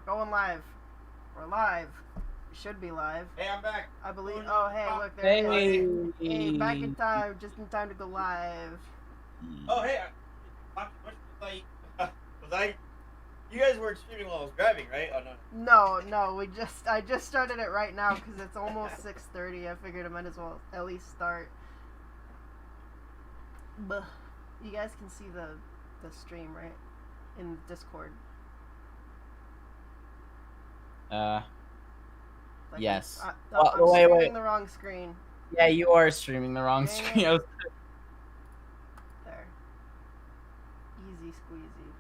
going live. We're live. We should be live. Hey, I'm back. I believe. Oh, hey, look, there he is. Hey, back in time, just in time to go live. Oh, hey. You guys weren't streaming while I was driving, right? Oh, no. No, I just started it right now because it's almost 6:30. I figured I might as well at least start. But you guys can see the stream, right? In Discord. Like yes. I'm streaming the wrong screen. Yeah, you are streaming the wrong screen. There. Easy squeezy.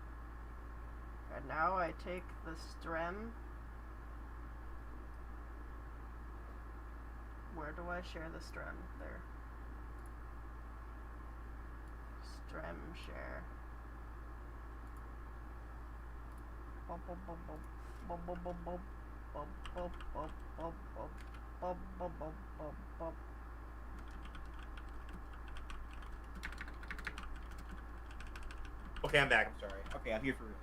And now I take the strem. Where do I share the strem? There. Strem share. Bum, bum, bum, bum. Bum, bum, bum, bum. Bum, bum, bum, bum, bum. Bum, bum, bum, bum, bum. Okay, I'm back. I'm sorry. Okay, I'm here for real.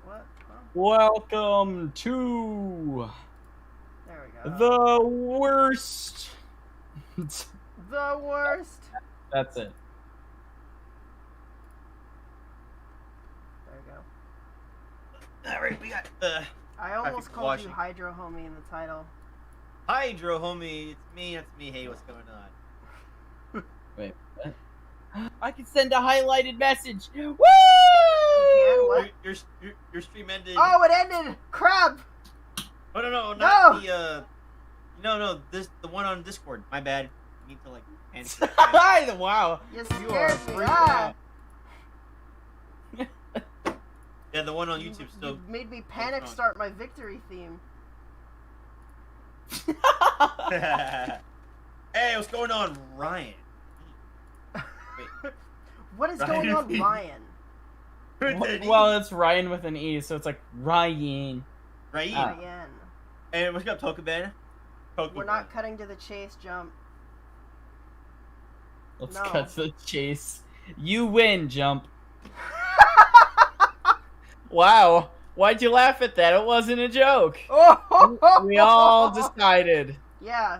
What? Huh? Welcome to There we go. the worst. The worst. That's it. There we go. All right, we got I almost called you Hydro Homie in the title. Hydro Homie. It's me. That's me. Hey, what's going on? Wait, what? I can send a highlighted message. Woo! You can? What? Your stream ended. Oh, it ended. Crap. Oh no, not the no. The one on Discord. My bad. You need to like answer. Wow. You You are scared me. freaking Ah. out. Yeah, the one on YouTube still. You made me panic start my victory theme. Hey, what's going on, Ryan? Wait. What is going on, Ryan? Well, it's Ryan with an E, so it's like Ryan. Ryan. Ryan. And what's up, Tokuben? We're not cutting to the chase, jump. Let's No. cut to the chase. You win, jump. Wow. Why'd you laugh at that? It wasn't a joke. Oh! We all decided. Yeah.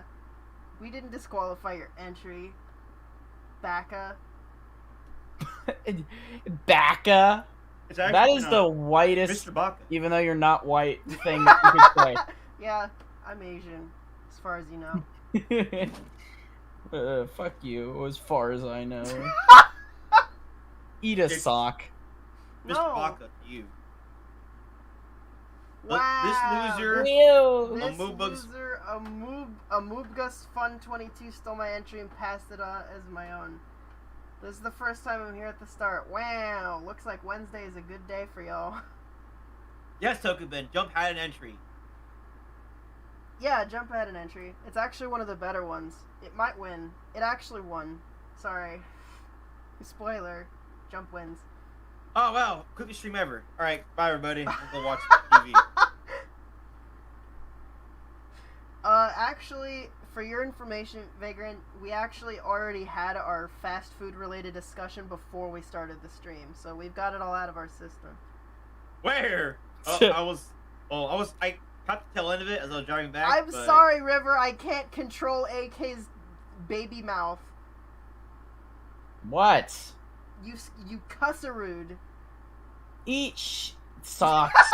We didn't disqualify your entry. Backa. Backa. That is the whitest, Mr. Baka. even though you're not white, thing that you could say. Yeah, I'm Asian, as far as you know. Fuck you, as far as I know. Eat a sock. Mr. No. Baka, you. Wow. This loser. Ew. This Amoobug's- loser, Amoobgus Fun 22 stole my entry and passed it on as my own. This is the first time I'm here at the start. Wow, looks like Wednesday is a good day for y'all. Yes, Tokuben. Jump had an entry. Yeah, Jump had an entry. It's actually one of the better ones. It might win. It actually won. Sorry. Spoiler. Jump wins. Oh, wow. Quickest stream ever. Alright, bye, everybody. We'll go watch TV. Actually, for your information, Vagrant, we actually already had our fast food related discussion before we started the stream, so we've got it all out of our system. Where? I caught the tail end of it as I was driving back. I'm sorry, River, I can't control AK's baby mouth. What? You cussarude. Eat socks.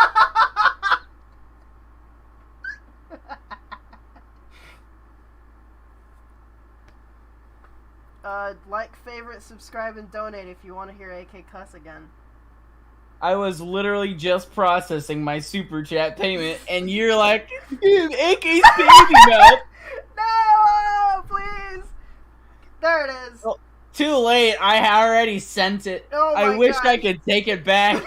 Like, favorite, subscribe, and donate if you want to hear AK cuss again. I was literally just processing my super chat payment, and you're like, AK's baby mouth. No, please. There it is. Oh, too late. I already sent it. Oh my I wish gosh. I could take it back.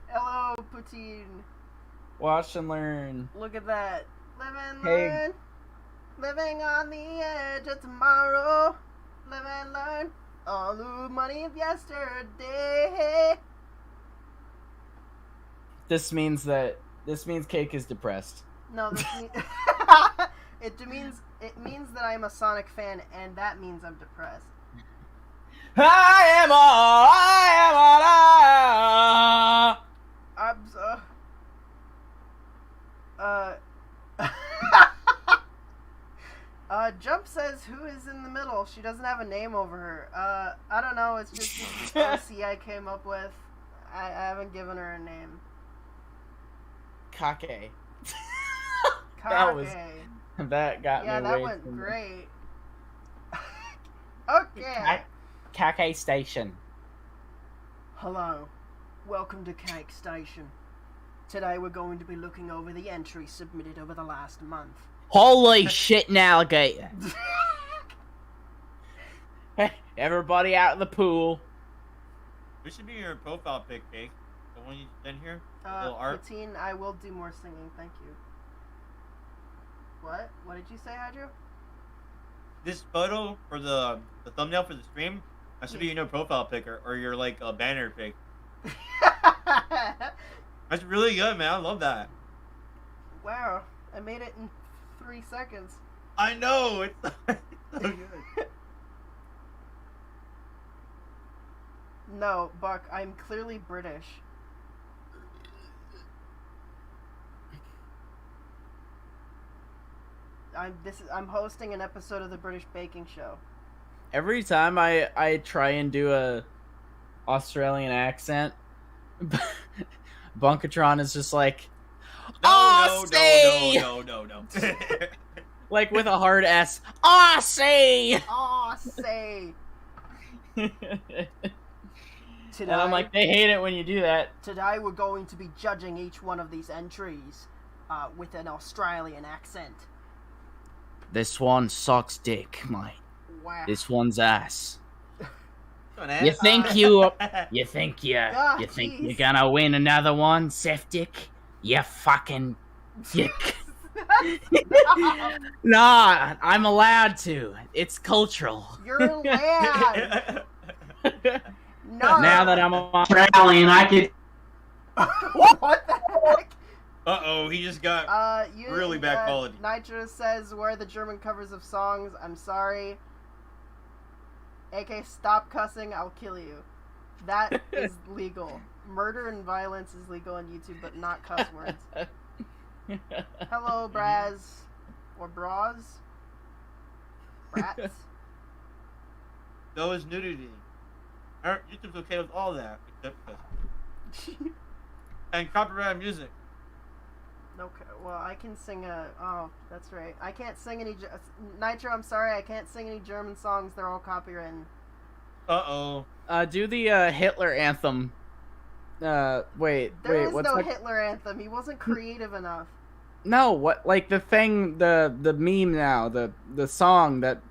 Hello, Poutine. Watch and learn. Look at that. Live and Hey. learn. Living on the edge of tomorrow. Live and learn. All the money of yesterday. This means Cake is depressed. No, this it means that I'm a Sonic fan, and that means I'm depressed. I am all who is in the middle? She doesn't have a name over her. I don't know. It's just OC I came up with. I haven't given her a name. Kake. Kake. That got me. Yeah, that went great. Okay. Kake Station. Hello. Welcome to Cake Station. Today we're going to be looking over the entries submitted over the last month. Holy shit, an alligator. Hey, everybody out in the pool. This should be your profile pic, Cake. The one you done here. Little art. Patine, I will do more singing. Thank you. What? What did you say, Hydro? This photo for the thumbnail for the stream, that should be your new profile pic or your like a banner pic. That's really good, man. I love that. Wow, I made it in 3 seconds. I know, it's so good. No, Buck, I'm clearly British. I'm hosting an episode of the British Baking Show. Every time I try and do a Australian accent, Bunkatron is just like, No. like with a hard S. Aussie! Aussie! And I'm like, they hate it when you do that. Today we're going to be judging each one of these entries with an Australian accent. This one sucks dick, mate. Wow. This one's ass. You think you're geez. gonna win another one, Septic? You fucking dick. Nah, I'm allowed to. It's cultural. You're allowed. No. Now that I'm Australian, I could. What the heck? Uh-oh, he just got really bad quality. Nitro says, where are the German covers of songs? I'm sorry. AK, stop cussing, I'll kill you. That is legal. Murder and violence is legal on YouTube, but not cuss words. Hello, Braz. Or Bras. Brats. So is nudity. YouTube's okay with all that, except cussing. And copyrighted music. Okay, well, I can sing oh, that's right. I can't sing any... Nitro, I'm sorry, I can't sing any German songs. They're all copywritten. Uh-oh. Do the Hitler anthem. Wait, There is what's no that? Hitler anthem. He wasn't creative enough. No, what, like the thing, the meme now, the song that...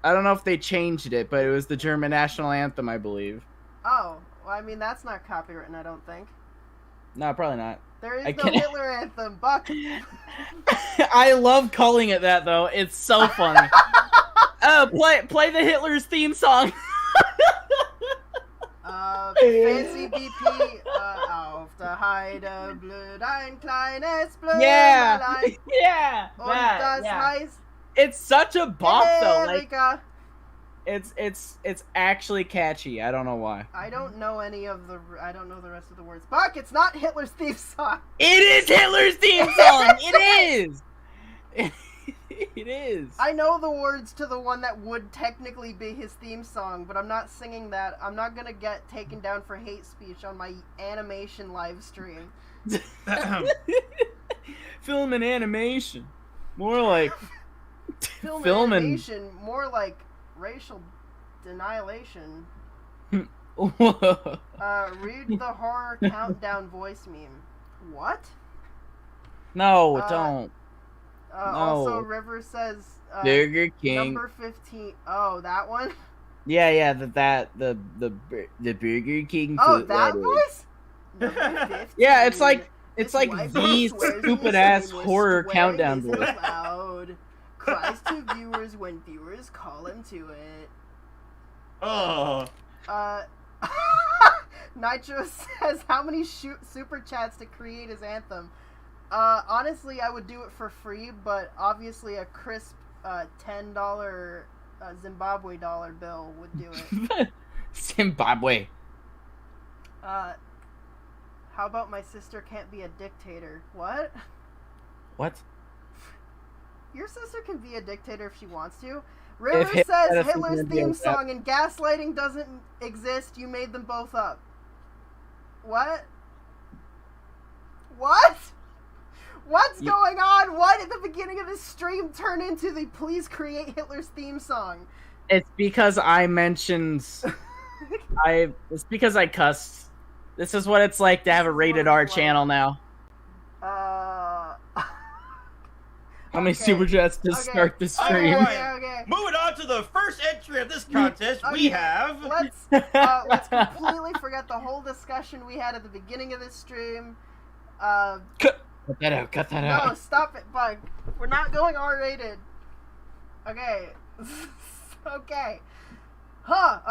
I don't know if they changed it, but it was the German national anthem, I believe. Oh, well, I mean, that's not copywritten, I don't think. No, probably not. There is no Hitler anthem, Buck. I love calling it that, though. It's so funny. Play the Hitler's theme song. Fancy BP, auf der Heide blüht ein kleines Blümlein. Yeah! Yeah! Und das yeah. heißt... It's such a bop, though. Like, Erika. it's actually catchy. I don't know why. I don't know I don't know the rest of the words. Buck, it's not Hitler's theme song. It is Hitler's theme song. It is. It is. I know the words to the one that would technically be his theme song, but I'm not singing that. I'm not gonna get taken down for hate speech on my animation live stream. Film and animation. More like Film and animation, more like racial denilation. Read the horror countdown voice meme. What? No, don't. No. Also, River says Burger King. number 15. Oh, that one? Yeah, the Burger King. Oh, food that letter. voice? Number 15. Yeah, it's like This the white boy swears stupid his ass name was horror swearing countdown is voice. Loud. Cries to viewers when viewers call him to it. Oh. Nitro says, how many super chats to create his anthem? Honestly, I would do it for free, but obviously a crisp $10 Zimbabwe dollar bill would do it. Zimbabwe. How about my sister can't be a dictator? What? What? Your sister can be a dictator if she wants to. River Hitler says had a Hitler's thing theme to do that. song and gaslighting doesn't exist. You made them both up. What? What? What's going on? What at the beginning of this stream turned into the please create Hitler's theme song? It's because I mentioned it's because I cussed. This is what it's like to have a rated R channel now. How many super chats to start the stream? Okay. Moving on to the first entry of this contest, we have. Let's completely forget the whole discussion we had at the beginning of this stream. Cut that out. Cut that out. No, stop it, Bug. We're not going R-rated. Okay. Okay.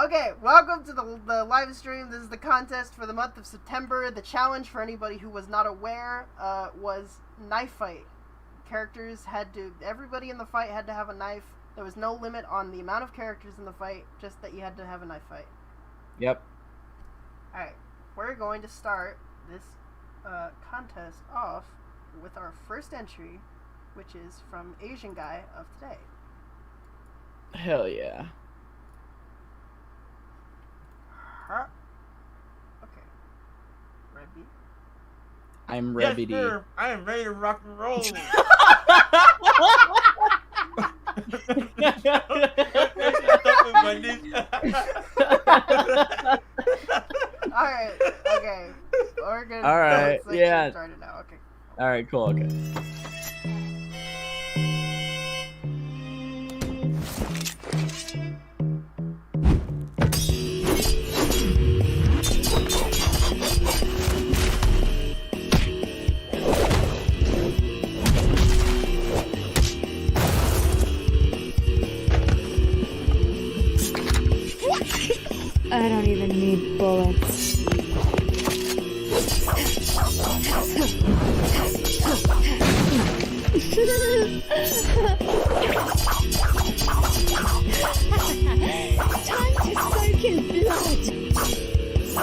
Okay, welcome to the live stream. This is the contest for the month of September. The challenge, for anybody who was not aware, was knife fight. Everybody in the fight had to have a knife. There was no limit on the amount of characters in the fight, just that you had to have a knife fight. Yep. Alright, we're going to start this contest off with our first entry, which is from Asian Guy of Today. Hell yeah. Okay. Ready? I'm ready. Yes, sir. I am ready to rock and roll. Alright, okay. We're gonna Alright, yeah. started now. Okay. Alright, cool, okay. I don't even need bullets. Time to soak in blood.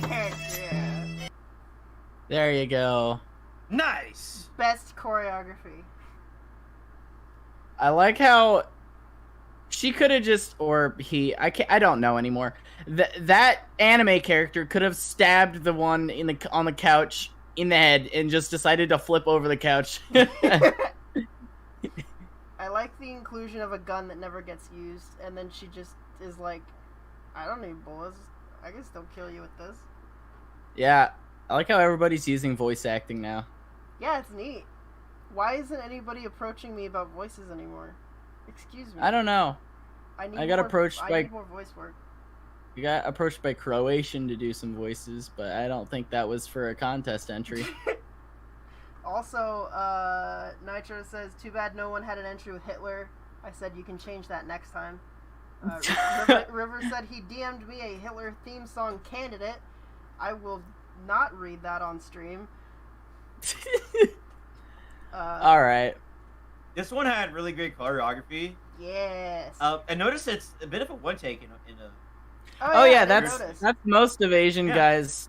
Heck yeah. There you go. Nice. Best choreography. I like how she could have just, or he, I don't know anymore. That anime character could have stabbed the one on the couch in the head and just decided to flip over the couch. I like the inclusion of a gun that never gets used, and then she just is like, I don't need bullets. I can still kill you with this. Yeah, I like how everybody's using voice acting now. Yeah, it's neat. Why isn't anybody approaching me about voices anymore? Excuse me. I don't know. I got approached by- need more voice work. You got approached by Croatian to do some voices, but I don't think that was for a contest entry. Also, Nitro says, too bad no one had an entry with Hitler. I said you can change that next time. River said he DM'd me a Hitler theme song candidate. I will not read that on stream. Alright. This one had really great choreography. Yes. I noticed it's a bit of a one take in a. Oh yeah, I that's noticed. most of Asian Yeah. guys.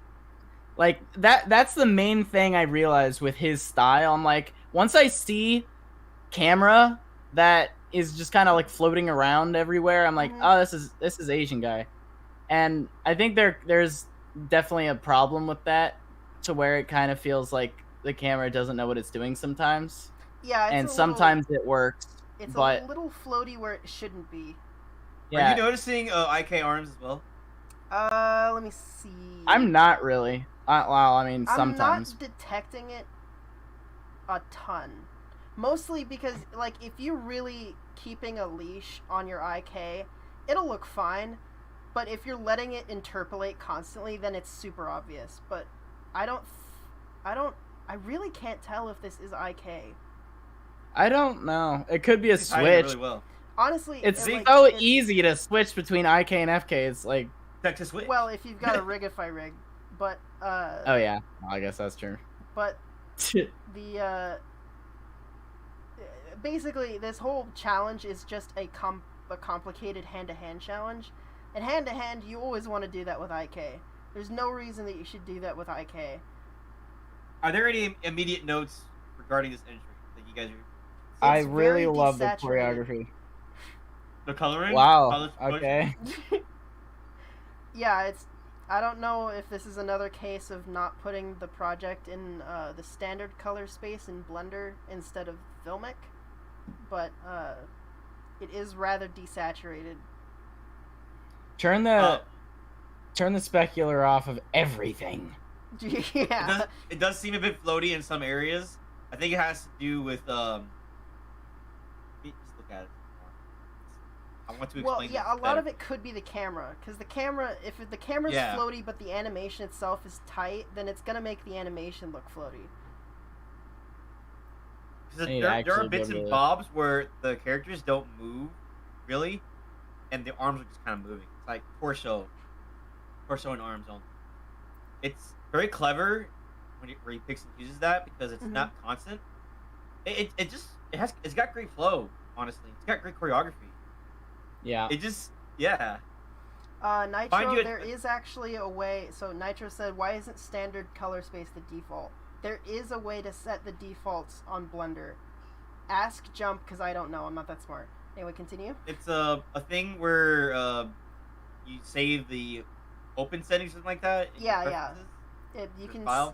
Like that's the main thing I realized with his style. I'm like, once I see camera that is just kind of like floating around everywhere, I'm like, oh, this is Asian guy. And I think there's definitely a problem with that, to where it kind of feels like the camera doesn't know what it's doing sometimes. Yeah, And sometimes it works. it's but a little floaty where it shouldn't be. yeah, Are you noticing IK arms as well? Let me see. I'm not really. Well, I mean, sometimes. I'm not detecting it a ton. Mostly because, like, if you're really keeping a leash on your IK, it'll look fine. But if you're letting it interpolate constantly, then it's super obvious. But I really can't tell if this is IK. I don't know. It could be a He's hiding it switch. really well. Honestly, It's like, so it's- easy to switch between IK and FK. It's like, Texas switch. Well, if you've got a Rigify rig. But, oh yeah, well, I guess that's true. But the basically this whole challenge is just a complicated hand-to-hand challenge. And hand to hand, you always want to do that with IK. There's no reason that you should do that with IK. Are there any immediate notes regarding this entry that you guys are? I It's really very love the desaturated. choreography. The coloring? Wow. Color explosion? Okay. Yeah, it's. I don't know if this is another case of not putting the project in the standard color space in Blender instead of Filmic, but it is rather desaturated. Turn the specular off of everything. Yeah. It does seem a bit floaty in some areas. I think it has to do with let me just look at it more. I want to explain. Well, yeah, a lot of it could be the camera, because the camera, if the camera's Yeah. floaty but the animation itself is tight, then it's gonna make the animation look floaty. Because I need to there are actually bits go to and the- bobs where the characters don't move, really, and the arms are just kind of moving. It's like torso and arms only. It's very clever where he picks and chooses that because it's not constant. It's got great flow. Honestly, it's got great choreography. Yeah. Nitro, you- there is actually a way. So Nitro said, "Why isn't standard color space the default?" There is a way to set the defaults on Blender. Ask Jump, because I don't know. I'm not that smart. Anyway, continue. It's a thing where you save the open settings, something like that. in your Yeah, yeah. preferences. You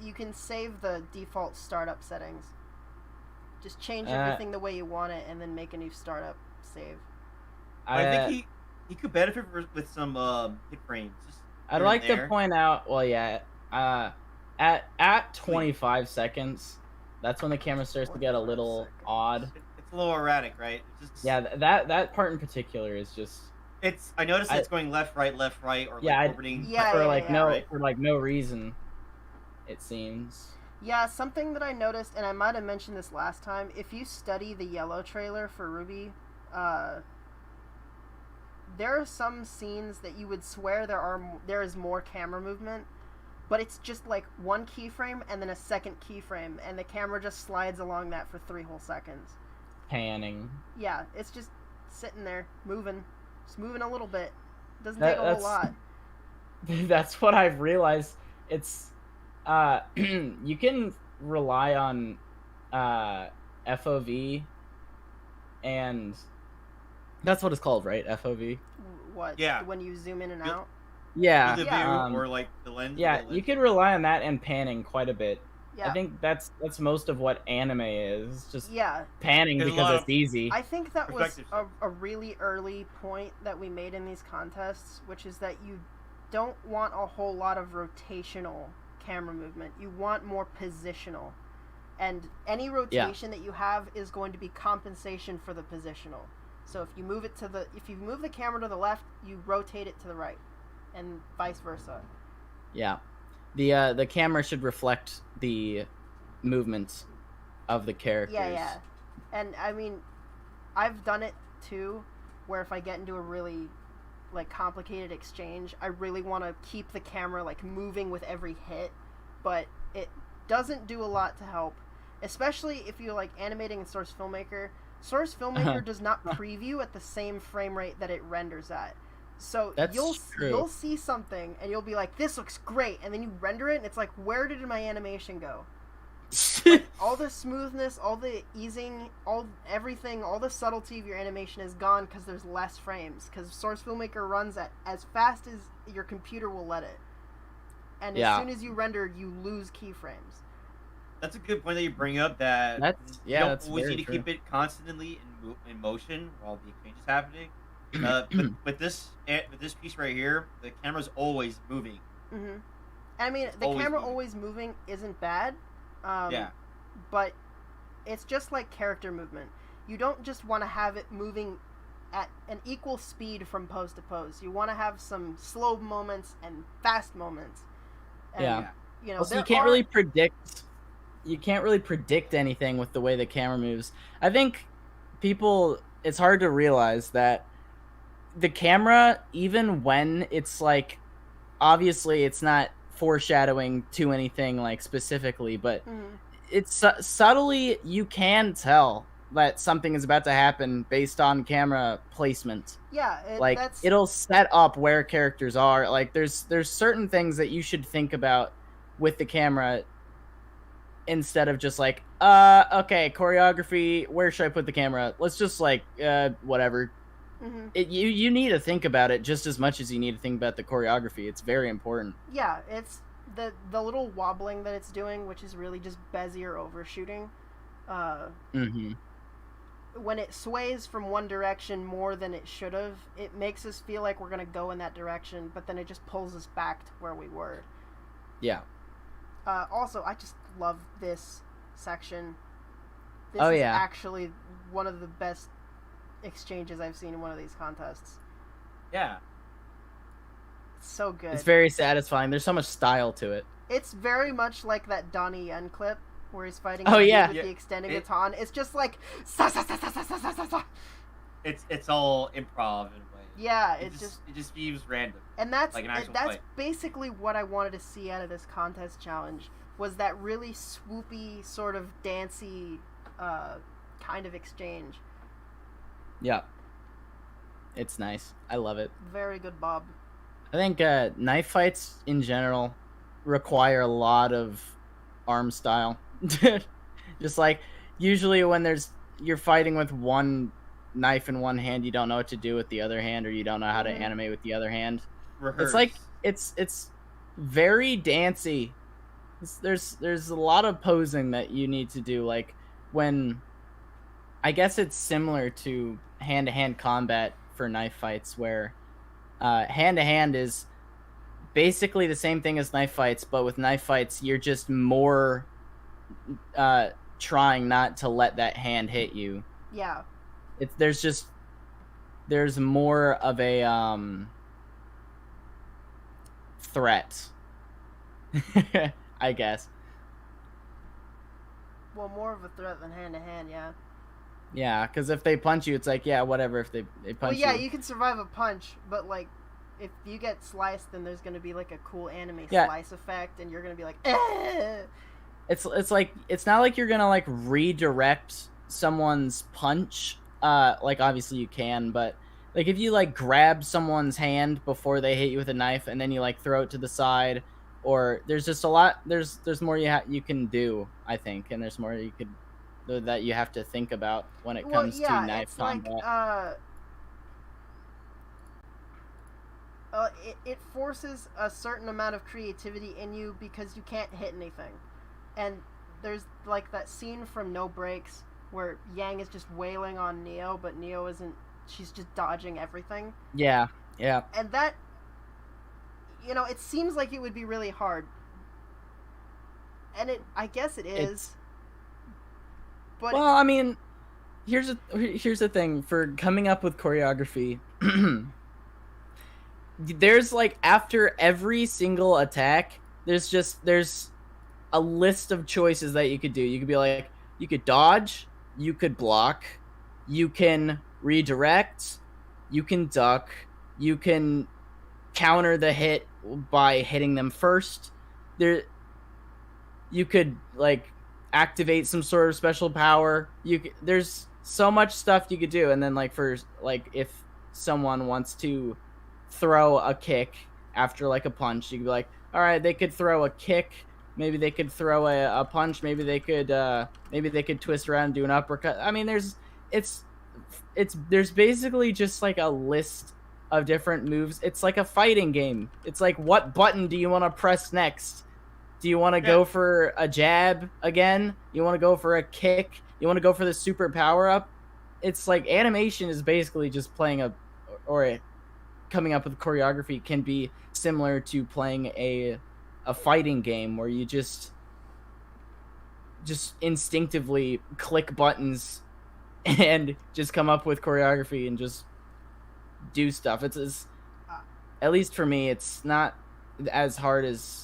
Your can save the default startup settings. Just change Uh, everything the way you want it, and then make a new startup save. I think he could benefit with some hit frames. Just I'd here like and to there. point out, well, yeah, at 25 seconds, that's when the camera starts to get a 25 little seconds. odd. It's a little erratic, right? It's just, Yeah, that part in particular is just I noticed it's going left, right, or Yeah, like orbiting. Yeah, for yeah, like yeah. Right. no reason. It seems. Yeah, something that I noticed, and I might have mentioned this last time, if you study the yellow trailer for Ruby, there are some scenes that you would swear there is more camera movement, but it's just like one keyframe and then a second keyframe, and the camera just slides along that for 3 whole seconds. Panning. Yeah, it's just sitting there, just moving a little bit. Doesn't That- take a whole that's- lot. That's what I've realized. It's you can rely on FOV, and that's what it's called, right? FOV. What? Yeah. When you zoom in and Yep. out? Yeah. The Yeah. view or like the lens. Yeah, you can rely on that and panning quite a bit. Yeah. I think that's most of what anime is, just Yeah. panning There's a because lot it's of- easy. I think that was Perspective. a really early point that we made in these contests, which is that you don't want a whole lot of rotational camera movement. You want more positional. And any rotation that you have is going to be compensation for the positional. So if you move the camera to the left, you rotate it to the right, and vice versa. Yeah. The camera should reflect the movements of the characters. Yeah. And I mean, I've done it too, where if I get into a really like complicated exchange, I really want to keep the camera like moving with every hit, but it doesn't do a lot to help, especially if you're like animating in Source Filmmaker. Source Filmmaker does not preview at the same frame rate that it renders at. So That's you'll true. see something and you'll be like, this looks great, and then you render it and it's like, where did my animation go? All the smoothness, all the easing, everything, all the subtlety of your animation is gone because there's less frames. Because Source Filmmaker runs at as fast as your computer will let it, and Yeah. as soon as you render, you lose keyframes. That's a good point that you bring up. That That's- you yeah, don't that's always very need to true. keep it constantly in motion while the exchange is happening. With this piece right here, the camera's always moving. Mm-hmm. I mean, the always camera moving. always moving isn't bad. Yeah. But it's just like character movement. You don't just want to have it moving at an equal speed from pose to pose. You want to have some slow moments and fast moments. And, Yeah. You know, Also, there you can't are- really predict. You can't really predict anything with the way the camera moves. I think it's hard to realize that the camera, even when it's like, obviously it's not foreshadowing to anything like specifically, but Mhm. it's subtly, you can tell that something is about to happen based on camera placement. Yeah, Like that's it'll set up where characters are. Like there's certain things that you should think about with the camera instead of just like okay, choreography, where should I put the camera? Let's just like whatever. mhm. You need to think about it just as much as you need to think about the choreography. It's very important. Yeah, it's the little wobbling that it's doing, which is really just Bezier overshooting. Mm-hmm. When it sways from one direction more than it should have, it makes us feel like we're gonna go in that direction, but then it just pulls us back to where we were. Yeah. Also, I just love this section. This Oh, is yeah. actually one of the best exchanges I've seen in one of these contests. Yeah. It's so good. It's very satisfying. There's so much style to it. It's very much like that Donnie Yen clip where he's fighting Oh, the dude yeah. with the extending It- baton. It's just like sa sa sa sa sa sa sa sa. It's all improv in a way. Yeah, It just feels random. and that's like an actual that's fight. basically what I wanted to see out of this contest challenge was that really swoopy sort of dancey kind of exchange. Yeah. It's nice. I love it. Very good, Bob. I think knife fights in general require a lot of arm style. Just like usually when you're fighting with one knife in one hand, you don't know what to do with the other hand, or you don't know how to Mhm. animate with the other hand. Rehearse. It's like it's very dancey. There's a lot of posing that you need to do. Like when I guess it's similar to hand-to-hand combat for knife fights, where hand-to-hand is basically the same thing as knife fights, but with knife fights you're just more trying not to let that hand hit you. Yeah. There's more of a threat. I guess. Well, more of a threat than hand to hand, yeah. Yeah, because if they punch you, it's like, yeah, whatever. If they punch Well, yeah, you can survive a punch, but like, if you get sliced, then there's gonna be like a cool anime Yeah. slice effect, and you're gonna be like, eh! it's like it's not like you're gonna like redirect someone's punch. Like obviously you can, but like if you like grab someone's hand before they hit you with a knife, and then you like throw it to the side, or there's just a lot. There's more you can do, I think, and there's more that you have to think about when it Well, comes yeah, to knife it's combat. like, it forces a certain amount of creativity in you because you can't hit anything. And there's like that scene from No Breaks where Yang is just wailing on Neo, but Neo isn't, she's just dodging everything. Yeah. And that, it seems like it would be really hard. And I guess it is. But Well, I mean, here's the thing for coming up with choreography. There's like after every single attack, there's a list of choices that you could do. You could be like, you could dodge, you could block, you can redirect, you can duck, you can counter the hit by hitting them first. You could like activate some sort of special power. There's so much stuff you could do, and then like for like if someone wants to throw a kick after like a punch, you could be like, all right, they could throw a kick, maybe they could throw a punch, maybe they could twist around and do an uppercut. I mean, there's basically just like a list of different moves. It's like a fighting game. It's like, what button do you want to press next? Do you want to go for a jab again? You want to go for a kick? You want to go for the super power up? It's like animation is basically just playing coming up with choreography can be similar to playing a fighting game where you just instinctively click buttons and just come up with choreography and just do stuff. It's at least for me, it's not as hard as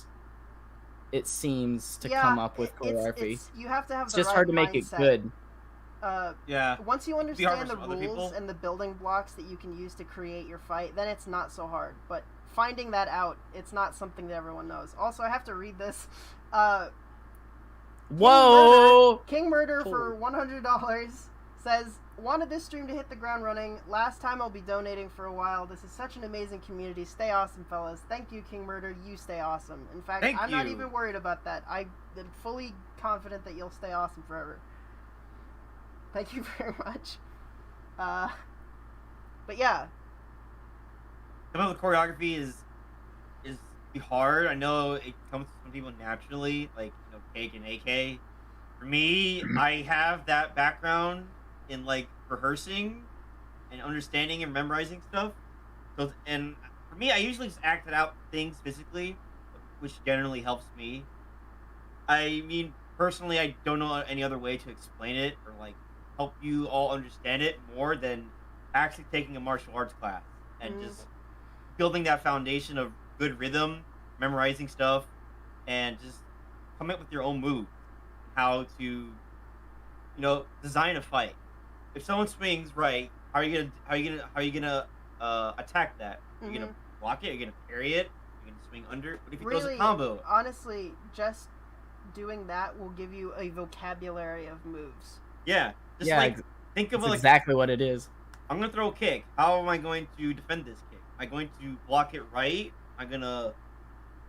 it seems to come up with choreography. You have to have It's the just right hard to make it mindset. good. Yeah. Once you hard understand for the some other rules people. and the building blocks that you can use to create your fight, then it's not so hard. But finding that out, it's not something that everyone knows. Also, I have to read this. Whoa! King Murder for $100 Says, wanted this stream to hit the ground running. Last time I'll be donating for a while. This is such an amazing community. Stay awesome, fellas. Thank you, King Murder. You stay awesome. In fact, I'm not even worried about that. I am fully confident that you'll stay awesome forever. Thank you very much. But yeah. Some of the choreography is hard. I know it comes to some people naturally, like, you know, Cake and AK. For me, I have that background in, like, rehearsing and understanding and memorizing stuff. So, and for me, I usually just acted out things physically, which generally helps me. I mean, personally, I don't know any other way to explain it or, like, help you all understand it more than actually taking a martial arts class and just building that foundation of good rhythm, memorizing stuff, and just come up with your own moves. How to, you know, design a fight. If someone swings right, how are you gonna attack that? Are you gonna block it? Are you gonna parry it? Are you gonna swing under? What if he throws a combo? Honestly, just doing that will give you a vocabulary of moves. Yeah, just think of like exactly what it is. I'm gonna throw a kick. How am I going to defend this kick? Am I going to block it right? Am I gonna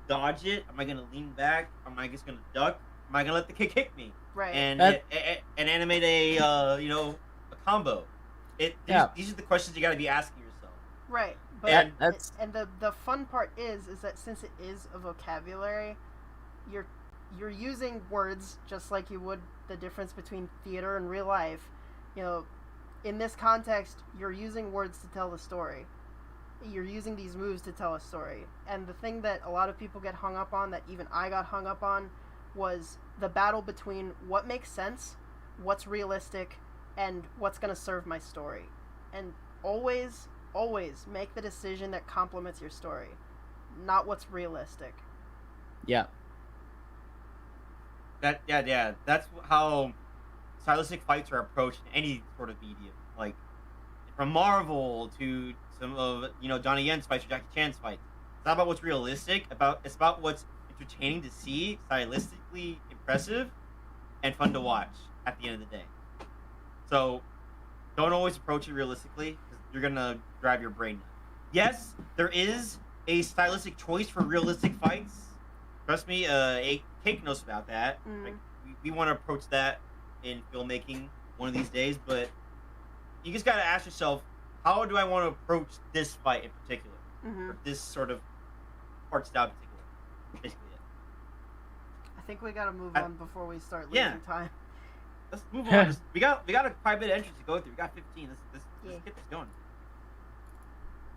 dodge it? Am I gonna lean back? Am I just gonna duck? Am I gonna let the kick hit me? Right. And animate a a combo. These are the questions you got to be asking yourself. Right. But and the fun part is that since it is a vocabulary, you're using words just like you would the difference between theater and real life. You know, in this context, you're using words to tell the story. You're using these moves to tell a story. And the thing that a lot of people get hung up on, that even I got hung up on, was the battle between what makes sense, what's realistic, and what's going to serve my story. And always make the decision that complements your story, not what's realistic. Yeah. That's how stylistic fights are approached in any sort of medium. Like, from Marvel to some of, you know, Donnie Yen's fights or Jackie Chan's fights. It's not about what's realistic, it's about what's entertaining to see, stylistically impressive, and fun to watch at the end of the day. So, don't always approach it realistically, because you're gonna drive your brain nuts. Yes, there is a stylistic choice for realistic fights. Trust me, Cake knows about that. Like, we want to approach that in filmmaking one of these days, but you just gotta ask yourself, how do I want to approach this fight in particular? Or this sort of art style in particular? Basically it. I think we gotta move on before we start losing time. Let's move on. We got a quite a bit of entries to go through. We got 15. Let's get this going.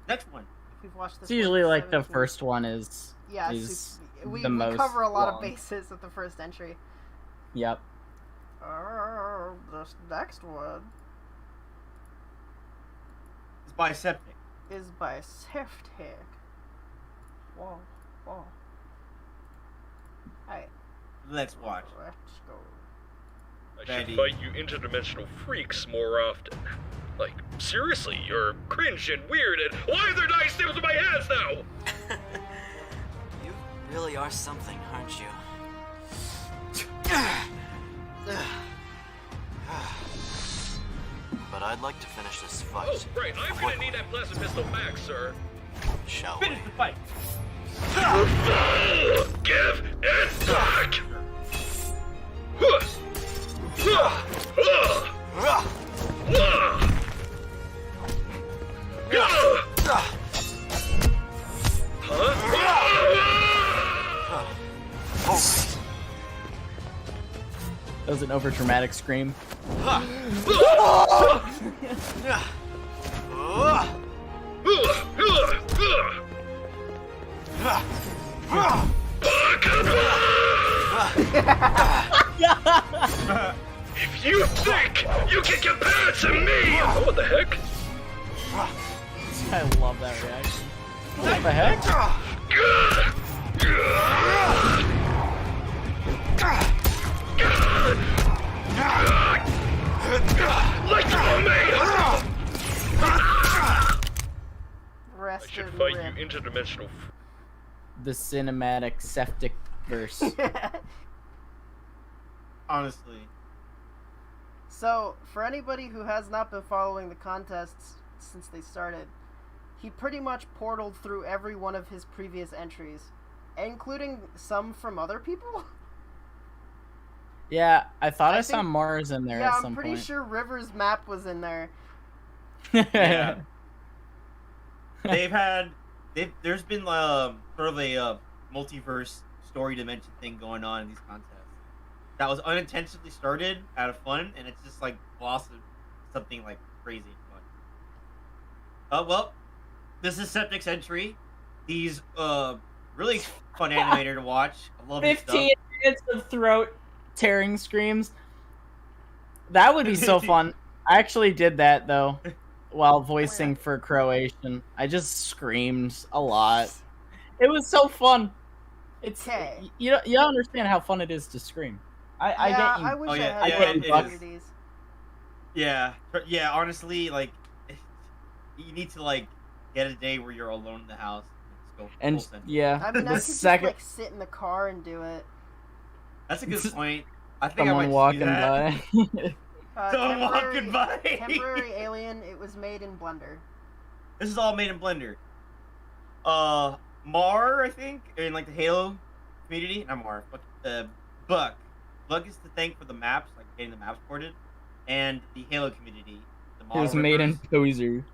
Next one. We've watched this. It's usually like the first one is we most cover a lot long. of bases at the first entry. Yep. This next one is by Septic. Whoa. Alright. Let's watch. Let's go. I should fight you interdimensional freaks more often. Like, seriously, you're cringe and weird, and why are there dice stapled to my hands now? You really are something, aren't you? But I'd like to finish this fight. Oh, right, I'm gonna need that plasma pistol back, sir. Shall we? Finish the fight. Give it back! That was an overdramatic scream. If you think you can compare it to me! Oh, what the heck? I love that reaction. What the heck? Let go of me! I should fight you interdimensional. The cinematic septic verse. Honestly, So, for anybody who has not been following the contests since they started, he pretty much portaled through every one of his previous entries, including some from other people. Yeah, I thought I saw think- Mars in there Yeah, at I'm some pretty point. sure River's map was in there. Yeah. There's been sort of a multiverse story dimension thing going on in these contests that was unintentionally started out of fun, and it's just like blossomed something like crazy fun. Well, this is Septic's entry. He's really fun animator to watch. I love his 15 stuff. minutes of throat tearing screams. That would be so fun. I actually did that though while voicing for Croatian. I just screamed a lot. It was so fun. It's Okay. you don't understand how fun it is to scream. I get you. I wish Oh, I yeah, had yeah, more it is. opportunities. Yeah. Honestly, like, you need to like get a day where you're alone in the house and just go And full sentence. yeah, I mean, the I could second just like sit in the car and do it. That's a good point. I think I someone might walking do that. by. Someone walking by. Temporary Alien. It was made in Blender. This is all made in Blender. Mar, I think, in like the Halo community. Not Mar, but Buck. Buck is to thank for the maps, like getting the maps ported, and the Halo community. The It model was made in rippers. Poser.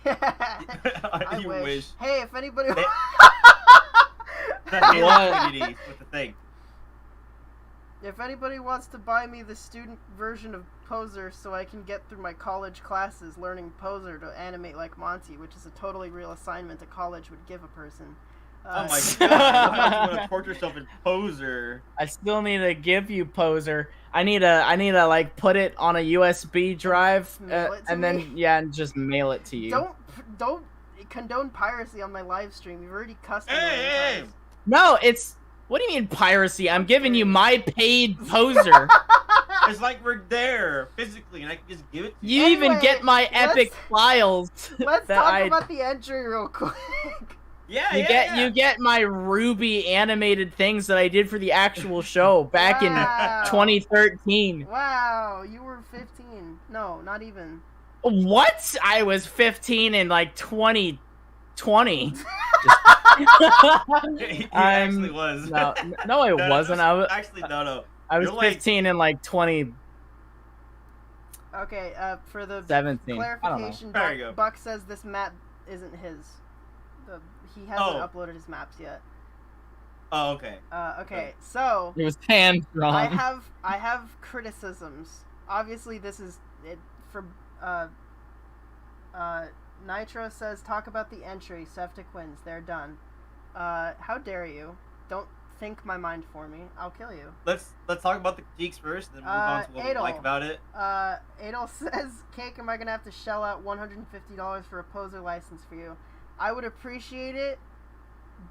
I You wish. wish. Hey, if anybody. The Halo What? community is what to thank. If anybody wants to buy me the student version of Poser so I can get through my college classes learning Poser to animate like Monty, which is a totally real assignment a college would give a person. Oh my god! You want to torture yourself in Poser? I still need to give you Poser. I need to like put it on a USB drive Mail it to and me? then and just mail it to you. Don't condone piracy on my live stream. You've already cussed me a million Hey! times. No, it's what do you mean piracy? I'm giving you my paid Poser. It's like we're there physically, and I can just give it to you. You even Anyway, get my epic files. Let's that talk I- about the entry real quick. Yeah, You get my Ruby animated things that I did for the actual show back Wow. in 2013. Wow, you were 15. No, not even. What? I was 15 in like 2020. He actually was. No, I wasn't. Actually, no. I was You're like- 15 in like 2017. Okay, for the I don't know. clarification, There you go. Buck says this map isn't his. He hasn't uploaded his maps yet. Oh, okay. Okay, so It was hand drawn. I have criticisms. Obviously, this is it for. Nitro says talk about the entry. Septic wins. They're done. How dare you? Don't think my mind for me. I'll kill you. Let's talk about the critiques first, then move on to what we Adol. like about it. Adol says, Cake, am I gonna have to shell out $150 for a Poser license for you? I would appreciate it,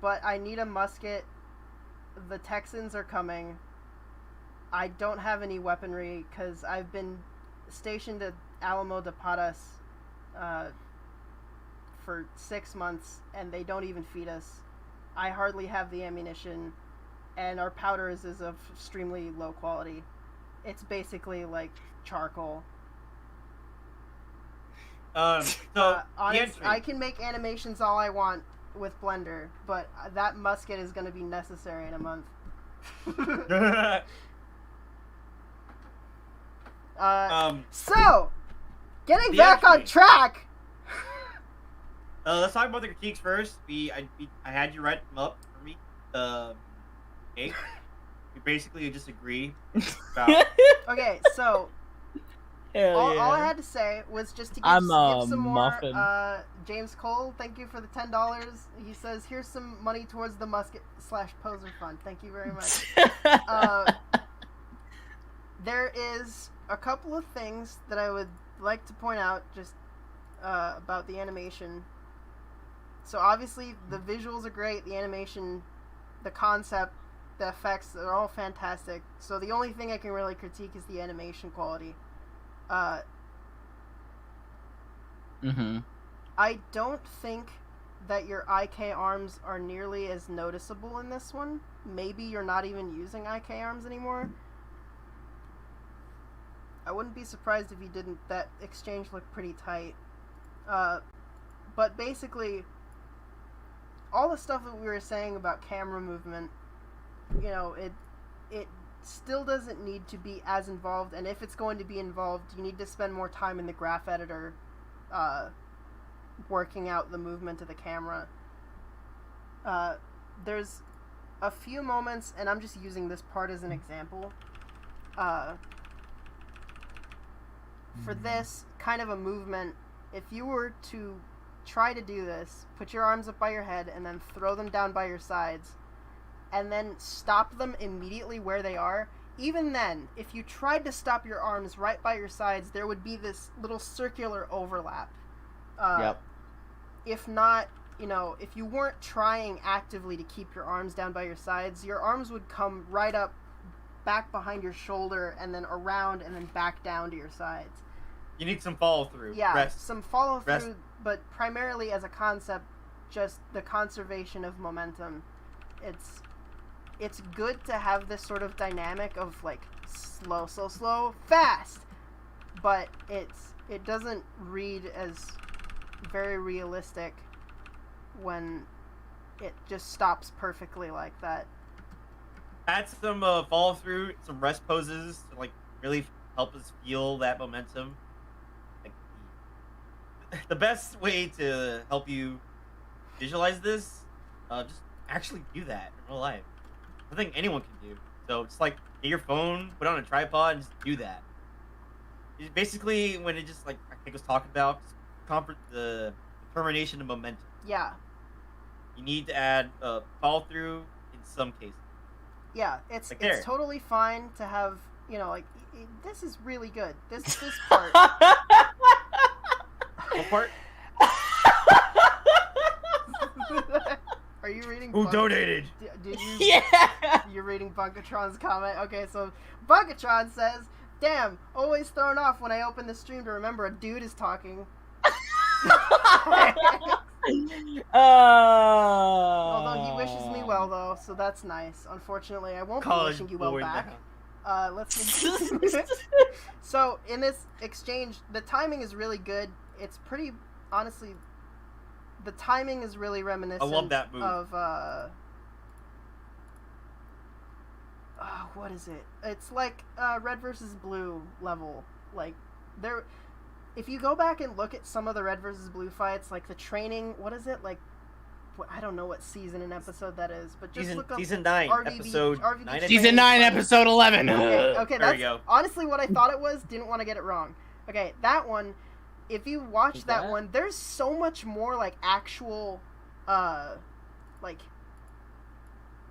but I need a musket. The Texans are coming. I don't have any weaponry because I've been stationed at Alamo de Patas for 6 months, and they don't even feed us. I hardly have the ammunition, and our powder is of extremely low quality. It's basically like charcoal. So the entry. I can make animations all I want with Blender, but that musket is going to be necessary in a month. So, getting the back on entry. track. Let's talk about the critiques first. I had you write them up for me. Okay. We basically disagree about. Okay, so Hell all I yeah. had to say was just to give, I'm give a some more. muffin. James Cole, thank you for the $10. He says, "Here's some money towards the musket / poser fund." Thank you very much. There is a couple of things that I would like to point out just about the animation. So obviously the visuals are great, the animation, the concept, the effects are all fantastic. So the only thing I can really critique is the animation quality. Mm-hmm. I don't think that your IK arms are nearly as noticeable in this one. Maybe you're not even using IK arms anymore. I wouldn't be surprised if he didn't. That exchange looked pretty tight. But basically, all the stuff that we were saying about camera movement, you know, it still doesn't need to be as involved, and if it's going to be involved, you need to spend more time in the graph editor working out the movement of the camera. There's a few moments, and I'm just using this part as an example. For this kind of a movement, if you were to try to do this, put your arms up by your head and then throw them down by your sides, and then stop them immediately where they are, even then, if you tried to stop your arms right by your sides, there would be this little circular overlap. Yep. If not, you know, if you weren't trying actively to keep your arms down by your sides, your arms would come right up, back behind your shoulder, and then around, and then back down to your sides. You need some follow through. Yeah, Rest. some follow Rest. through, but primarily as a concept, just the conservation of momentum. It's good to have this sort of dynamic of like slow, slow, slow, fast, but it doesn't read as very realistic when it just stops perfectly like that. Add some follow through, some rest poses to like really help us feel that momentum. Like the best way to help you visualize this, just actually do that in real life. I think anyone can do. So just like get your phone, put it on a tripod, and just do that. It's basically, when it just like I think was talking about the determination of momentum. Yeah. You need to add follow through in some cases. Yeah, it's Like there. totally fine to have, you know, like this is really good. This part. What part? Are you reading? Who donated? Did you? Yeah. You're reading Bunkatron's comment. Okay, so Bunkatron says, "Damn, always thrown off when I open the stream to remember a dude is talking." Although he wishes me well, though, so that's nice. Unfortunately, I won't be wishing you well back. Let's see. So, in this exchange, the timing is really good. It's pretty, honestly, the timing is really reminiscent I love that move. of, what is it? It's like, Red versus Blue level. Like, there, if you go back and look at some of the Red versus Blue fights, like the training, what is it? Like, I don't know what season and episode that is, but just look up season 9, RVB, episode 9. Season 9, fight. episode 11. Okay, There we that's go. honestly what I thought it was. Didn't want to get it wrong. Okay, that one, if you watch that that? one, there's so much more like actual, like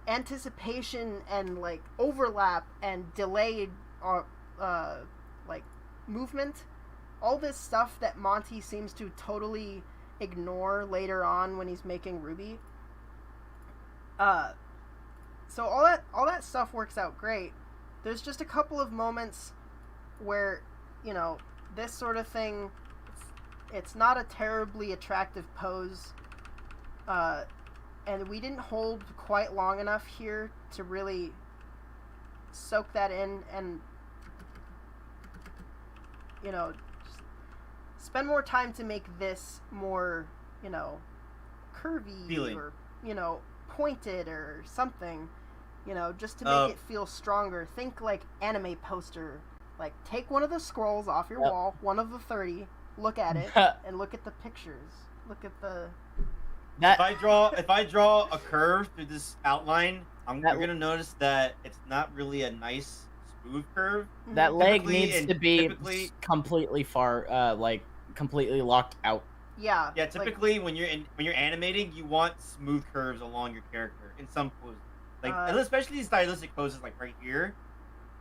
anticipation and like overlap and delayed, like movement. All this stuff that Monty seems to totally ignore later on when he's making Ruby. So all that stuff works out great. There's just a couple of moments where, you know, this sort of thing, it's not a terribly attractive pose, and we didn't hold quite long enough here to really soak that in and, you know, spend more time to make this more, you know, curvy Feeling. or, you know, pointed or something, you know, just to make it feel stronger. Think like anime poster. Like, take one of the scrolls off your wall, one of the 30, look at it, and look at the pictures. Look at the... If I draw a curve through this outline, you're gonna notice that it's not really a nice smooth curve. That leg Typically- needs and to be typically- completely completely locked out. Yeah. Yeah, typically when you're animating, you want smooth curves along your character in some poses. Like, and especially these stylistic poses, like right here,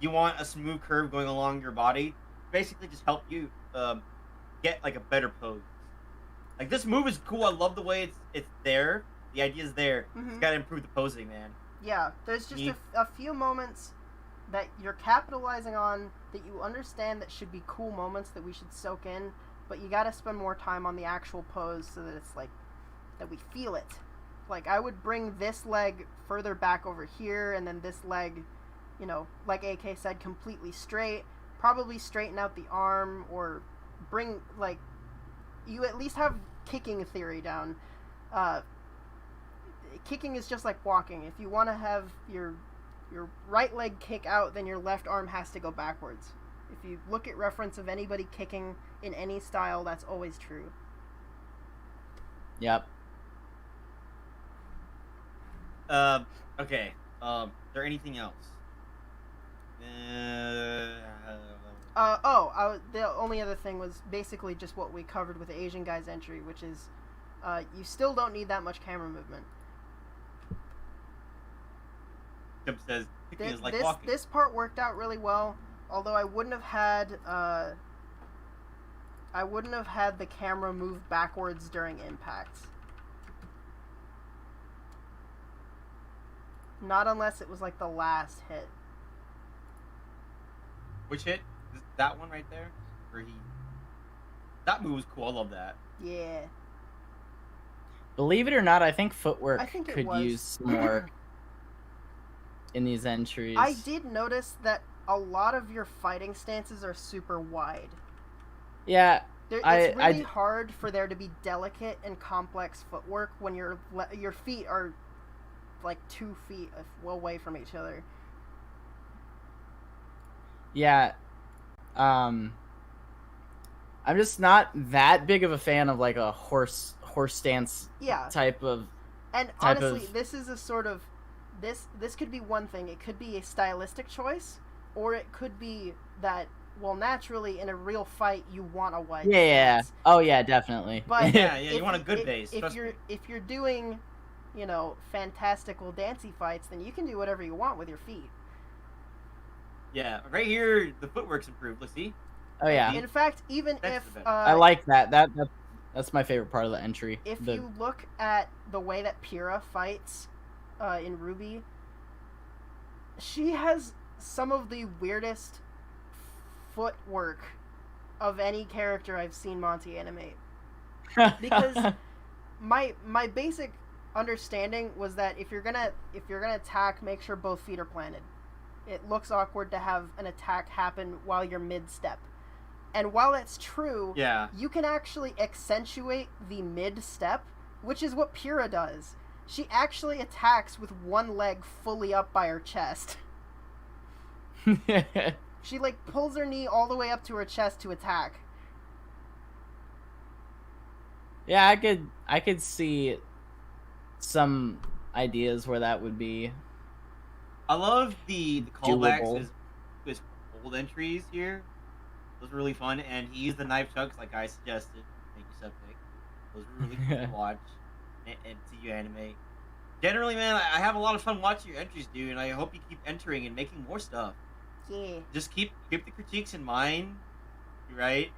you want a smooth curve going along your body. Basically, just help you get like a better pose. Like, this move is cool. I love the way it's there. The idea is there. It's gotta improve the posing, man. Yeah, there's just a few moments that you're capitalizing on that you understand that should be cool moments that we should soak in, but you gotta spend more time on the actual pose so that it's like, that we feel it. Like, I would bring this leg further back over here, and then this leg, you know, like AK said, completely straight, probably straighten out the arm or bring, like, you at least have kicking theory down. Kicking is just like walking. If you want to have your right leg kick out, then your left arm has to go backwards. If you look at reference of anybody kicking in any style, that's always true. Yep. Okay. Is there anything else? The only other thing was basically just what we covered with the Asian guy's entry, which is, you still don't need that much camera movement. Tim says kicking is like walking. This part worked out really well, although I wouldn't have had the camera move backwards during impacts. Not unless it was like the last hit. Which hit? That one right there? That move was cool. I love that. Yeah. Believe it or not, I think footwork I think it could was. use more in these entries. I did notice that a lot of your fighting stances are super wide. Yeah. It's really hard for there to be delicate and complex footwork when your feet are like 2 feet away from each other. Yeah. I'm just not that big of a fan of like a horse stance type of. And honestly, this is a sort of this could be one thing. It could be a stylistic choice, or it could be that, well, naturally in a real fight you want a wide stance. Oh yeah, definitely. But you want a good base. If you're doing, fantastical dancey fights, then you can do whatever you want with your feet. Yeah, right here the footwork's improved. Let's see. Oh yeah. In fact, even if I like that. That's my favorite part of the entry. If you look at the way that Pyrrha fights in Ruby, she has some of the weirdest footwork of any character I've seen Monty animate. Because my basic understanding was that if you're gonna attack, make sure both feet are planted. It looks awkward to have an attack happen while you're mid-step. And while that's true, you can actually accentuate the mid-step, which is what Pyrrha does. She actually attacks with one leg fully up by her chest. She, pulls her knee all the way up to her chest to attack. Yeah, I could see some ideas where that would be. I love the callbacks to his old entries here. Those were really fun, and he used the knife chucks like I suggested. Thank you, Septic. Those were really cool to watch and see you animate. Generally, man, I have a lot of fun watching your entries, dude, and I hope you keep entering and making more stuff. Yeah. Just keep the critiques in mind, right?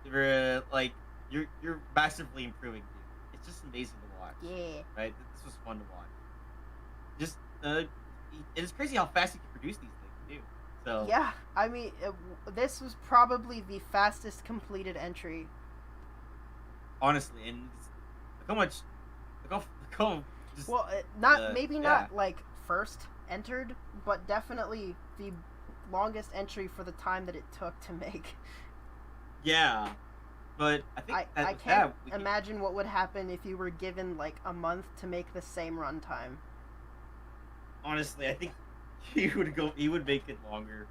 You're massively improving, dude. It's just amazing to watch. Yeah. Right? This was fun to watch. Just it's crazy how fast you can produce these things, too. So yeah, I mean, this was probably the fastest completed entry. Honestly, and look how just, well, not first entered, but definitely the longest entry for the time that it took to make. Yeah, but I think I can't imagine what would happen if you were given a month to make the same runtime. Honestly, I think he would make it longer.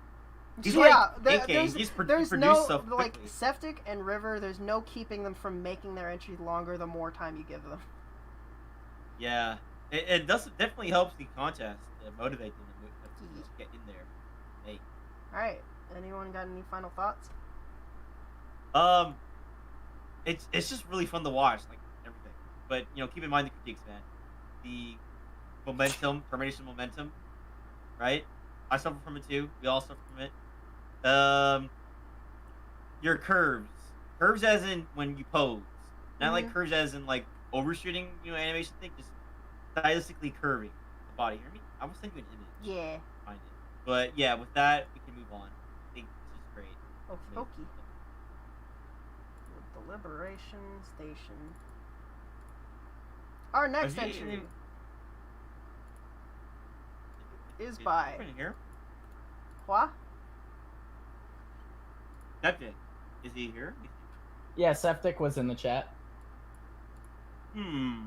He's there's no stuff quickly. Septic and River. There's no keeping them from making their entries longer the more time you give them. Yeah, it definitely helps the contest motivate them to just get in there. Hey. All right. Anyone got any final thoughts? It's just really fun to watch, everything. But keep in mind the critiques, man. The momentum, termination momentum, right? I suffer from it too. We all suffer from it. Your curves as in when you pose, not like curves as in overshooting, animation thing. Just stylistically curving the body. Hear me? I will send you an image. Yeah. Find it. But yeah, with that we can move on. I think this is great. Okay. Deliberation Station. Our next entry is by here. What? Septic. Is he here? Yeah, Septic was in the chat. Yeah.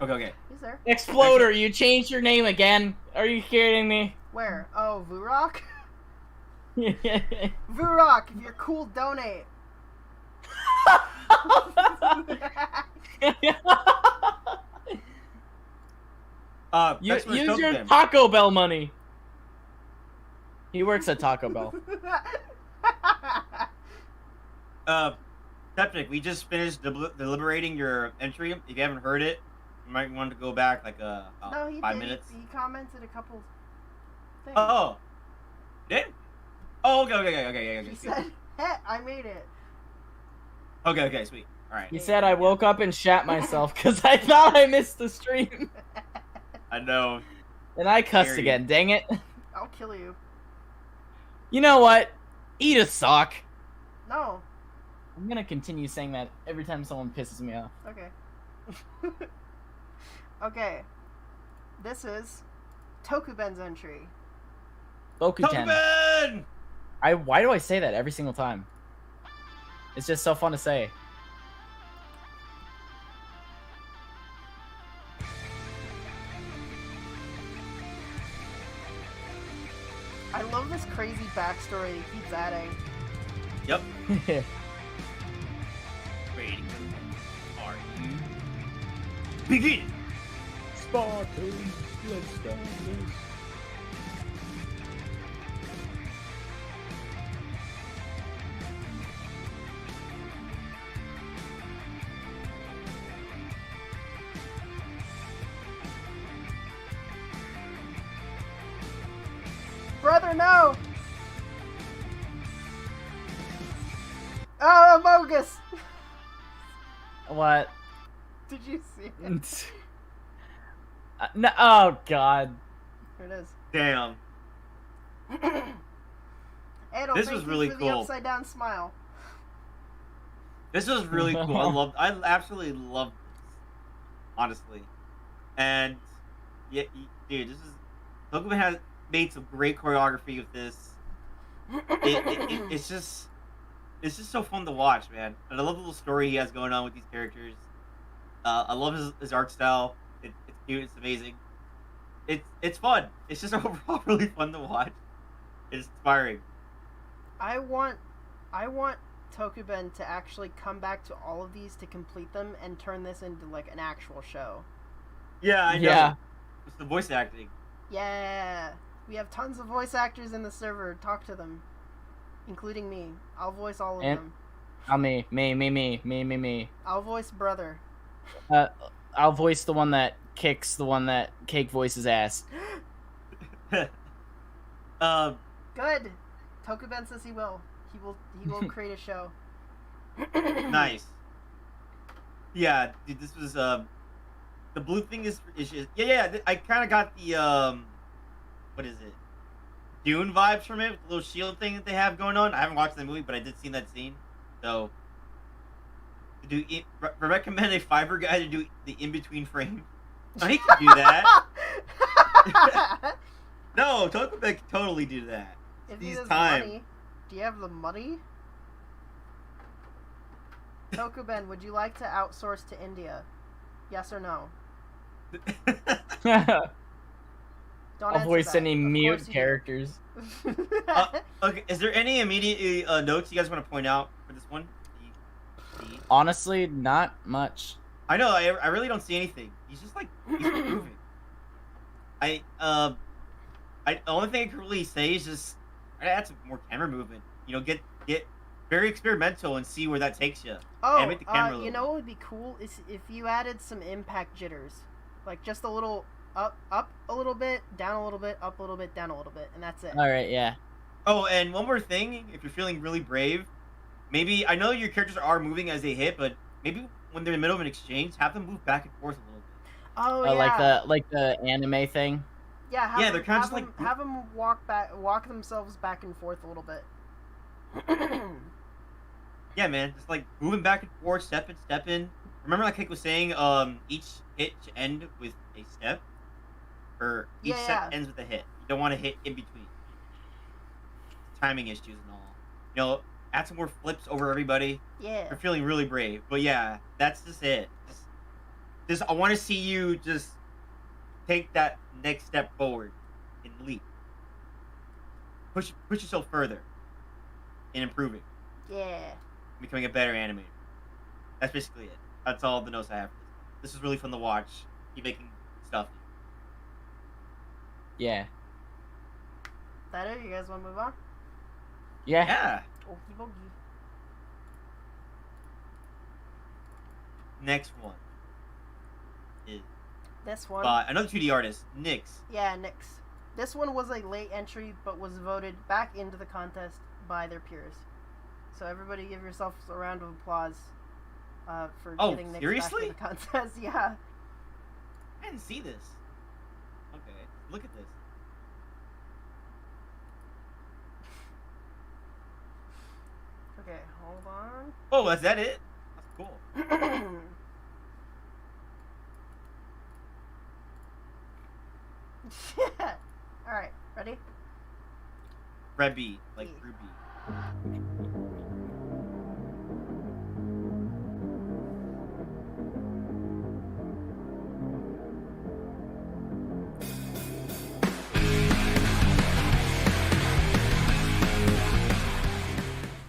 Okay. He's there. Exploder, you changed your name again? Are you kidding me? Where? Oh, Vurok? Vurok, if you're cool, donate. Use your Taco Bell money. He works at Taco Bell. Septic, we just finished deliberating your entry. If you haven't heard it, you might want to go back like no, he 5 did. minutes. He commented a couple things. Oh. Did? Oh, okay. He said, hey, I made it. Okay, sweet. Alright. He said I woke up and shat myself because I thought I missed the stream. I know. And I cussed again, dang it. I'll kill you. You know what? Eat a sock. No. I'm gonna continue saying that every time someone pisses me off. Okay. Okay. This is Tokuben's entry. Bokuten. Tokuben! Why do I say that every single time? It's just so fun to say. I love this crazy backstory he keeps adding. Yep. Ready. Are you? Begin! Spartans, let's start this. Brother, no! Oh, Amogus! What? Did you see it? No, oh god. Here it is. Damn. Adol, This thank was you really for cool. the upside down smile. This was really cool. I absolutely loved this. Honestly. And yeah, dude, Tokuben has made some great choreography with this. It's just so fun to watch, man. And I love the little story he has going on with these characters. I love his art style. It's cute. It's amazing. It's fun. It's just overall really fun to watch. It's inspiring. I want Tokuben to actually come back to all of these to complete them and turn this into like an actual show. Yeah, I know. Yeah. It's the voice acting. Yeah. We have tons of voice actors in the server. Talk to them. Including me. I'll voice all of them. Me. I'll voice Brother. I'll voice the one that kicks the one that Cake voices ass. Good. Tokuben says he will. He will create a show. Nice. Yeah, dude, this was the blue thing is yeah. I kind of got the what is it? Dune vibes from it with the little shield thing that they have going on. I haven't watched the movie, but I did see that scene. So, recommend a Fiverr guy to do the in between frame. No, he can do that. No, Tokuben can totally do that. If he He's has time. money, do you have the money? Tokuben, would you like to outsource to India? Yes or no? Don't I'll answer voice that. any Of mute course you do. characters. Okay, is there any immediate notes you guys want to point out for this one? Honestly, not much. I know. I really don't see anything. He's just like he's moving. The only thing I can really say is just add some more camera movement. You know, get very experimental and see where that takes you. Oh, Animate the camera a you little. know what would be cool is if you added some impact jitters, like just a little up a little bit, down a little bit, up a little bit, down a little bit, and that's it. All right, yeah. Oh, and one more thing, if you're feeling really brave, maybe I know your characters are moving as they hit, but maybe when they're in the middle of an exchange, have them move back and forth a little bit. Oh yeah. Like the anime thing. Yeah, have Yeah, them, they're kinda have just them, like- have them walk themselves back and forth a little bit. Yeah, man, just like moving back and forth, step in. Remember, like Kik was saying, each hit should end with a step, or each Yeah, set yeah. ends with a hit. You don't want to hit in between. timing issues and all. You know, add some more flips over everybody. Yeah. You're feeling really brave. But yeah, that's just it. Just I want to see you just take that next step forward and leap. Push yourself further in improving, Yeah. becoming a better animator. That's basically it. That's all the notes I have. This is really fun to watch. Keep making stuff. Yeah. That it? You guys want to move on? Yeah. Yeah. Okie dokie. Next one is This one. by another 2D artist, Nyx. Yeah, Nyx. This one was a late entry, but was voted back into the contest by their peers. So everybody give yourselves a round of applause for getting Nyx seriously? back in the contest. Yeah. I didn't see this. Okay, look at this. Okay, hold on. Oh, is that it? That's cool. Yeah. Alright, ready? Ruby, like Yeah. Ruby.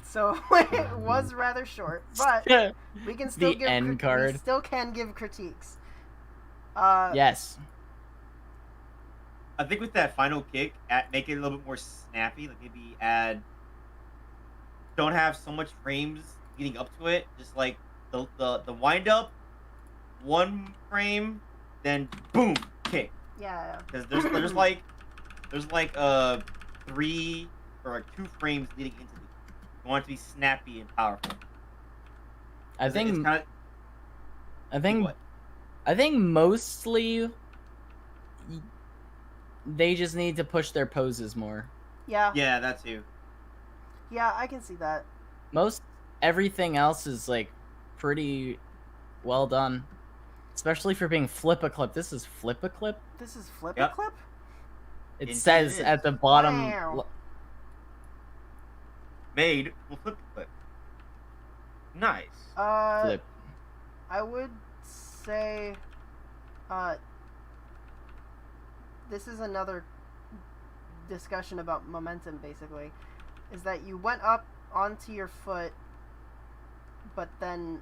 So it was rather short, but we can still The end card. We still can give critiques. Yes. I think with that final kick, make it a little bit more snappy. Like maybe don't have so much frames leading up to it. Just like the wind up, 1 frame, then boom, kick. Yeah. Because there's like 3 or like 2 frames leading into it. You want it to be snappy and powerful. I think What? I think mostly they just need to push their poses more. Yeah. Yeah, that too. Yeah, I can see that. Most everything else is like pretty well done. Especially for being flip-a-clip. This is flip-a-clip? This is flip Yep. a clip? It Indeed says it is. at the bottom. Wow. Made will flip. Nice. Flip. I would say, this is another discussion about momentum, basically. Is that you went up onto your foot, but then,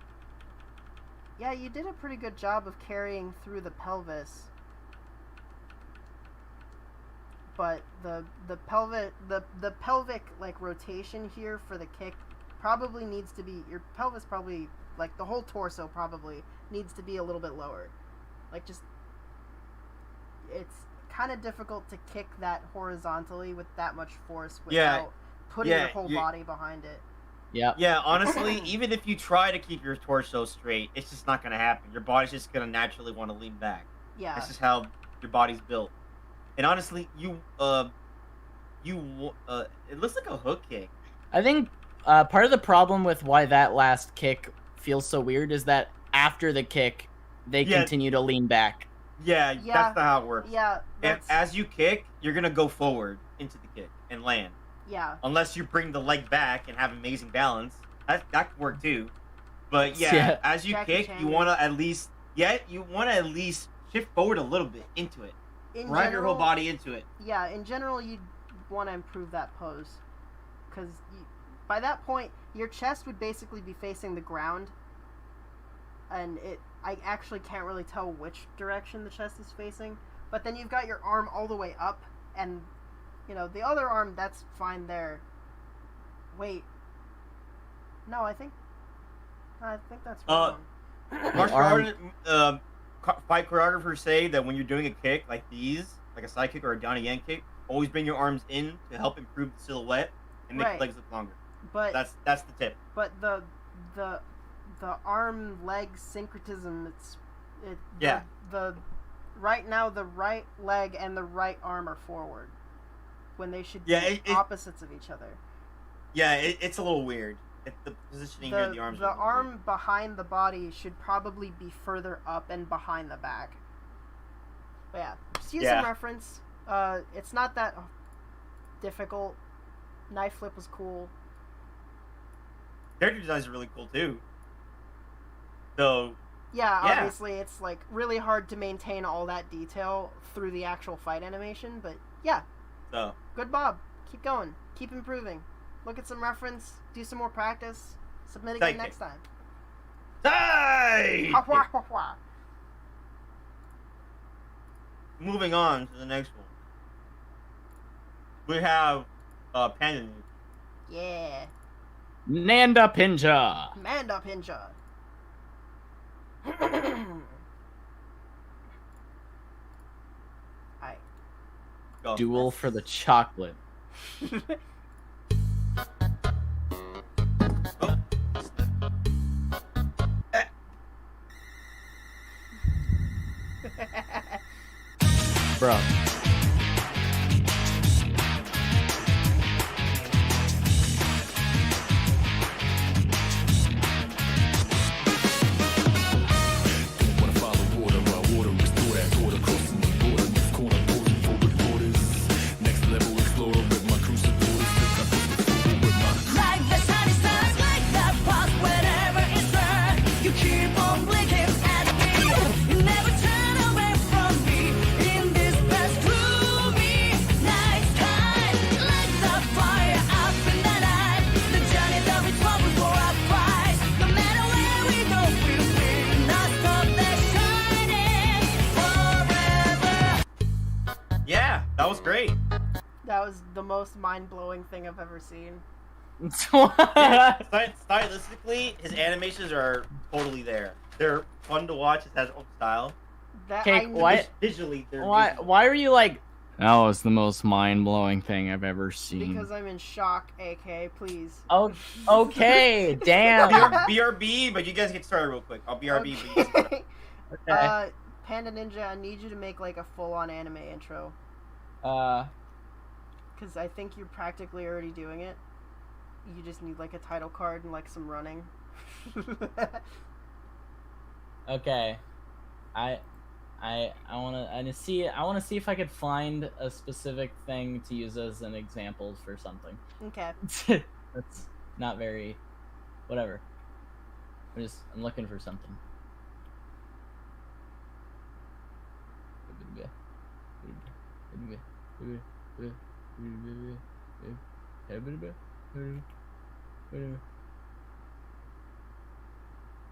yeah, you did a pretty good job of carrying through the pelvis. But the pelvic like rotation here for the kick probably needs to be, your pelvis probably, like the whole torso probably needs to be a little bit lower. Like just, it's kind of difficult to kick that horizontally with that much force without putting your whole body behind it. Yeah. Yeah, honestly, even if you try to keep your torso straight, it's just not gonna happen. Your body's just gonna naturally want to lean back. Yeah. That's just how your body's built. And honestly, it looks like a hook kick. I think part of the problem with why that last kick feels so weird is that after the kick, they continue to lean back. Yeah, that's not how it works. Yeah. And as you kick, you're gonna go forward into the kick and land. Yeah. Unless you bring the leg back and have amazing balance, that could work too. But yeah, as you Jackie kick, Chan you wanna at least shift forward a little bit into it. Drive your whole body into it. Yeah, in general, you'd want to improve that pose. Because by that point, your chest would basically be facing the ground. And I actually can't really tell which direction the chest is facing. But then you've got your arm all the way up. And, you know, the other arm, that's fine there. Wait. No, I think that's wrong. Fight choreographers say that when you're doing a kick like these, like a side kick or a Donnie Yen kick, always bring your arms in to help improve the silhouette and make the legs look longer. But that's the tip. But the arm leg syncretism, the right now the right leg and the right arm are forward when they should be opposites of each other. Yeah, it's a little weird. The positioning here, the arms. The arm behind the body should probably be further up and behind the back. But yeah, just use some reference. It's not that difficult. Knife flip was cool. Character designs are really cool too. So Yeah, Yeah. obviously it's like really hard to maintain all that detail through the actual fight animation, but yeah, so good Bob. Keep going. Keep improving. Look at some reference, do some more practice, submit again Sidekick. next time. Hey! Ha, wah, wah, wah. Moving on to the next one. We have Panda. Yeah. Nanda Pinja. Manda Pinja. Alright. Go. Duel for the chocolate. Bro. Like the shiny stars, like that pulse whenever it's there. You keep on blinking at me. You never turn away from me. In this best gloomy night sky, like the fire up in the night. The journey that we travel for our prize. No matter where we go, we'll not stop that shining forever. Yeah, that was great. That was the most mind-blowing thing I've ever seen. Stylistically, his animations are totally there. They're fun to watch. It has its own style. That Okay, I why- Visually, they're Why? visual. Why are you like? That was the most mind-blowing thing I've ever seen. Because I'm in shock, AK, please. Oh, okay, damn. BRB, but you guys get started real quick. I'll BRB. but you guys get started. Okay. Panda Ninja, I need you to make like a full-on anime intro. Because I think you're practically already doing it. You just need like a title card and like some running. Okay. I wanna see if I could find a specific thing to use as an example for something. Okay. That's not very, whatever. I'm looking for something.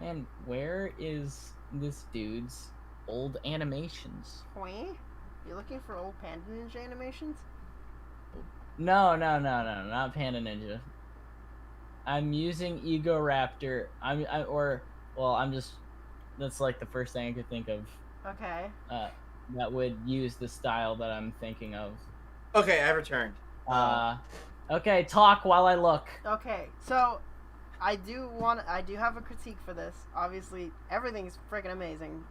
Man, where is this dude's old animations? Wait, you're looking for old Panda Ninja animations? No, not Panda Ninja. I'm using Ego Raptor. That's like the first thing I could think of. Okay. That would use the style that I'm thinking of. Okay, I returned. Okay, talk while I look. Okay, so I do have a critique for this. Obviously, everything's freaking amazing.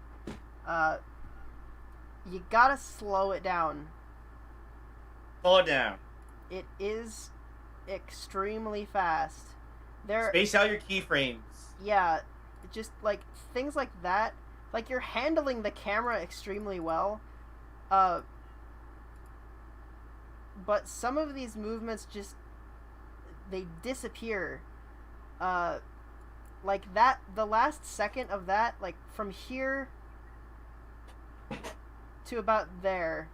You gotta slow it down. Slow it down. It is extremely fast. Space out your keyframes. Yeah, just like things like that. Like you're handling the camera extremely well. But some of these movements just they disappear. Like that, the last second of that, like from here to about there,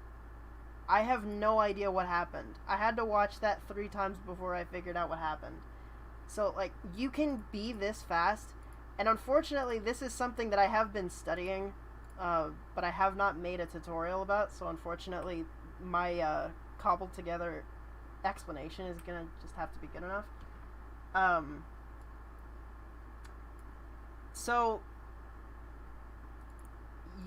I have no idea what happened. I had to watch that 3 times before I figured out what happened. So, like, you can be this fast, and unfortunately, this is something that I have been studying, but I have not made a tutorial about, so unfortunately, my cobbled together explanation is gonna just have to be good enough. So,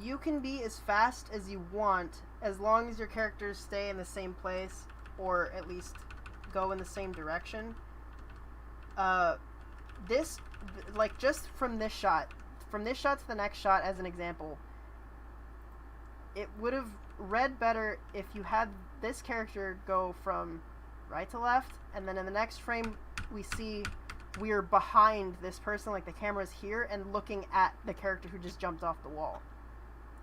you can be as fast as you want, as long as your characters stay in the same place, or at least go in the same direction. This, like, just from this shot to the next shot as an example, it would have read better if you had this character go from right to left, and then in the next frame we see we're behind this person, like the camera's here, and looking at the character who just jumped off the wall.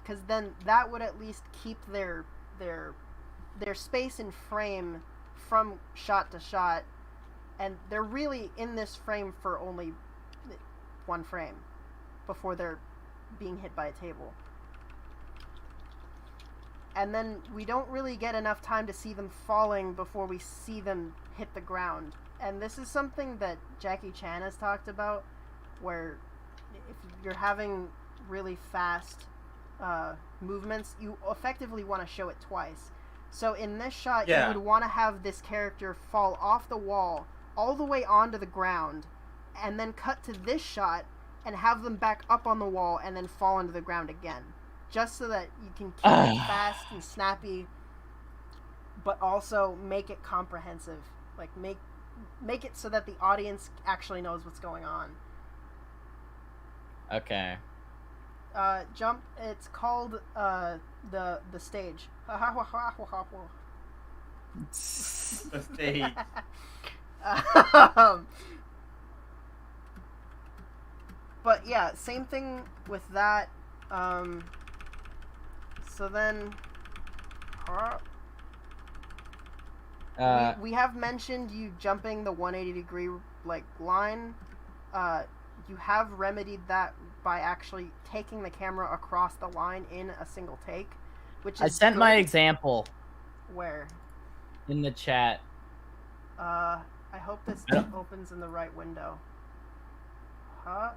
Because then that would at least keep their space in frame from shot to shot, and they're really in this frame for only one frame before they're being hit by a table. And then we don't really get enough time to see them falling before we see them hit the ground. And this is something that Jackie Chan has talked about, where if you're having really fast movements, you effectively want to show it twice. So in this shot, you would want to have this character fall off the wall all the way onto the ground, and then cut to this shot and have them back up on the wall and then fall into the ground again. Just so that you can keep it fast and snappy, but also make it comprehensive. Like, make it so that the audience actually knows what's going on. Okay. Jump. It's called the stage. The stage. But yeah, same thing with that. So then, we have mentioned you jumping the 180-degree line. You have remedied that by actually taking the camera across the line in a single take, which is I sent my example. Where? In the chat. I hope this opens in the right window. Huh?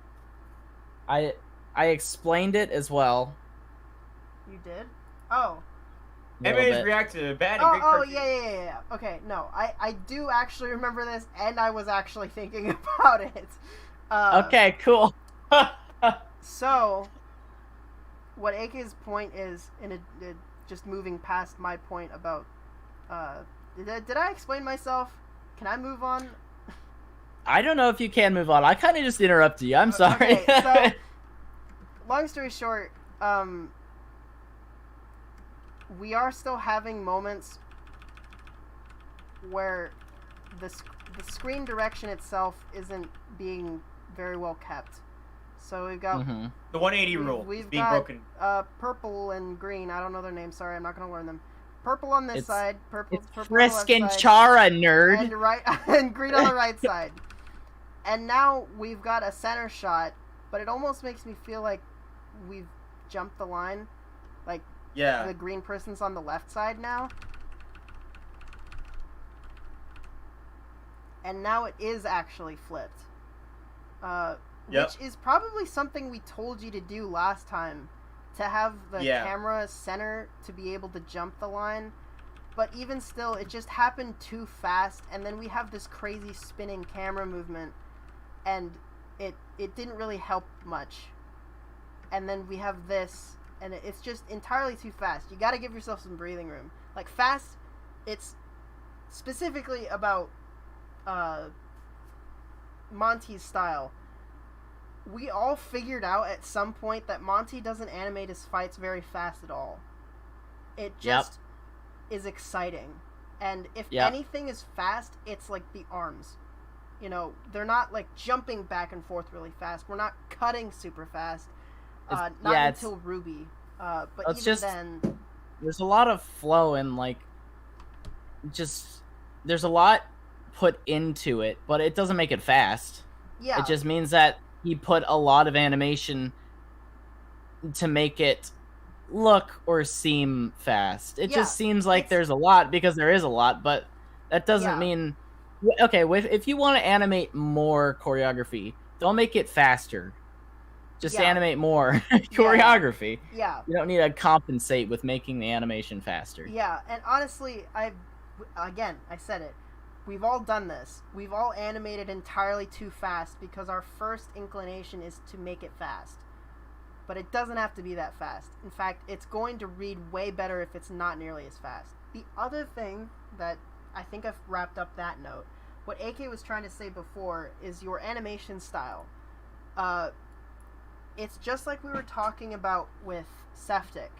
I explained it as well. You did? Oh. Everybody's reacted to bad and great cartoon. Yeah. Okay, no. I do actually remember this, and I was actually thinking about it. Okay, cool. So, what AK's point is, just moving past my point about... Did I explain myself? Can I move on? I don't know if you can move on. I kind of just interrupted you. I'm sorry. Okay, so, long story short, we are still having moments where the screen direction itself isn't being very well kept. So we've got the 180 rule is being broken. Purple and green. I don't know their names. Sorry, I'm not going to learn them. Purple on this side. Purple Frisk on the and left side, Chara, nerd. and green on the right side. And now we've got a center shot, but it almost makes me feel like we've jumped the line. Like, the green person's on the left side now. And now it is actually flipped. Which is probably something we told you to do last time. To have the camera center to be able to jump the line. But even still, it just happened too fast. And then we have this crazy spinning camera movement. And it didn't really help much. And then we have this, and it's just entirely too fast. You gotta give yourself some breathing room. Like, fast, it's specifically about Monty's style. We all figured out at some point that Monty doesn't animate his fights very fast at all. It just is exciting. And if anything is fast, it's like the arms. You know, they're not like jumping back and forth really fast. We're not cutting super fast. Not until Ruby. But it's even just, then... There's a lot of flow and, like, there's a lot put into it, but it doesn't make it fast. Yeah. It just means that he put a lot of animation to make it look or seem fast. It just seems like there's a lot because there is a lot, but that doesn't mean... Okay, if you want to animate more choreography, don't make it faster. Just animate more choreography. Yeah. You don't need to compensate with making the animation faster. Yeah, and honestly, I said it. We've all done this. We've all animated entirely too fast because our first inclination is to make it fast. But it doesn't have to be that fast. In fact, it's going to read way better if it's not nearly as fast. The other thing that I think I've wrapped up that note, what AK was trying to say before is your animation style. It's just like we were talking about with Septic.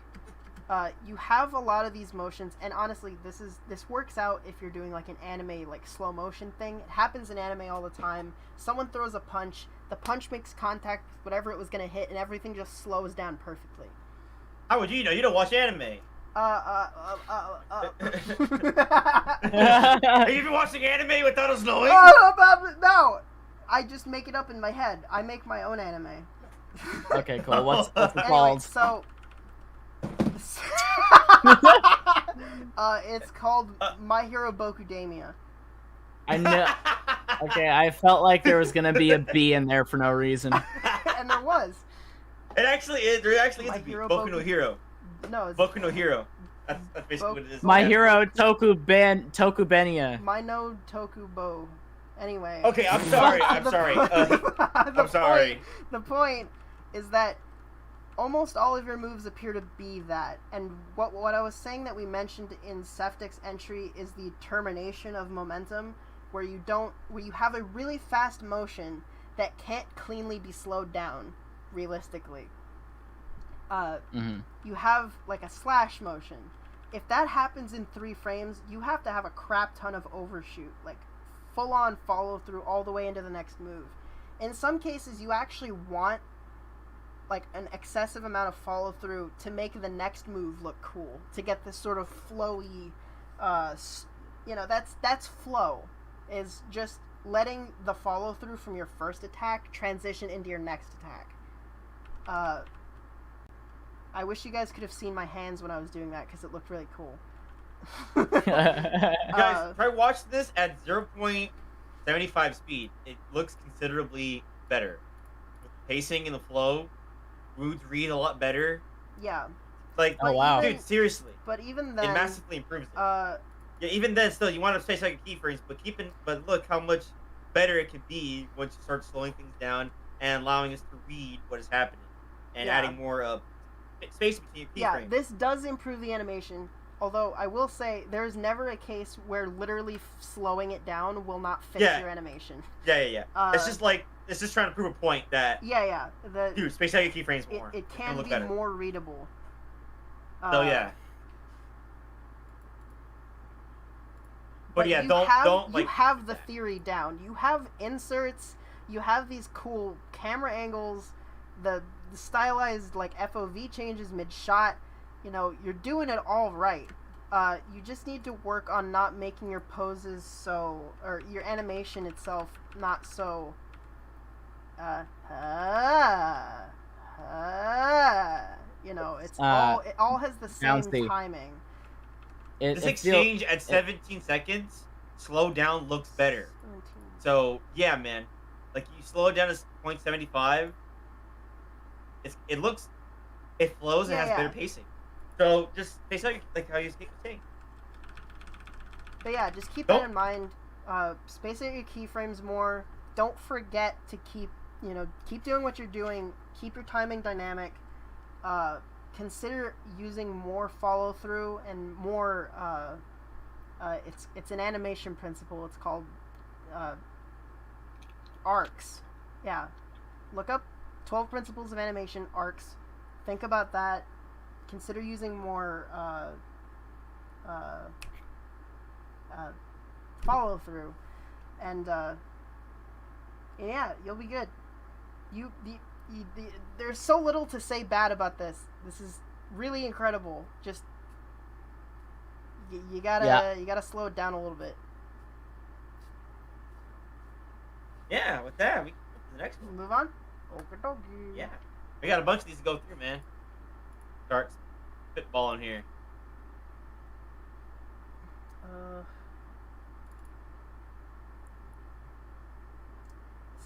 You have a lot of these motions, and honestly, this works out if you're doing like an anime like slow motion thing. It happens in anime all the time. Someone throws a punch, the punch makes contact with whatever it was gonna hit, and everything just slows down perfectly. How would you know? You don't watch anime. Have you been watching anime without us knowing? No, I just make it up in my head. I make my own anime. Okay, cool. What's it Anyway, called? so it's called My Hero Bokudamia. I know. Okay, I felt like there was gonna be a B in there for no reason. And there was. It actually is. There actually is My a Hero Boku no Boku- Hero. No, it's Boku no Hero. That's basically what it is. My Hero Tokubenia. My no Tokubo. Anyway. Okay, I'm sorry. I'm sorry. I'm sorry. The point is that almost all of your moves appear to be that, and what I was saying that we mentioned in Septic's entry is the termination of momentum, where you have a really fast motion that can't cleanly be slowed down, realistically. You have like a slash motion. If that happens in 3 frames, you have to have a crap ton of overshoot, like full-on follow-through all the way into the next move. In some cases, you actually want like an excessive amount of follow-through to make the next move look cool, to get this sort of flowy, that's flow, is just letting the follow-through from your first attack transition into your next attack. I wish you guys could have seen my hands when I was doing that, because it looked really cool. Guys, try watch this at 0.75 speed. It looks considerably better. With pacing and the flow, moods read a lot better. Yeah. Like, Oh, wow. dude, seriously. But even then, It massively improves it. yeah, Even then, still, you want to space out your keyframes, but look how much better it could be once you start slowing things down and allowing us to read what is happening and Yeah. adding more space between your keyframes. this does improve the animation. Although I will say, there's never a case where literally slowing it down will not fix Yeah. your animation. Yeah. It's just trying to prove a point that, Yeah. dude, space out your keyframes more. It It'll can look be better. more readable. So yeah. But yeah, you don't you have the theory down. You have inserts. You have these cool camera angles. The stylized like FOV changes mid-shot. You're doing it all right. You just need to work on not making your poses or your animation itself not so. It's it all has the same bouncy. timing. This exchange at 17 seconds, slow down looks better. So yeah, man, like you slow it down to 0.75. It flows and has better pacing. So just pace out like how you were saying. But yeah, just keep that in mind. Space out your keyframes more. Don't forget to keep doing what you're doing. Keep your timing dynamic. Consider using more follow through and more. It's an animation principle. It's called arcs. Yeah, look up 12 Principles of Animation arcs. Think about that. Consider using more follow through, and yeah, you'll be good. There's so little to say bad about this. This is really incredible. Just you gotta slow it down a little bit. Yeah, with that, we can move to the next one. Move on. Okie Yeah, we got a bunch of these to go through, man. Start spitballing here.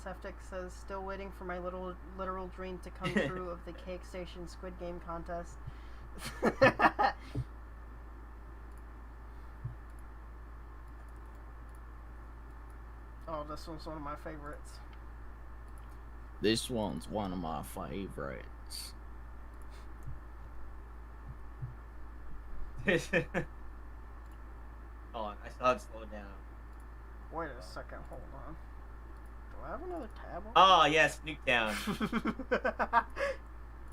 Septic says, still waiting for my literal dream to come true of the Cake Station Squid Game contest. Oh, this one's one of my favorites. This one's one of my favorites. Hold on, I still have to slow it down. Wait a second, hold on. Do I have another tab on? Oh, yes, Nuketown.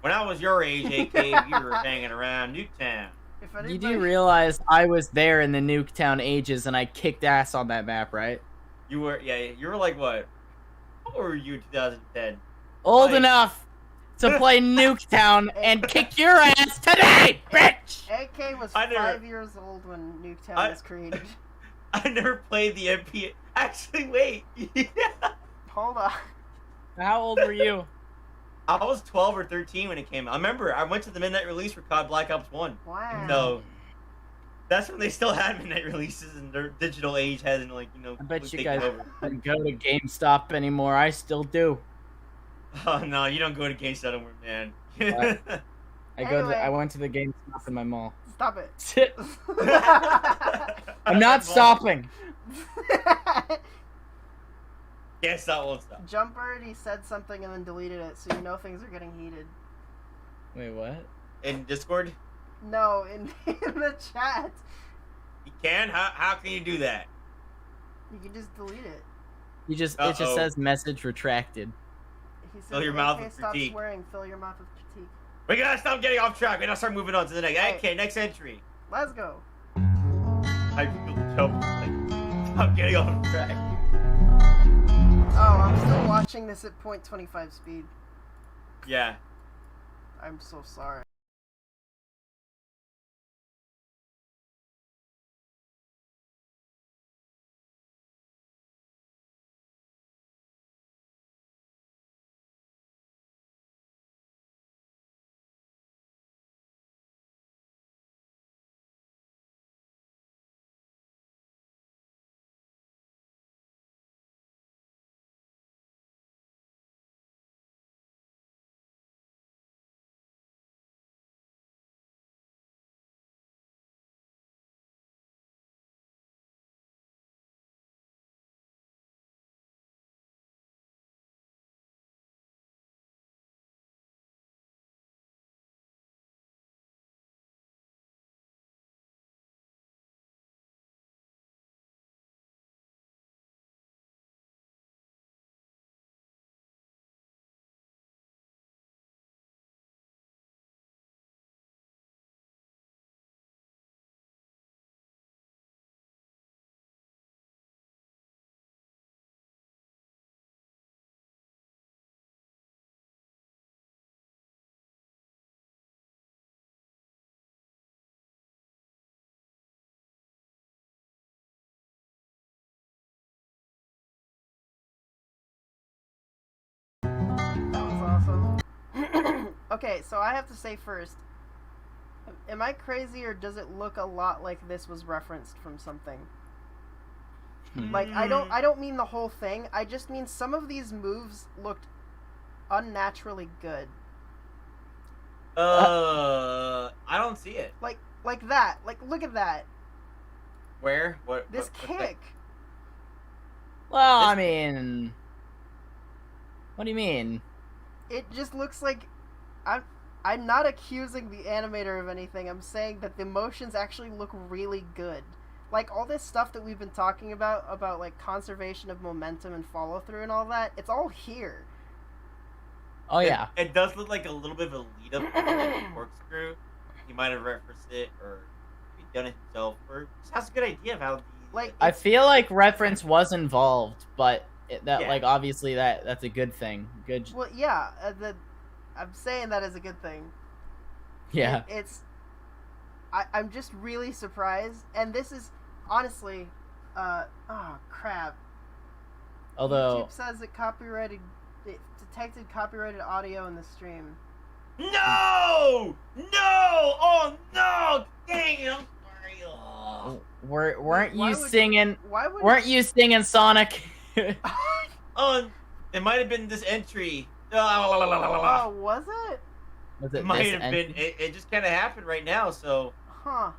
When I was your age, AK, you were hanging around Nuketown. You do realize I was there in the Nuketown ages and I kicked ass on that map, right? You were like what? What were you in 2010? Old Like- enough. to play Nuketown and kick your ass today, bitch! AK was I never- 5 years old when Nuketown was created. I never played the MP. Actually, wait. Hold on. How old were you? I was 12 or 13 when it came out. I remember I went to the midnight release for COD Black Ops 1. Wow. So that's when they still had midnight releases and their digital age hasn't, like, I bet you taken guys over. don't go to GameStop anymore. I still do. Oh no, you don't go to GameStop anymore, man. What? Anyway. I went to the GameStop in my mall. Stop it. I'm not stopping. Can't stop, won't stop. Jump already said something and then deleted it, so you know things are getting heated. Wait, what? In Discord, No, in the chat. you can. How can you do that? You can just delete it. It just Uh-oh. says message retracted. He said, Fill your mouth "AK, with stop critique." swearing. Fill your mouth with critique. We gotta stop getting off track. We gotta start moving on to the next. Hey. Okay, next entry. Let's go. I feel the jump. Like, stop getting off track. Oh, I'm still watching this at 0.25 speed. Yeah. I'm so sorry. That was awesome. Okay, so I have to say first, am I crazy or does it look a lot like this was referenced from something? Like I don't mean the whole thing. I just mean some of these moves looked unnaturally good. I don't see it. Like that. Like look at that. Where? What? This what kick. Well, This- I mean, what do you mean? It just looks like I'm not accusing the animator of anything. I'm saying that the motions actually look really good. Like all this stuff that we've been talking about like conservation of momentum and follow through and all that, it's all here. Oh yeah. It does look like a little bit of a lead up to the corkscrew. He might have referenced it or maybe done it himself, or just has a good idea of how the Like, I feel like reference was involved, but Yeah. like obviously that's a good thing. Good. Well, yeah, I'm saying that as a good thing. Yeah. I'm just really surprised, and this is honestly, oh crap. Although YouTube says it detected copyrighted audio in the stream. No! No! Oh no! Dang it! I'm sorry. Oh. weren't Why you would- singing? Why would Weren't you singing Sonic? Oh, it might have been this entry. Oh, was it? Was It it might this have entry? been. It just kind of happened right now. So, Huh.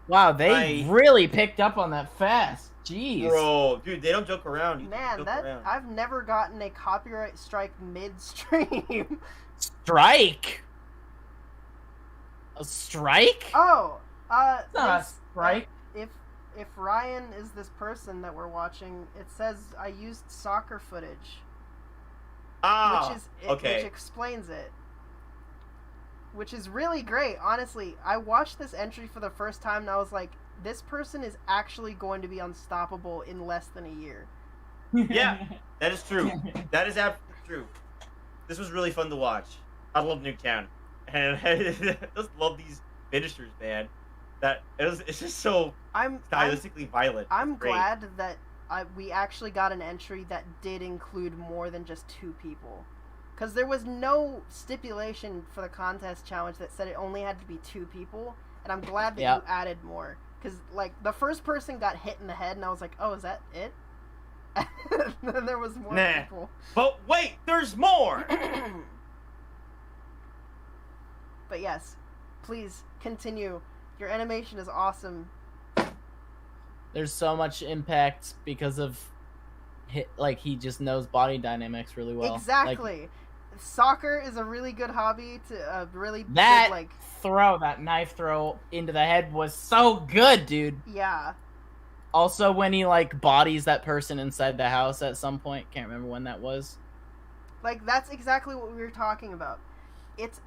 Wow, they really picked up on that fast. Jeez. bro, dude, they don't joke around. You Man, joke that around. I've never gotten a copyright strike midstream. Strike. A strike? Oh, It's not a this- strike. If Ryan is this person that we're watching, it says I used soccer footage, Ah, okay. which explains it. Which is really great, honestly. I watched this entry for the first time and I was like, this person is actually going to be unstoppable in less than a year. Yeah, that is true. That is absolutely true. This was really fun to watch. I love Nuketown, and I just love these finishers, man. It's just so stylistically violent. I'm It's great. glad that we actually got an entry that did include more than just 2 people. Because there was no stipulation for the contest challenge that said it only had to be 2 people. And I'm glad that you added more. Because, like, the first person got hit in the head, and I was like, oh, is that it? And then there was more people. But wait, there's more! But yes, please, continue. Your animation is awesome. There's so much impact because of he just knows body dynamics really well. Exactly. Like, soccer is a really good hobby to really that good, that knife throw into the head was so good, dude. Yeah. Also, when he bodies that person inside the house at some point, can't remember when that was. Like, that's exactly what we were talking about. It's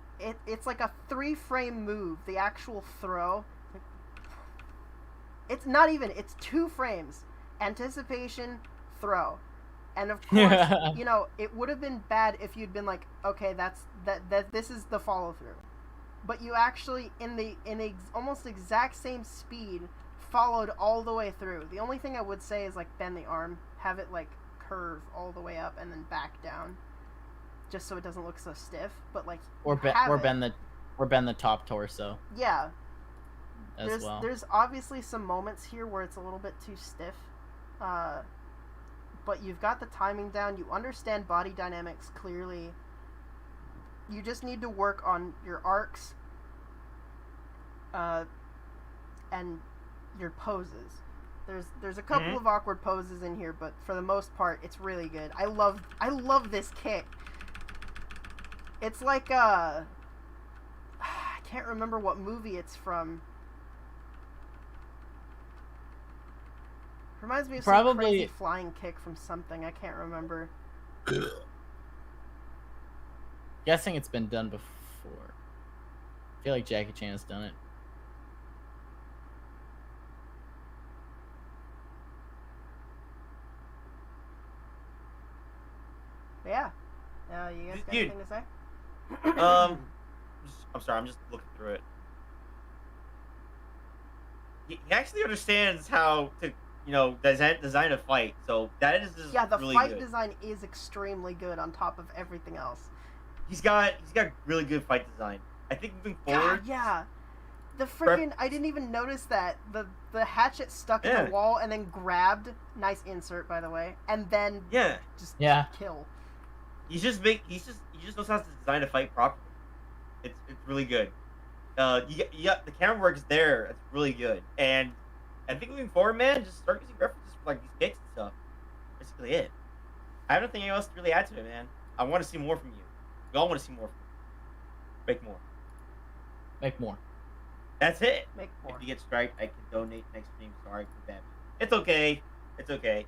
like a 3-frame move. The actual throw. It's not even. It's 2 frames. Anticipation, throw. And of course, you know, it would have been bad if you'd been like, okay, this is the follow through. But you actually, in the almost exact same speed, followed all the way through. The only thing I would say is bend the arm, have it curve all the way up and then back down, just so it doesn't look so stiff. But or bend the top torso. Yeah. Well. There's obviously some moments here where it's a little bit too stiff, but you've got the timing down. You understand body dynamics clearly. You just need to work on your arcs, and your poses. There's a couple of awkward poses in here, but for the most part, it's really good. I love this kick. It's like I can't remember what movie it's from. Reminds me of some crazy flying kick from something. I can't remember. Guessing it's been done before. I feel like Jackie Chan has done it. Yeah. You guys got anything to say? I'm sorry. I'm just looking through it. He actually understands how to, design a fight. So that is just the really fight good. design is extremely good on top of everything else. He's got really good fight design. I think moving forward. God, yeah. The freaking I didn't even notice that the hatchet stuck in the wall and then grabbed. Nice insert, by the way, and then just kill. He just knows how to design a fight properly. It's really good. You got the camera work is there. It's really good. And I think moving forward, man, just start using references for these kicks and stuff. Basically it. I have nothing else to really add to it, man. I want to see more from you. We all want to see more from you. Make more. Make more. That's it. Make more. If you get striked, I can donate next stream. Sorry for that. It's okay. It's okay.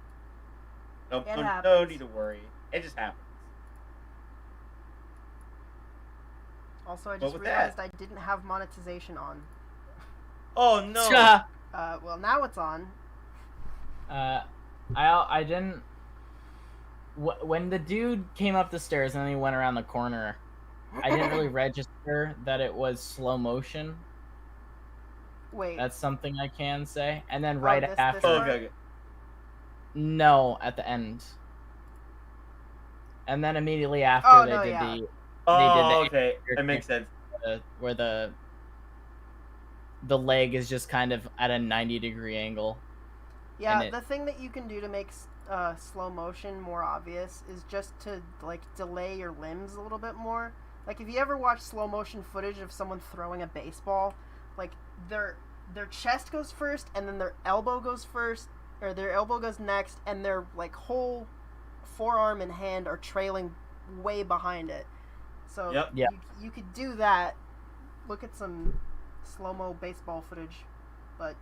No need to worry. It just happens. Also, I just realized I didn't have monetization on. Oh no. Well, now it's on. I didn't. When the dude came up the stairs and then he went around the corner, I didn't really register that it was slow motion. Wait. That's something I can say. And then after. Okay. No, at the end. And then immediately after they did okay. That makes sense. Where the leg is just kind of at a 90-degree angle. Yeah, the thing that you can do to make slow motion more obvious is just to delay your limbs a little bit more. Like if you ever watch slow motion footage of someone throwing a baseball, their chest goes first and then their elbow goes first, or their elbow goes next, and their whole forearm and hand are trailing way behind it. So you could do that. Look at some slow-mo baseball footage, but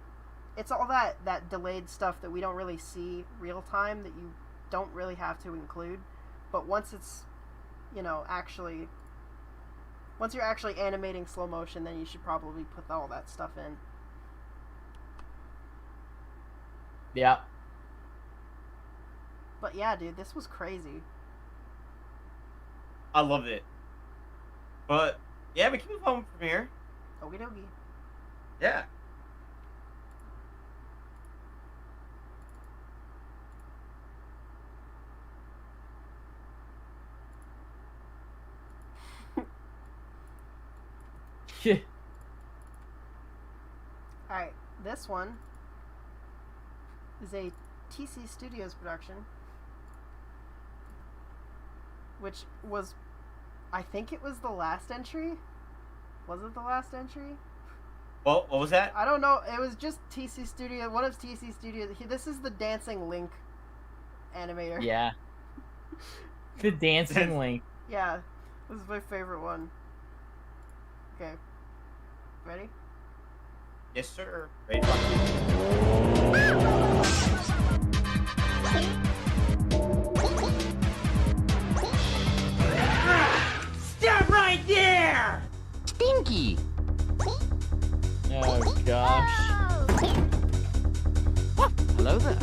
it's all that delayed stuff that we don't really see real time that you don't really have to include. But once it's, once you're actually animating slow motion, then you should probably put all that stuff in. Yeah. But yeah, dude, this was crazy. I loved it. But yeah, we can move on from here. Okie dokie. Yeah. Alright, this one is a TC Studios production, which was, I think it was the last entry? Was it the last entry? Well, what was that? I don't know, it was just TC Studio, one of TC Studios. This is the Dancing Link animator. Yeah. The dancing link. Yeah, this is my favorite one. Okay. Ready? Yes, sir. Ready? Stop right there! Stinky! Oh gosh. Hello there.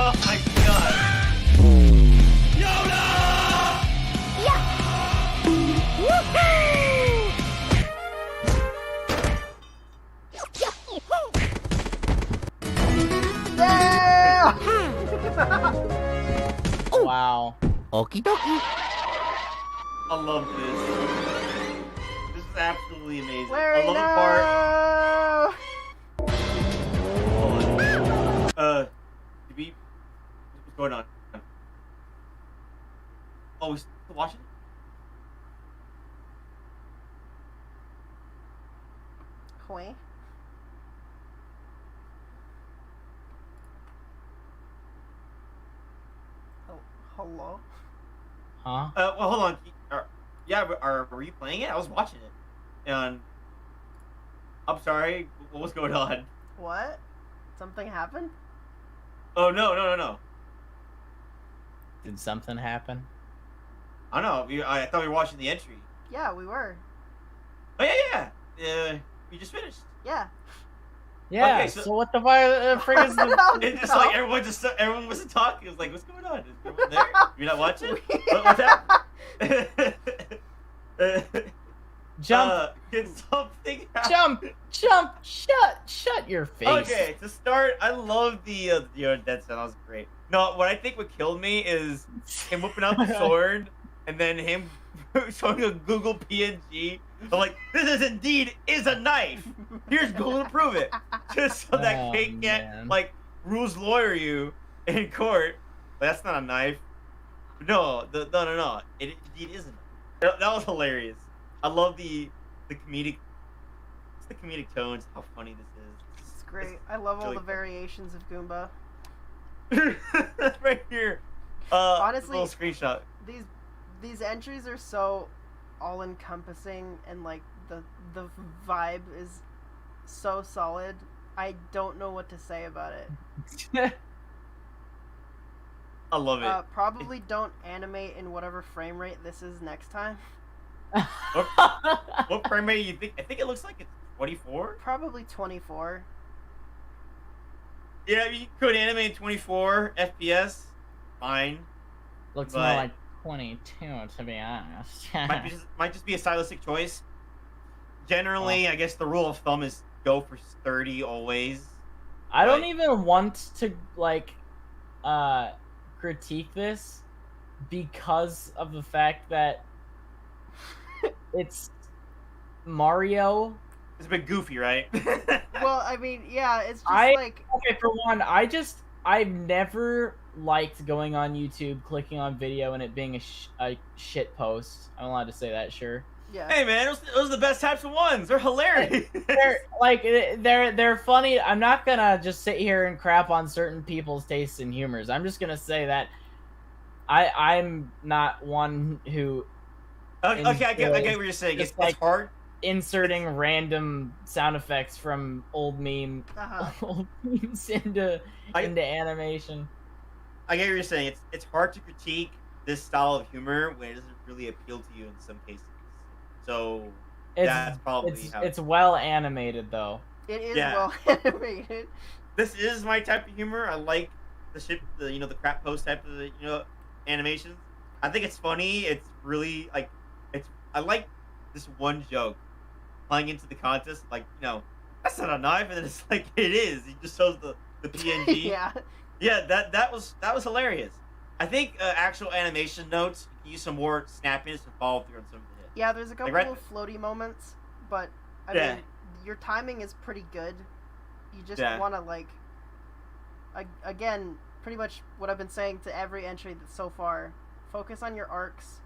Oh my god. Wow. Okie dokie. I love this. This is absolutely amazing. Larry, I love no! the part. Hold on. Did we? What's going on? Oh, we still watching? Hoi. Oh, hello? Huh? Well, hold on. Yeah, were you playing it? I was watching it. And I'm sorry. What was going on? What? Something happened? Oh no. Did something happen? I don't know. I thought we were watching the entry. Yeah, we were. Oh yeah. We just finished. Yeah. Yeah. Okay, so, so- what the frig is the? It's just like everyone wasn't talking. It was like, what's going on? Is everyone there? You're not watching? What's happening? Jump! Can something happen? Jump! Shut your face. Okay, to start, I love the dead sound. That was great. No, what I think what killed me is him whipping out the sword and then him showing a Google PNG. I'm like, this is a knife. Here's Google to prove it. Just so that Oh, Kate can't man. like rules lawyer you in court. But that's not a knife. No. It indeed isn't. That was hilarious. I love the comedic. It's the comedic tones. How funny this is. It's great. I love all really the fun. variations of Goomba. Right here. Honestly, little screenshot. These entries are so all encompassing and like the vibe is so solid. I don't know what to say about it. I love it. Probably don't animate in whatever frame rate this is next time. What frame rate you think? I think it looks like it's 24. Probably 24. Yeah, you could animate 24 FPS. Fine. Looks But- more like 22 to be honest. Might just be a stylistic choice. Generally, I guess the rule of thumb is go for 30 always. I don't Right. even want to like critique this because of the fact that it's Mario. It's a bit goofy, right? Well, I mean, yeah, it's just I- like Okay, for one, I've never liked going on YouTube, clicking on video, and it being a shit post. I'm allowed to say that, sure. Yeah. Hey man, those are the best types of ones. They're hilarious. They're funny. I'm not gonna just sit here and crap on certain people's tastes and humors. I'm just gonna say that I'm not one who Okay, I get what you're saying. just, It's hard. inserting random sound effects from old memes into animation. I get what you're saying. It's hard to critique this style of humor when it doesn't really appeal to you in some cases. So that's probably how it's well animated though. It is well animated. This is my type of humor. I like the crap post type of animations. I think it's funny. It's really I like this one joke playing into the contest. Like that's not a knife, and then it's like it is. He just shows the PNG. Yeah. That was hilarious. I think actual animation notes use some more snappiness to follow through on some of the hits. Yeah, there's a couple of floaty moments, but I mean, your timing is pretty good. You just want to again, pretty much what I've been saying to every entry so far. Focus on your arcs.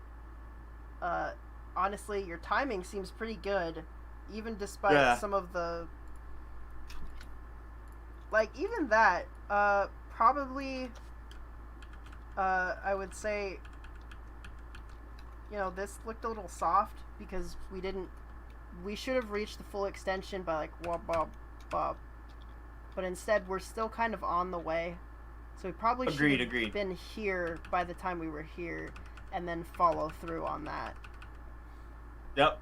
Honestly, your timing seems pretty good, even despite some of the even that. Probably. I would say. This looked a little soft because we should have reached the full extension by wop bop bop, but instead we're still kind of on the way, so we probably should have been here by the time we were here, and then follow through on that. Yep.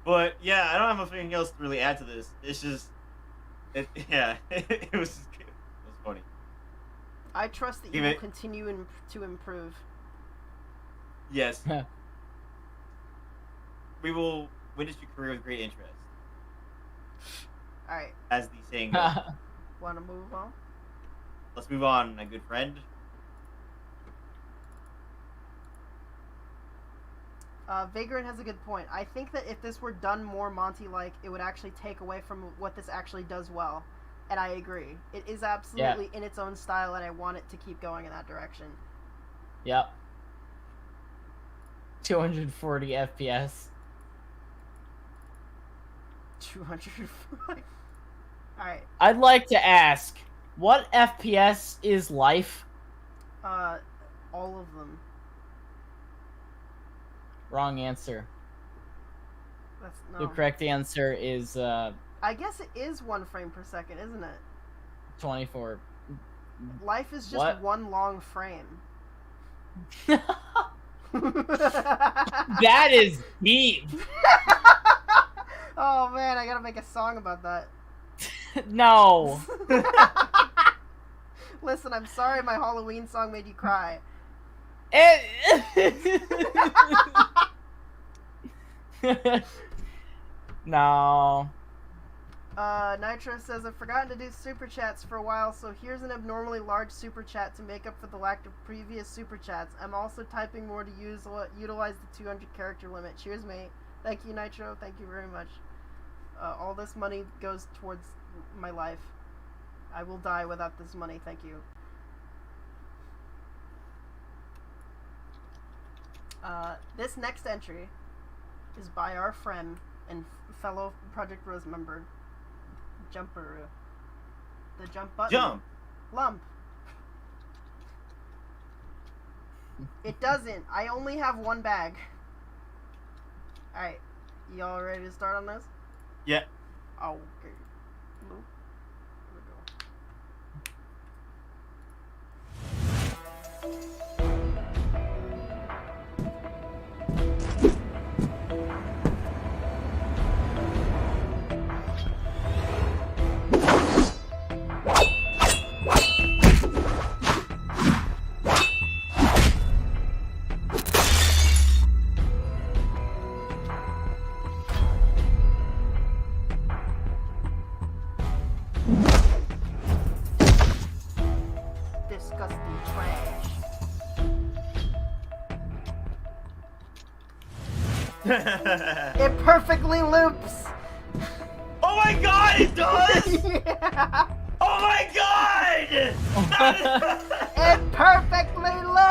But yeah, I don't have much anything else to really add to this. It's just, it was funny. I trust that you will continue to improve. Yes. We will witness your career with great interest. Alright. As the saying goes. Wanna move on? Let's move on, my good friend. Vagrant has a good point. I think that if this were done more Monty-like, it would actually take away from what this actually does well. And I agree. It is absolutely in its own style, and I want it to keep going in that direction. Yep. 240 FPS. 240. Alright. I'd like to ask, what FPS is life? All of them. Wrong answer. No. The correct answer is I guess it is 1 frame per second, isn't it? 24. Life is just one long frame. That is deep. Oh man, I gotta make a song about that. No. Listen, I'm sorry my Halloween song made you cry. No. Nitro says, I've forgotten to do super chats for a while, so here's an abnormally large super chat to make up for the lack of previous super chats. I'm also typing more to utilize the 200 character limit. Cheers, mate. Thank you, Nitro. Thank you very much. All this money goes towards my life. I will die without this money. Thank you. This next entry is by our friend and fellow Project Rose member, Jumperoo. The jump button. Jump. Lump. It doesn't. I only have one bag. Alright. Y'all ready to start on this? Yeah. Oh, okay. Loop. Here we go. Disgusting trash. It perfectly loops. Oh my god, it does! Yeah. Oh my god! It perfectly loops.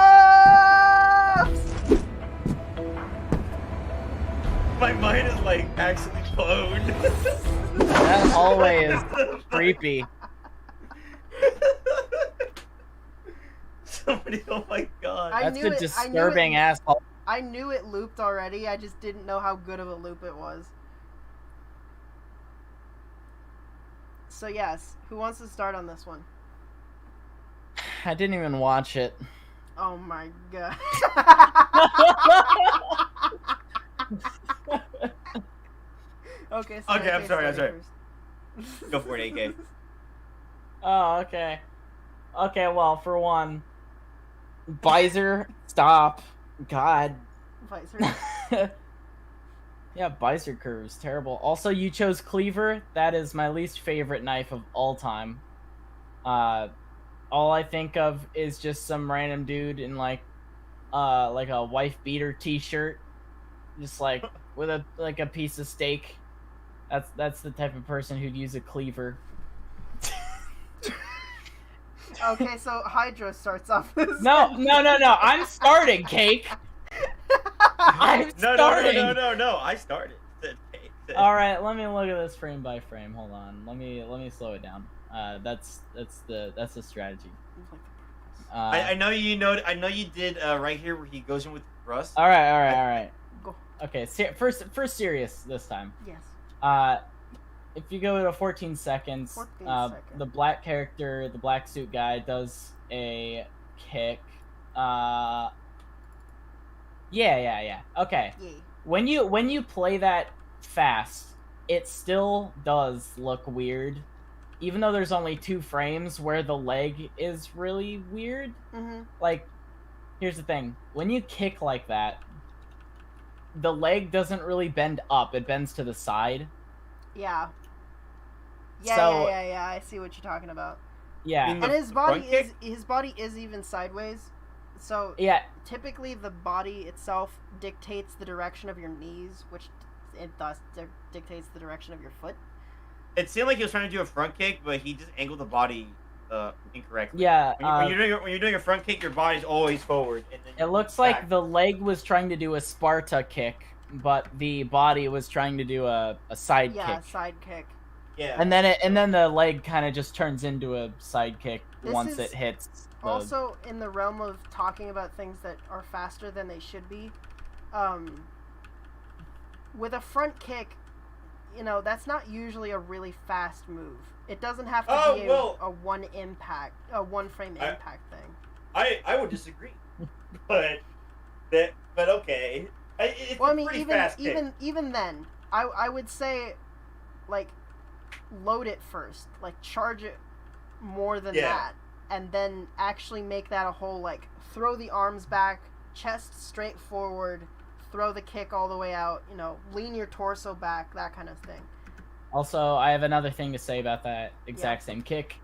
My mind is like actually blown. That hallway is creepy. Somebody, oh my god. I That's knew a it- I knew disturbing it- ass hallway. I knew it looped already, I just didn't know how good of a loop it was. So yes, who wants to start on this one? I didn't even watch it. Oh my god. Okay, so Okay, I'm AK's sorry, starting Go for it, AK. Oh, okay. Okay, well, for one, Visor, stop. God. first. Visor. Yeah, Visor curves, terrible. Also, you chose Cleaver. That is my least favorite knife of all time. All I think of is just some random dude in like a wife beater T-shirt, just like with a piece of steak. That's the type of person who'd use a cleaver. Okay, so Hydra starts off this. No, I'm starting, Cake. I'm starting. No. I started. All right, let me look at this frame by frame. Hold on. Let me slow it down. That's the strategy. I know you know. I know you did right here where he goes in with the thrust. All right. Go. Okay, first serious this time. Yes. If you go to 14 seconds, 14 seconds. the black character, the black suit guy, does a kick. Yeah. Okay. Yay. When you play that fast, it still does look weird, even though there's only 2 frames where the leg is really weird. Mhm. Like, here's the thing: when you kick like that, the leg doesn't really bend up; it bends to the side. Yeah. So- Yeah. I see what you're talking about. Yeah. In And the his body front kick? his body is even sideways. So Yeah. typically the body itself dictates the direction of your knees, which it thus dictates the direction of your foot. It seemed like he was trying to do a front kick, but he just angled the body incorrectly. Yeah. When you're doing a front kick, your body's always forward. And then It you looks back. like the leg was trying to do a Sparta kick, but the body was trying to do a side Yeah, kick. side kick. Yeah. And then the leg kind of just turns into a side kick This once is it hits. The... Also, in the realm of talking about things that are faster than they should be, with a front kick, you know, that's not usually a really fast move. It doesn't have to be a one frame impact thing. I would disagree, but okay. It's Well, I a mean, pretty fast kick. even then, I would say, like, load it first, like charge it more than that, and then actually make that a whole, like, throw the arms back, chest straight forward, throw the kick all the way out, you know, lean your torso back, that kind of thing. Also, I have another thing to say about that exact same kick.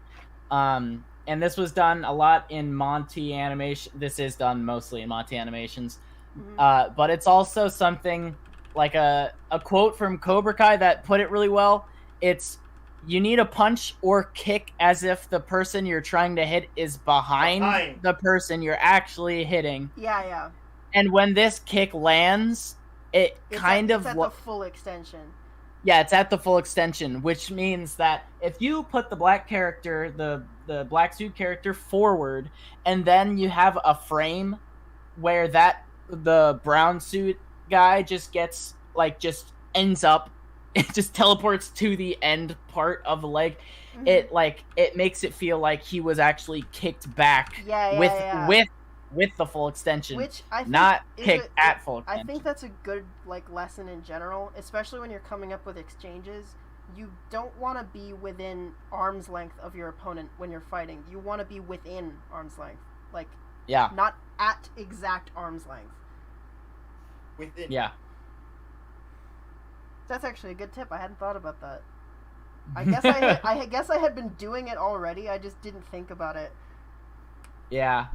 And this was done a lot in Monty animation. This is done mostly in Monty animations. Mhm. But it's also something like a quote from Cobra Kai that put it really well. It's, you need a punch or kick as if the person you're trying to hit is behind the person you're actually hitting. Yeah. And when this kick lands, it's It's kind at of the full extension. Yeah, it's at the full extension, which means that if you put the black character, the black suit character forward, and then you have a frame where the brown suit guy just gets, like, just ends up, it just teleports to the end part of the leg, Mhm. it makes it feel like he was actually kicked back Yeah. with the full extension, Which I think not is kicked at full I extension. think that's a good, like, lesson in general, especially when you're coming up with exchanges. You don't want to be within arm's length of your opponent when you're fighting. You want to be within arm's length, like, Yeah. not at exact arm's length. Within. Yeah. That's actually a good tip. I hadn't thought about that. I guess I had been doing it already. I just didn't think about it. Yeah.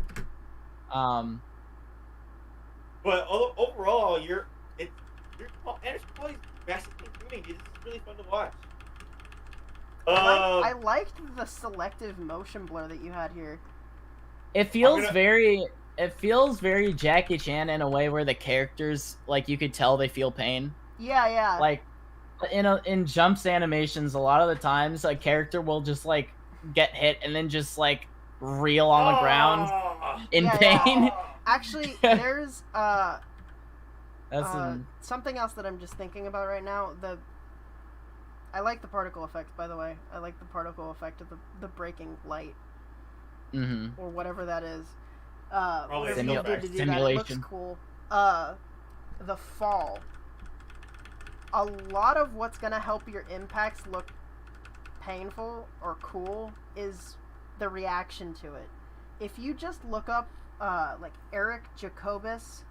But overall, Anderson Paul's basically doing it. It's really fun to watch. I liked the selective motion blur that you had here. It feels very Jackie Chan in a way where the characters, like, you could tell they feel pain. Yeah. Like in jumps animations, a lot of the times a character will just like get hit and then just like reel on the ground in Yeah, pain. yeah. Actually, there's That's something else that I'm just thinking about right now. I like the particle effect, by the way. I like the particle effect of the breaking light or whatever that is. Whatever you did to do that, it looks cool. The fall. A lot of what's gonna help your impacts look painful or cool is the reaction to it. If you just look up like Eric Jacobus,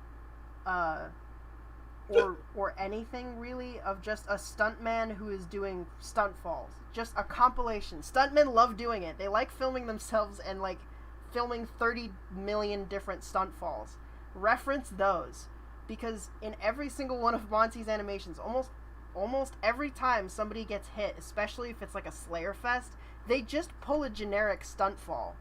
or anything really of just a stuntman who is doing stunt falls, just a compilation. Stuntmen love doing it. They like filming themselves and like filming 30 million different stunt falls. Reference those, because in every single one of Monty's animations, almost every time somebody gets hit, especially if it's like a Slayer Fest, they just pull a generic stunt fall.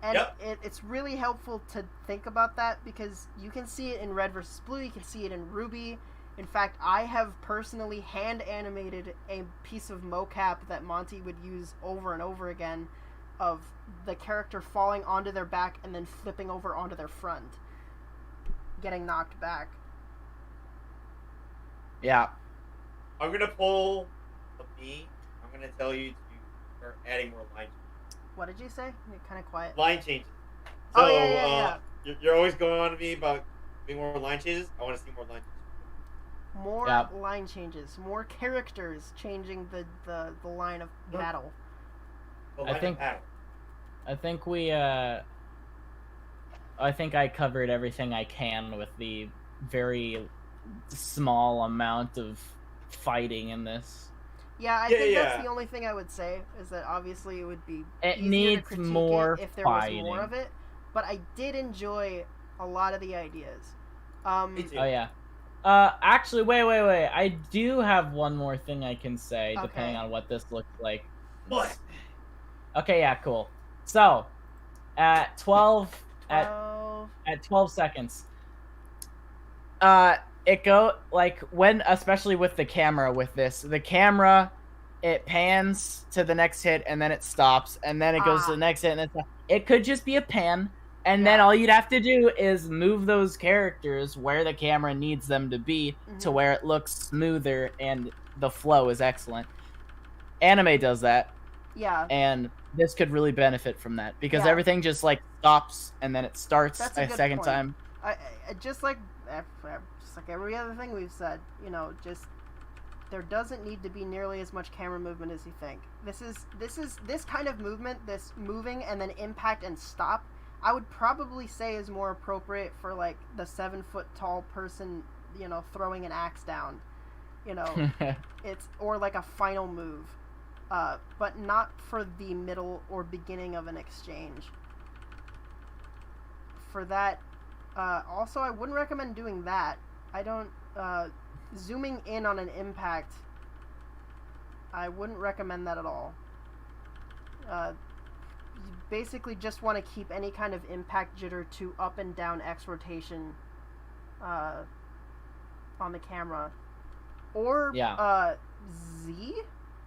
And it's really helpful to think about that, because you can see it in Red vs. Blue, you can see it in Ruby. In fact, I have personally hand animated a piece of mocap that Monty would use over and over again of the character falling onto their back and then flipping over onto their front, getting knocked back. Yeah. I'm gonna pull a B. I'm gonna tell you to start adding more line changes. What did you say? You're kind of quiet. Line changes. So, oh, yeah. You're always going on to me about doing more line changes. I want to see more line changes. More line changes. More characters changing the line of battle. I think I covered everything I can with the very small amount of fighting in this. Yeah, I think that's the only thing I would say, is that obviously it would be easier to critique it if there was more of it, but I did enjoy a lot of the ideas. Me too. Oh yeah. Actually, wait. I do have one more thing I can say, depending on what this looks like. What? Okay, yeah, cool. So, at 12 seconds, it like when, especially with the camera, the camera, it pans to the next hit and then it stops and then it goes to the next hit and it could just be a pan, and then all you'd have to do is move those characters where the camera needs them to be to where it looks smoother and the flow is excellent. Anime does that. Yeah. And this could really benefit from that, because everything just like stops and then it starts a second time. I just like every other thing we've said, there doesn't need to be nearly as much camera movement as you think. This kind of movement, this moving and then impact and stop, I would probably say is more appropriate for like the 7-foot tall person, throwing an axe down, it's, or like a final move, but not for the middle or beginning of an exchange. For that, also I wouldn't recommend doing that. I don't, zooming in on an impact, I wouldn't recommend that at all. You basically just want to keep any kind of impact jitter to up and down X rotation on the camera. Or Z?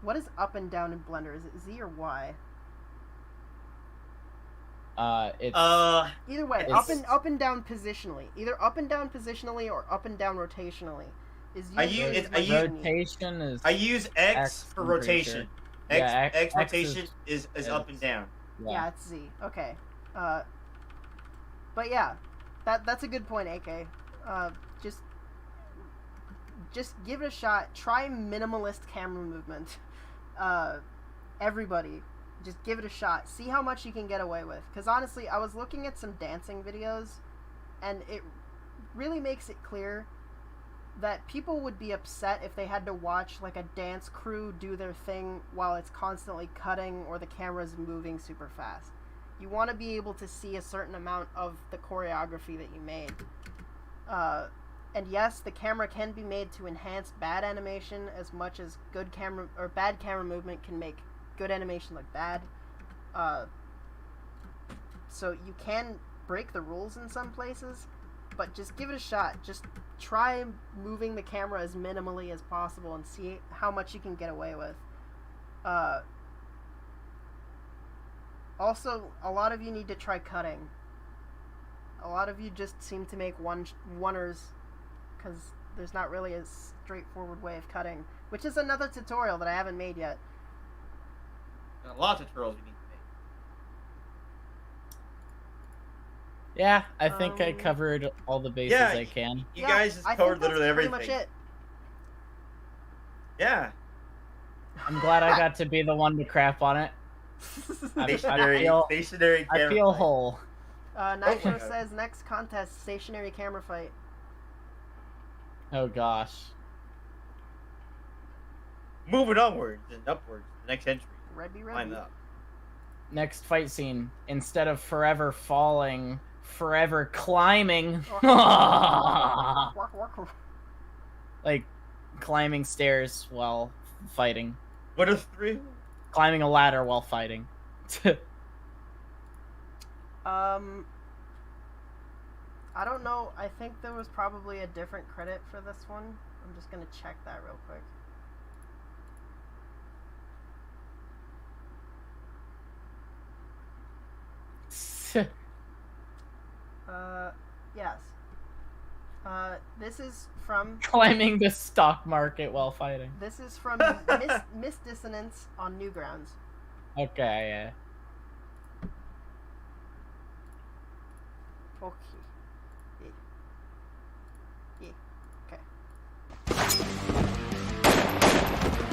What is up and down in Blender? Is it Z or Y? It's either way, up and down positionally. Either up and down positionally or up and down rotationally. I use X for rotation. Sure. X rotation is up and down. Yeah, it's Z. Okay. But yeah, that's a good point, AK. Just give it a shot. Try minimalist camera movement. Everybody, just give it a shot. See how much you can get away with. Because honestly, I was looking at some dancing videos, and it really makes it clear that people would be upset if they had to watch like a dance crew do their thing while it's constantly cutting or the camera's moving super fast. You want to be able to see a certain amount of the choreography that you made. And yes, the camera can be made to enhance bad animation as much as good camera or bad camera movement can make good animation look bad. So you can break the rules in some places, but just give it a shot. Just try moving the camera as minimally as possible and see how much you can get away with. Also, a lot of you need to try cutting. A lot of you just seem to make oneers because there's not really a straightforward way of cutting, which is another tutorial that I haven't made yet. And a lot of tutorials you need to make. Yeah, I think I covered all the bases I can. You guys just covered literally everything. Pretty much it. Yeah. I'm glad I got to be the one to crap on it. Stationary camera I feel fight. whole. Nitro says next contest, stationary camera fight. Oh gosh. Moving onwards and upwards. The next entry. Ready. Line up. Next fight scene. Instead of forever falling, forever climbing. Like climbing stairs while fighting. What if 3? Climbing a ladder while fighting. I don't know. I think there was probably a different credit for this one. I'm just gonna check that real quick. Yes. This is from Climbing the stock market while fighting. This is from Miss Dissonance on Newgrounds. Okay, yeah. Okay. Yeah. Okay.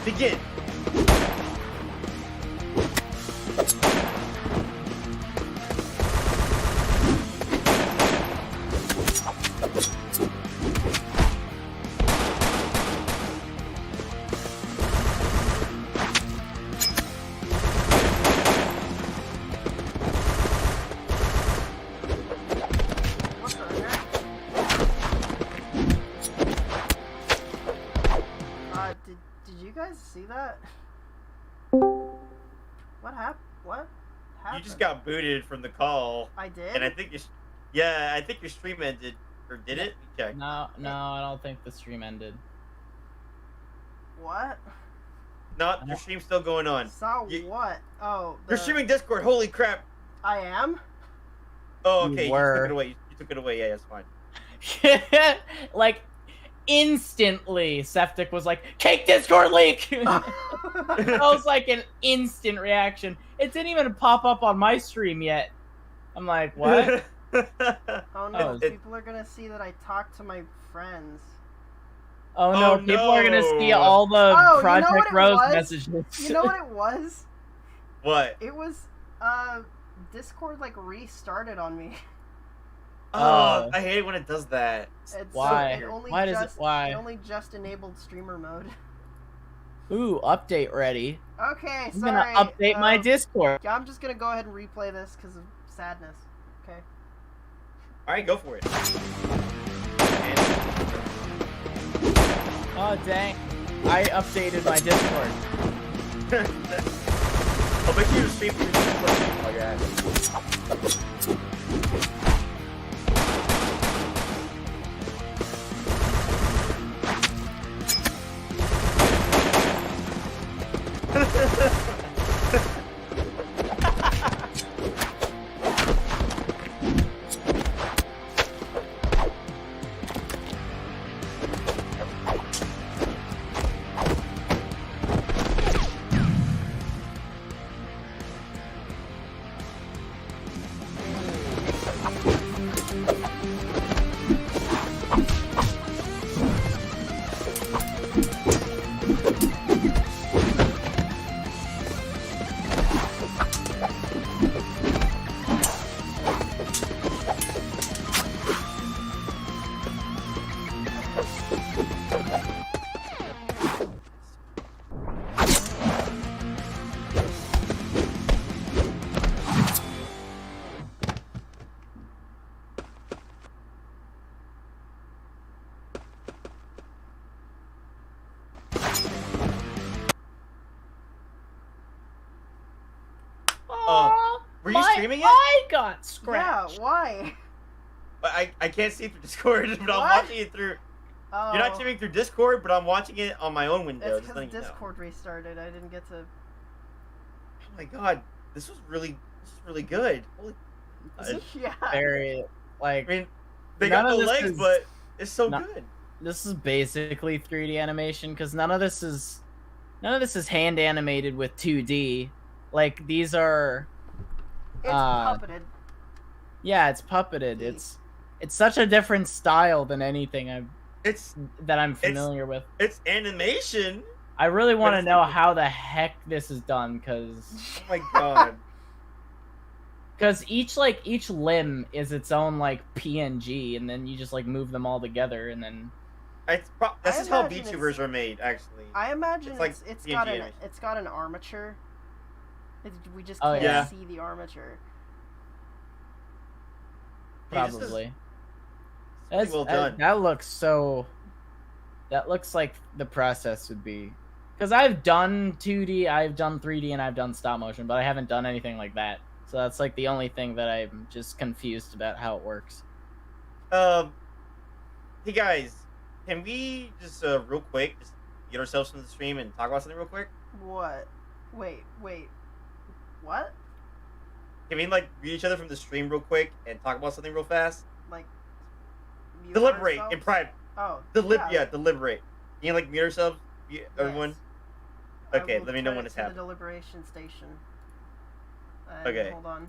Begin. Did you guys see that? What happened? What happened? You just got booted from the call. I did? And I think I think your stream ended. Or did it? Check. No, I don't think the stream ended. What? No, your stream's still going on. Saw what? Oh, You're streaming Discord. Holy crap! I am? Oh, okay. You You were. took it away. You took it away. Yeah, that's fine. Like instantly, Septic was like, "Cake Discord leak." That was like an instant reaction. It didn't even pop up on my stream yet. I'm like, what? Oh no, Oh. people are gonna see that I talk to my friends. Oh no, Oh, people are gonna see no. all the Oh, you know Project what it Rose was? messages. You know what it was? What? It was, Discord, like, restarted on me. Oh, I hate it when it does that. It's, Why? It only Why does it- just, why? It only just enabled streamer mode. Ooh, update ready. Okay, I'm sorry. gonna update my Discord. Yeah, I'm just gonna go ahead and replay this because of sadness. Okay. Alright, go for it. Oh dang, I updated my Discord. I'll make you stream through Discord while you're at it. Were you streaming it? I got Yeah, scratched. why? I can't see through Discord, but I'm What? watching it through. Oh. You're not streaming through Discord, but I'm watching it on my own window. It's Just because letting you know. Discord restarted. I didn't get to. Oh my god, this is really good. Holy. This is Yeah. very like. I mean, they none got of no this legs, is- but it's so not- good. This is basically 3D animation because none of this is hand animated with 2D. Like these are. It's puppeted. Yeah, it's puppeted. Yeah. It's such a different style than anything I'm It's familiar with. it's animation. I really want to it's know like- how the heck this is done because Oh my god. each limb is its own like PNG, and then you just like move them all together, and then This is how imagine VTubers are made, actually. I imagine It's like it's PNG got animation. it's got an armature. We just Oh, can't yeah. see the armature. Yeah, this is probably really well done. that looks so. That looks like the process would be, because I've done 2D, I've done 3D, and I've done stop motion, but I haven't done anything like that. So that's like the only thing that I'm just confused about how it works. Hey guys, can we just real quick just get ourselves from the stream and talk about something real quick? What? Wait. What? Can we like mute each other from the stream real quick and talk about something real fast? Like. mute Deliberate in ourselves? private. Oh. Deliberate. Can you like mute ourselves, everyone? Yes. I Okay, will let me know turn when it it's to the happening. deliberation station. Okay. Hold on.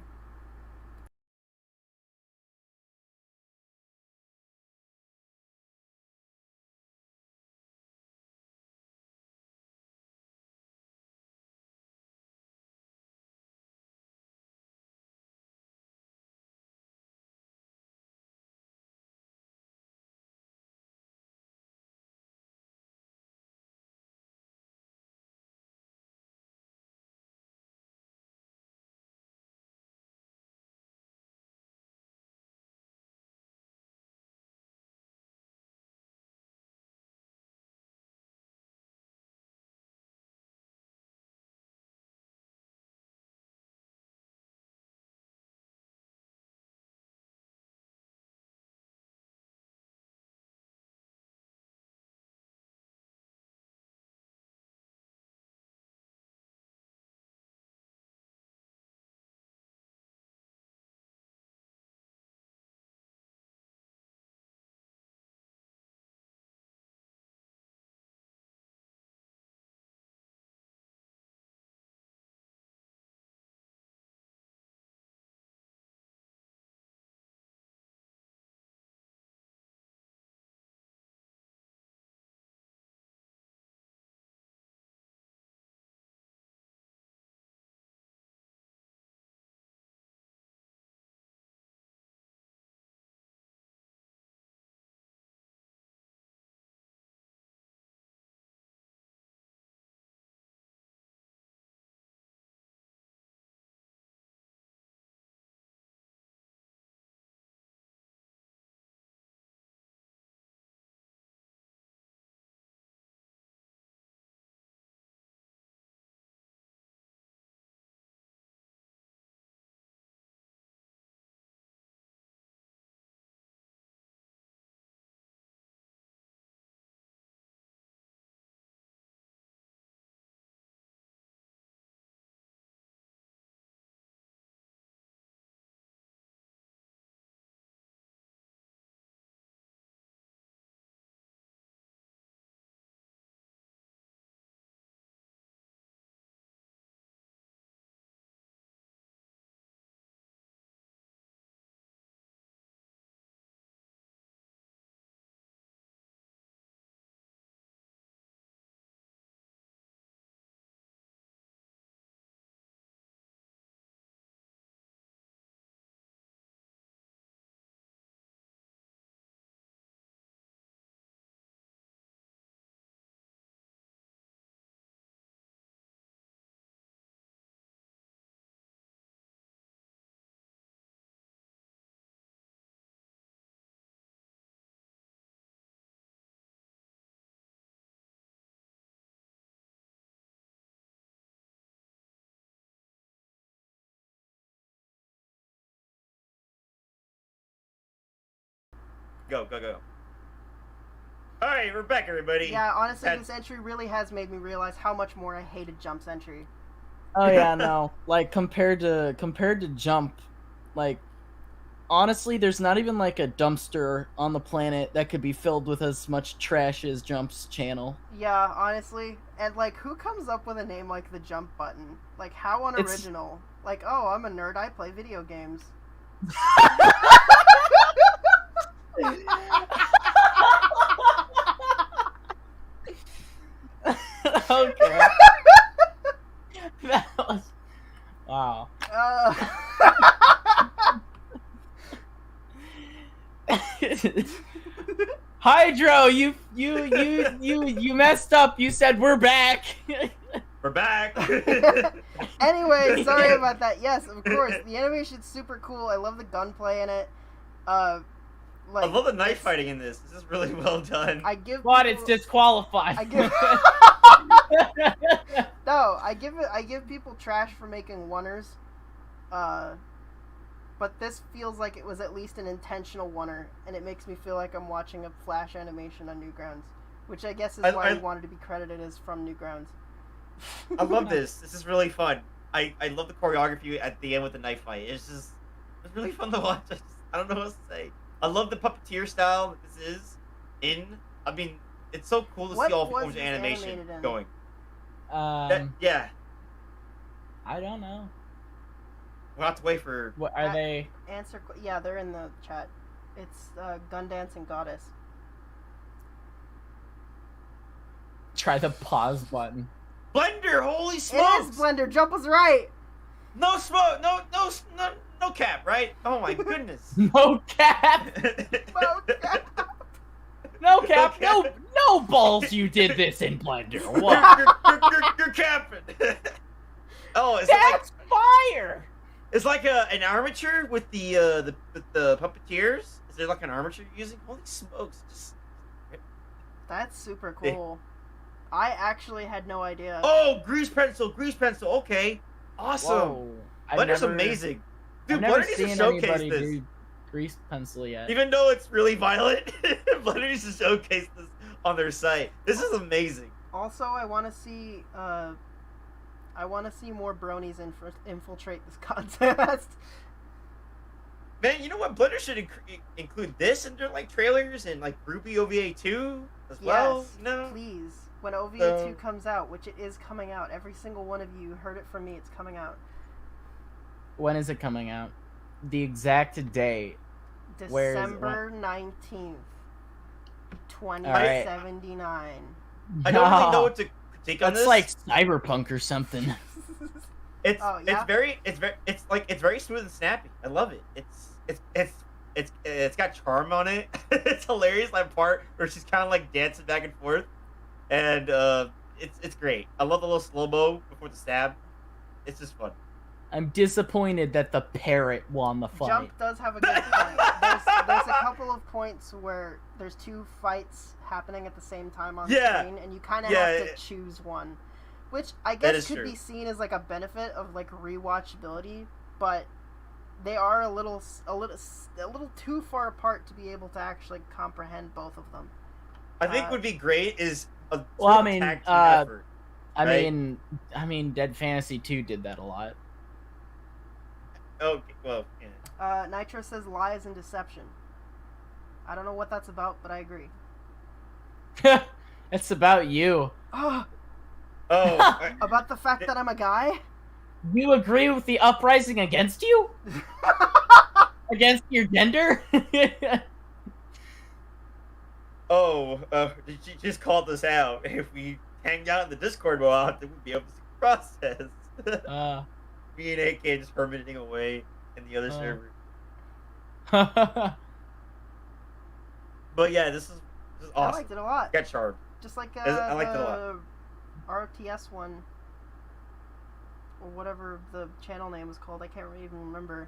Go. All right, we're back, everybody. Yeah, honestly, this entry really has made me realize how much more I hated Jump's entry. Oh yeah, no. Like compared to Jump, like honestly, there's not even like a dumpster on the planet that could be filled with as much trash as Jump's channel. Yeah, honestly. And, like, who comes up with a name like the Jump button? Like, how unoriginal. Like, oh, I'm a nerd, I play video games. Okay. That was... Wow. Hydro, you messed up. You said we're back. We're back. Anyway, sorry about that. Yes, of course. The animation's super cool. I love the gunplay in it. I love the knife fighting in this. This is really well done. I give But people, it's disqualified. I give people trash for making oneers. But this feels like it was at least an intentional oneer, and it makes me feel like I'm watching a Flash animation on Newgrounds, which I guess is why he wanted to be credited as from Newgrounds. I love this. This is really fun. I love the choreography at the end with the knife fight. It's really fun to watch. I don't know what else to say. I love the puppeteer style that this is in. I mean, it's so cool to see all forms of animation going. Yeah. I don't know. We'll have to wait for... What are they? Yeah, they're in the chat. It's Gundance and Goddess. Try the pause button. Blender, holy smokes! It is Blender. Jump was right. No smoke, no cap, right? Oh my goodness. No cap. No cap. No cap. No balls. You did this in Blender. What? You're capping. Oh, That's fire. It's like an armature with the puppeteers. Is there like an armature you're using? Holy smokes! That's super cool. I actually had no idea. Oh, grease pencil. Okay, awesome. Whoa. Blender's amazing. Dude, I've never Blender needs to seen showcase anybody this. do grease pencil yet. Even though it's really violent, Blender needs to showcase this on their site. This is amazing. Also, I want to see more bronies infiltrate this contest. Man, you know what? Blender should include this in their like trailers and like Groupie OVA 2 as well. Yes, No, please. When OVA 2 comes out, which it is coming out, every single one of you heard it from me. It's coming out. When is it coming out? The exact day. December 19th, 2079. I don't really know what to critique on That's this. like Cyberpunk or something. It's Oh, yeah? it's very smooth and snappy. I love it. It's got charm on it. It's hilarious that part where she's kind of like dancing back and forth, and it's great. I love the little slow mo before the stab. It's just fun. I'm disappointed that the parrot won the fight. Jump does have a good point. There's a couple of points where there's two fights happening at the same time on screen, and you kind of have to choose one, which I guess could be seen as like a benefit of like rewatchability, but they are a little too far apart to be able to actually comprehend both of them. I think would be great is a Well, I mean, tag team effort, right? I mean, Dead Fantasy 2 did that a lot. Oh, well, yeah. Nitro says lies and deception. I don't know what that's about, but I agree. It's about you. Oh, About the fact that I'm a guy? You agree with the uprising against you? Against your gender? She just called us out. If we hang out in the Discord more often, we'd be able to see the process. Me and AK just hermiting away in the other server. But yeah, this is awesome. I liked it a lot. Got charmed. Just like I liked it a lot. RTS one, or whatever the channel name was called. I can't even remember.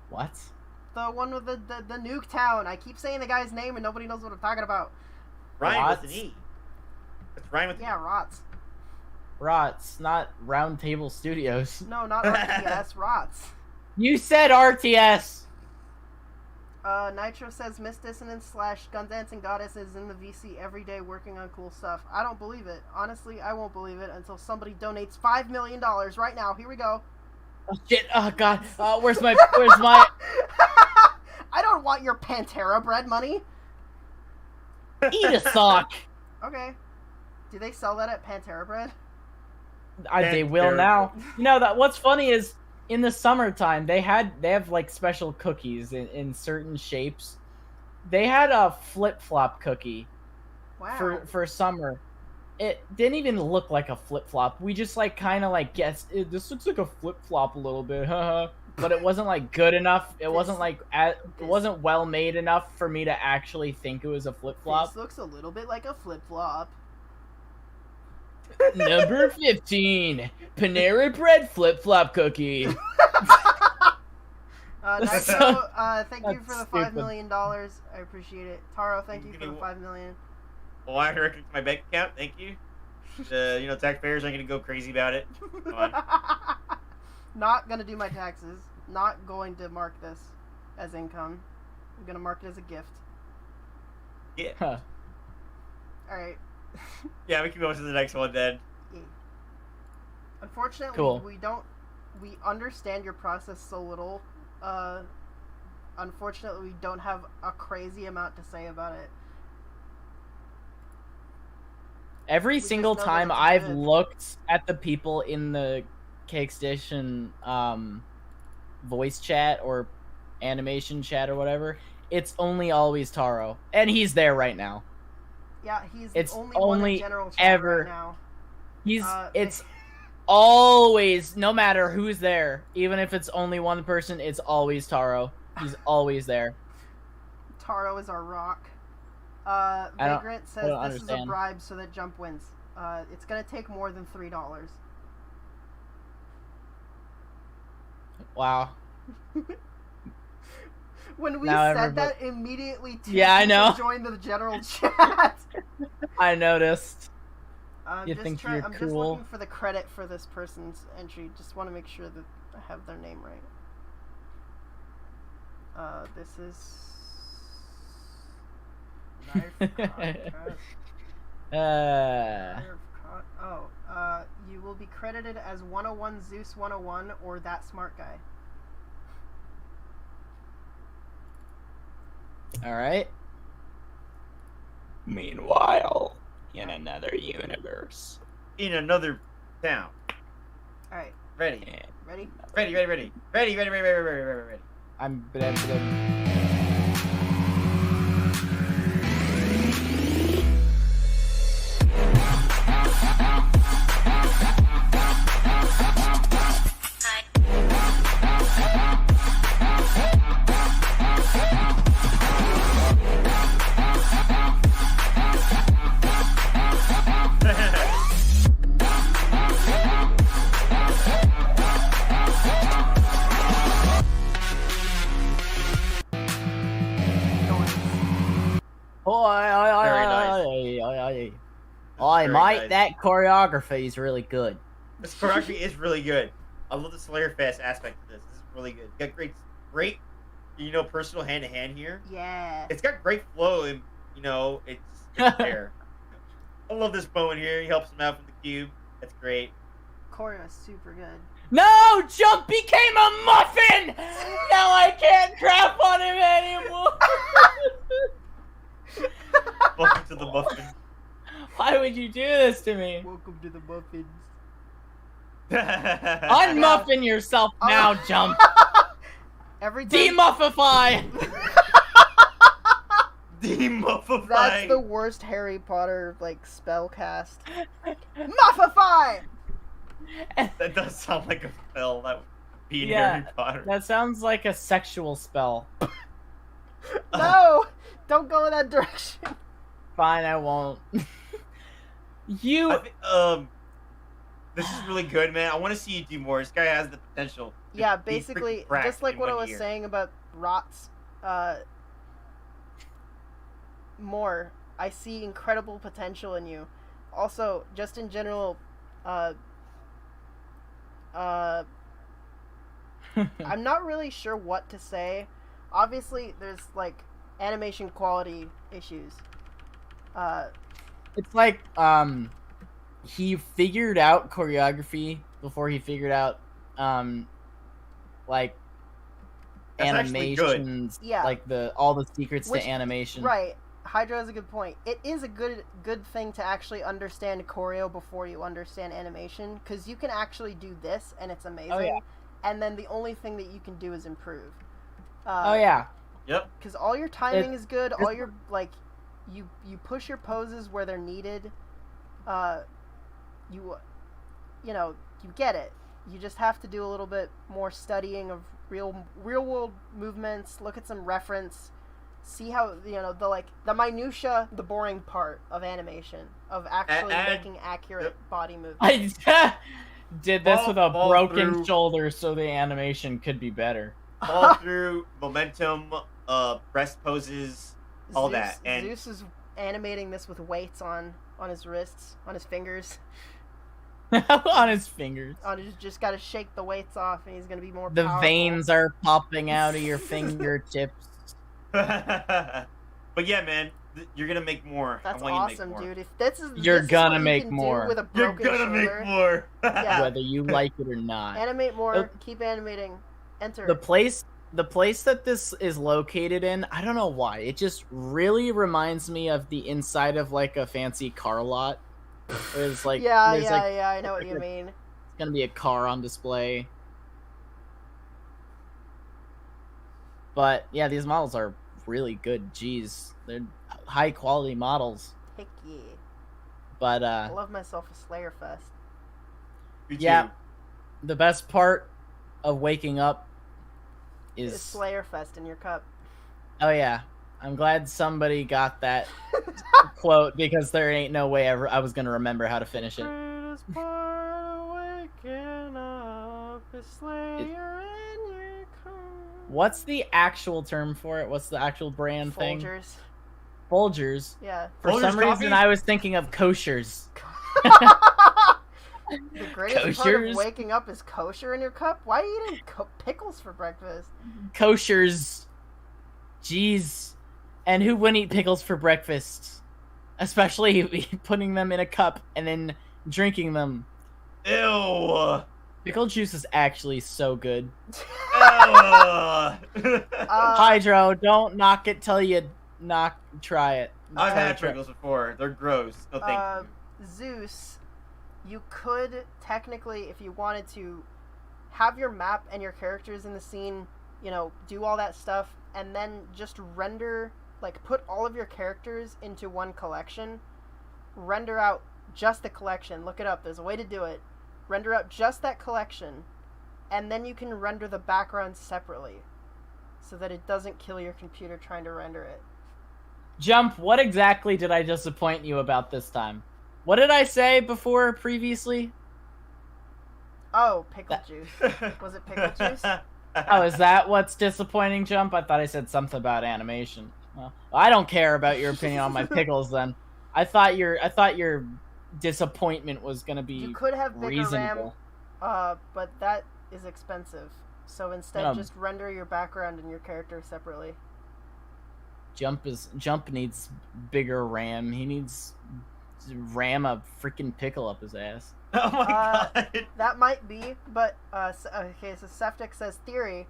What? The one with the Nuke Town. I keep saying the guy's name and nobody knows what I'm talking about. Ryan with an E. It's Ryan with an E. Yeah, Rots. Rots, not Round Table Studios. No, not RTS. Rots. You said RTS. Nitro says Miss Dissonance / Gun Dancing Goddess is in the VC every day working on cool stuff. I don't believe it. Honestly, I won't believe it until somebody donates $5 million right now. Here we go. Oh shit! Oh god! Where's my? I don't want your Pantera bread money. Eat a sock. Okay. Do they sell that at Pantera bread? They will now. You know that. What's funny is in the summertime they have like special cookies in certain shapes. They had a flip flop cookie Wow. for summer. It didn't even look like a flip flop. We just like kind of like guessed this looks like a flip flop a little bit, but it wasn't like good enough. It wasn't like it wasn't well made enough for me to actually think it was a flip flop. This looks a little bit like a flip flop. Number 15, Panera Bread flip flop cookie. Nitro, thank you for the $5 stupid. million. I appreciate it. Taro, thank you for the $5 million. Well, I reckon my bank account. Thank you. Taxpayers aren't gonna go crazy about it. Come on. Not gonna do my taxes. Not going to mark this as income. I'm gonna mark it as a gift. Yeah. Huh. Alright. Yeah, we can go to the next one then. Unfortunately, Cool. we understand your process so little. Unfortunately, we don't have a crazy amount to say about it. Every just single know that time it's I've good. looked at the people in the Cake Station voice chat or animation chat or whatever, it's only always Taro, and he's there right now. Yeah, he's It's the only one in only general chat ever- right now. It's always, no matter who's there, even if it's only one person, it's always Taro. He's always there. Taro is our rock. don't- Vagrant says I don't this is a understand. bribe so that Jump wins. It's gonna take more than $3. Wow. When we Now said that, immediately two Yeah, I know. people joined the general chat. I noticed. I'm You just think try- you're I'm just cool? looking for the credit for this person's entry. Just want to make sure that I have their name right. This is Knife Contrast. You will be credited as 101 Zeus 101 or That Smart Guy. All right. Meanwhile, in another universe. In another town. Alright, Ready. ready? Ready. I'm. Very nice. Oi, Very mate, nice. that choreography is really good. This choreography is really good. I love the Slayer Fest aspect of this. This is really good. Got great, personal hand to hand here. Yeah. It's got great flow, and it's there. I love this Bowen here. He helps him out from the cube. That's great. Choreo is super good. No, Jump became a muffin. Now I can't crap on him anymore. Welcome to the muffin. Why would you do this to me? Welcome to the Muffins. Unmuffin yourself now, Jump. Every time. Demuffify. Demuffify. That's the worst Harry Potter spell cast. Muffify. That does sound like a spell. That would be in Yeah, Harry Potter. that sounds like a sexual spell. No, don't go in that direction. Fine, I won't. I think, this is really good, man. I want to see you do more. This guy has the potential. to Yeah, be basically, freaking cracked just like in what I 1 was year. saying about Rots, more. I see incredible potential in you. Also, just in general, I'm not really sure what to say. obviously there's like animation quality issues. It's like he figured out choreography before he figured out like That's actually good. animations, Yeah. like all the secrets Which- to animation. Right. Hydra has a good point. It is a good thing to actually understand choreo before you understand animation, because you can actually do this and it's amazing. Oh, yeah. And then the only thing that you can do is improve. Oh yeah. Yep. Because all your timing is good. All your like, you push your poses where they're needed. You know, you get it. You just have to do a little bit more studying of real world movements. Look at some reference. See how, you know, the minutia, the boring part of animation, of actually making accurate body movements. I did this with a Fall broken through. shoulder so the animation could be better. All through momentum, breast poses, all that. And Zeus is animating this with weights on his wrists, on his fingers. On his fingers. Just got to shake the weights off, and he's gonna be more. The powerful. veins are popping out of your fingertips. but yeah, man, you're gonna make more. That's I want you to awesome, make more. dude. If this is You're this is gonna what you make can do more. with a You're broken gonna shoulder, make more. Yeah. Whether you like it or not. Animate more. Keep animating. Enter. The place that this is located in, I don't know why. It just really reminds me of the inside of like a fancy car lot. There's like yeah, I know what you mean. It's gonna be a car on display. But yeah, these models are really good. Jeez, they're high quality models. Heck yeah. But I love myself a Slayer Fest. Me too. yeah, the best part of waking up It's is Slayer Fest in your cup. oh yeah. I'm glad somebody got that quote because there ain't no way ever I was gonna remember how to finish it. Greatest part of waking up is Slayer in your cup. What's the actual term for it? What's the actual brand thing? Folgers. Folgers. Yeah. For Folgers some reason, coffee? I was thinking of koshers. The greatest part Koshers. of waking up is kosher in your cup? Why are you eating pickles for breakfast? Koshers. Jeez. And who wouldn't eat pickles for breakfast? Especially putting them in a cup and then drinking them. Ew. Pickle juice is actually so good. Hydro, don't knock it till you try it. I've had Try- pickles before. They're gross. No, thank you. Zeus, you could technically, if you wanted to, have your map and your characters in the scene, you know, do all that stuff, and then just render, like, put all of your characters into one collection, render out just the collection, look it up, there's a way to do it, render out just that collection, and then you can render the background separately, so that it doesn't kill your computer trying to render it. Jump, what exactly did I disappoint you about this time? What did I say before previously? Oh, pickle juice. Was it pickle juice? Oh, is that what's disappointing, Jump? I thought I said something about animation. Well, I don't care about your opinion on my pickles then. I thought your disappointment was gonna be You could have bigger reasonable. RAM, but that is expensive. So instead, No. just render your background and your character separately. Jump needs bigger RAM. He needs to ram a freaking pickle up his ass. Oh my god. That might be, but okay. So Septic says theory.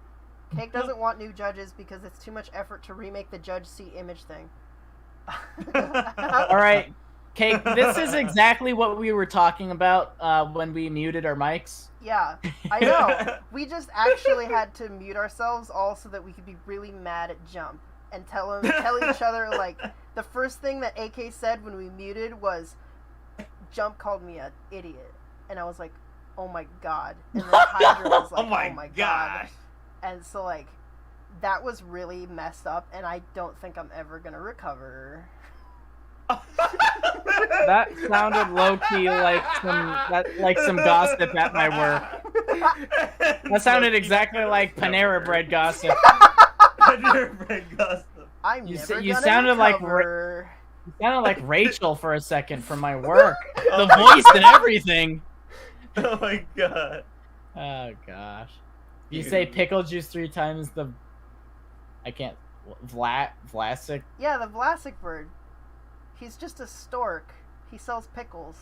Cake doesn't want new judges because it's too much effort to remake the judge see image thing. All right, Cake. This is exactly what we were talking about when we muted our mics. Yeah, I know. We just actually had to mute ourselves all so that we could be really mad at Jump and tell each other, like, the first thing that AK said when we muted was, Jump called me an idiot. And I was like, oh my god. And then Hydra was like, oh my god. gosh. And so, like, that was really messed up, and I don't think I'm ever gonna recover. That sounded low key like some gossip at my work. That sounded exactly like Panera Bread gossip. Panera Bread gossip. I'm You never you gonna sounded like recover. You sounded like Rachel for a second from my work. The voice and everything. Oh my god. Oh gosh. You say pickle juice 3 times, I can't. Vlasic. Yeah, the Vlasic bird. He's just a stork. He sells pickles.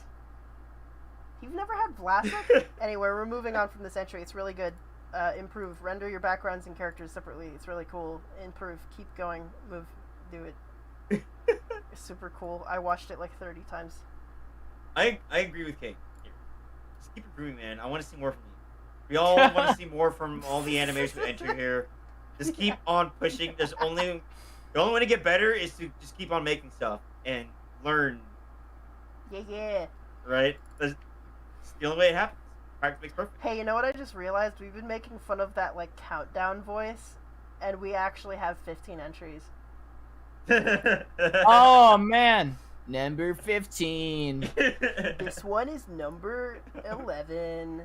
You've never had Vlasic? Anyway, we're moving on from this entry. It's really good. Improve. Render your backgrounds and characters separately. It's really cool. Improve. Keep going. Move. Do it. It's super cool. I watched it like 30 times. I agree with Kate. Here. Just keep improving, man. I want to see more from you. We all want to see more from all the animators who enter here. Just keep on pushing. The only way to get better is to just keep on making stuff and learn. Yeah. Right? That's the only way it happens. Practice makes perfect. Hey, you know what I just realized? We've been making fun of that like countdown voice, and we actually have 15 entries. Oh man, number 15. This one is number 11.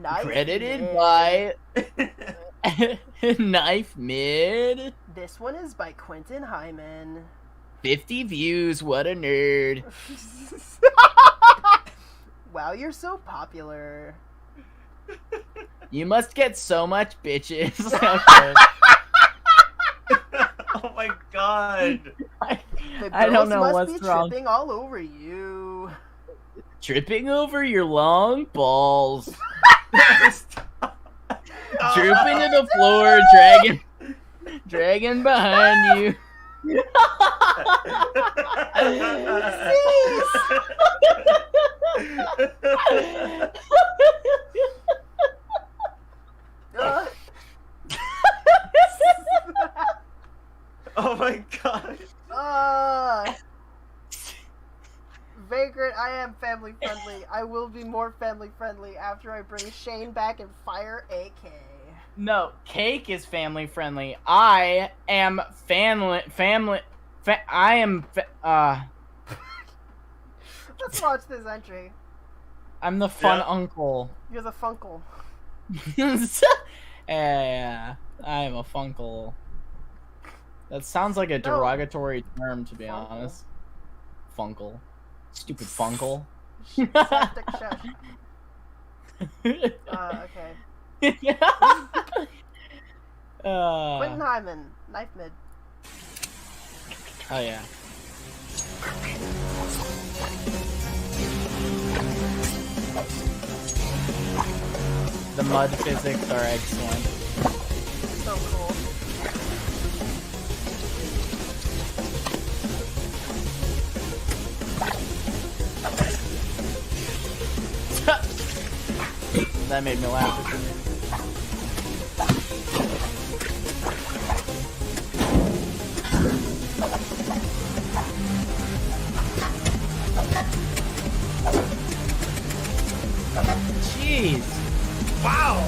Knife Credited Mid. by Knife Mid. This one is by Quentin Hyman. 50 views. What a nerd. Wow, you're so popular. You must get so much bitches. Oh my god. The I don't girls know must what's be wrong. tripping all over you. Tripping over your long balls. Drooping to the floor, dragging behind you. Oh my god. Vagrant, I am family friendly. I will be more family friendly after I bring Shane back and fire AK. No, Cake is family friendly. I am Let's watch this entry. I'm the fun Yeah. uncle. You're the Funkle. Yeah, I am a funkle. That sounds like a derogatory term, to be Funkle. honest. Funkle. Stupid funkle. Septic shush. Okay. Quentin Hyman, Knife Mid. Oh yeah. The mud physics are excellent. So cool. That made me laugh. Jeez. Wow.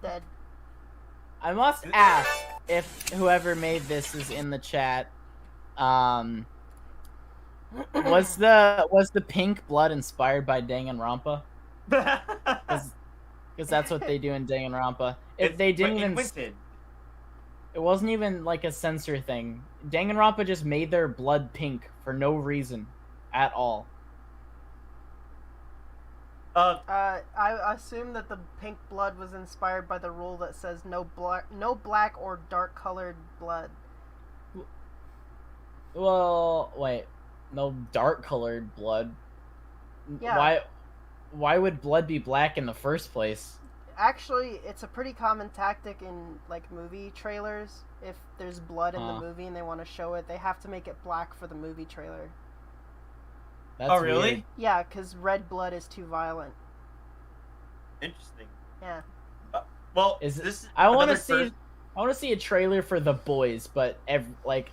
Dead. I must ask if whoever made this is in the chat. Was the pink blood inspired by Danganronpa? Because that's what they do in Danganronpa. If they didn't even, it wasn't even like a censor thing. Danganronpa just made their blood pink for no reason at all. I assume that the pink blood was inspired by the rule that says no black or dark colored blood. Well, wait, no dark colored blood. Yeah. Why would blood be black in the first place? Actually, it's a pretty common tactic in like movie trailers. If there's blood in the movie and they want to show it, they have to make it black for the movie trailer. That's Oh, really? weird. Yeah, because red blood is too violent. Interesting. Yeah. Well, Is this I want to another see. first- I want to see a trailer for The Boys, but like.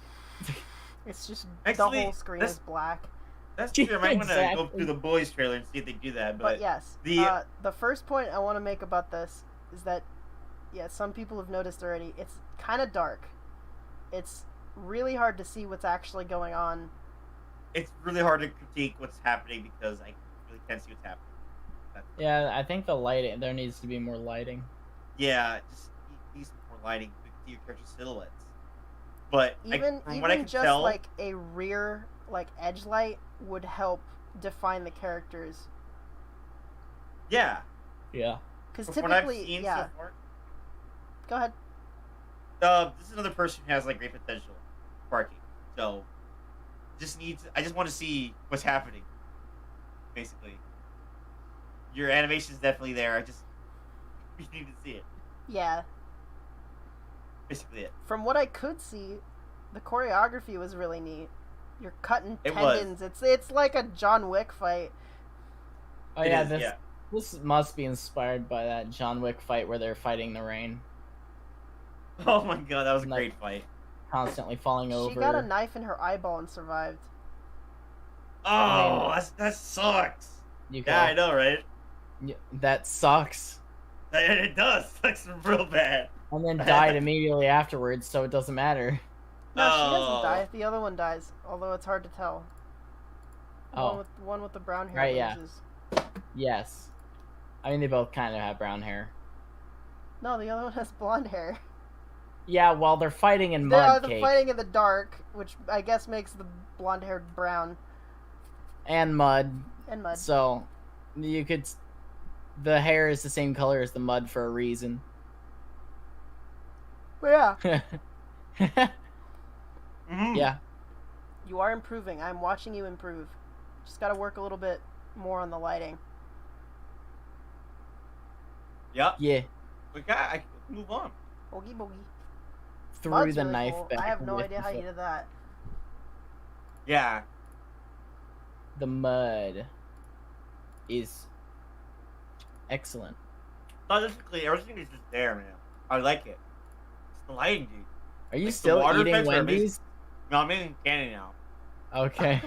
It's just Actually, the whole screen that's- is black. That's true. I might want to go Exactly. through the boys trailer and see if they do that. But yes, the the first point I want to make about this is that, yeah, some people have noticed already, it's kind of dark. It's really hard to see what's actually going on. it's really hard to critique what's happening because I really can't see what's happening. Yeah, I think the lighting. There needs to be more lighting. Yeah, just need some more lighting to see your character silhouettes. But from what I Even can just tell, like a rear like edge light would help define the characters. yeah. Yeah. Because From what I've typically, seen yeah. so far, Go ahead. this is another person who has like great potential, Sparky. So, I just want to see what's happening. Basically, your animation is definitely there. We need to see it. Yeah. Basically, it. From what I could see, the choreography was really neat. You're cutting It was. tendons. It's like a John Wick fight. Oh It yeah, is, this must be inspired by that John Wick fight where they're fighting the rain, Oh my god, that was a Like- great fight. constantly falling over. She got a knife in her eyeball and survived. Oh, that sucks. You Yeah, I can, know, right? that sucks. It does. Sucks real bad. And then died immediately afterwards, so it doesn't matter. No, she Oh. doesn't die. The other one dies, although it's hard to tell. Oh, One with the brown hair Right, yeah. loses. yes. I mean, they both kind of have brown hair. No, the other one has blonde hair. Yeah, while they're fighting in They're mud, cake fighting in the dark, which I guess makes the blonde hair brown and mud, and mud. so you could. The hair is the same color as the mud for a reason. But yeah, Mhm. Yeah. you are improving. I'm watching you improve. Just gotta work a little bit more on the lighting. Yep. Yeah. I can move on. Boogie boogie. Threw Mud's the really knife cool. back. I have no with idea how you the- did that. Yeah. The mud is excellent. Logically, everything is just there, man. I like it. It's the lighting, dude. Are you Like, the still water eating effects are amazing. Wendy's? No, I'm in Canada now. Okay.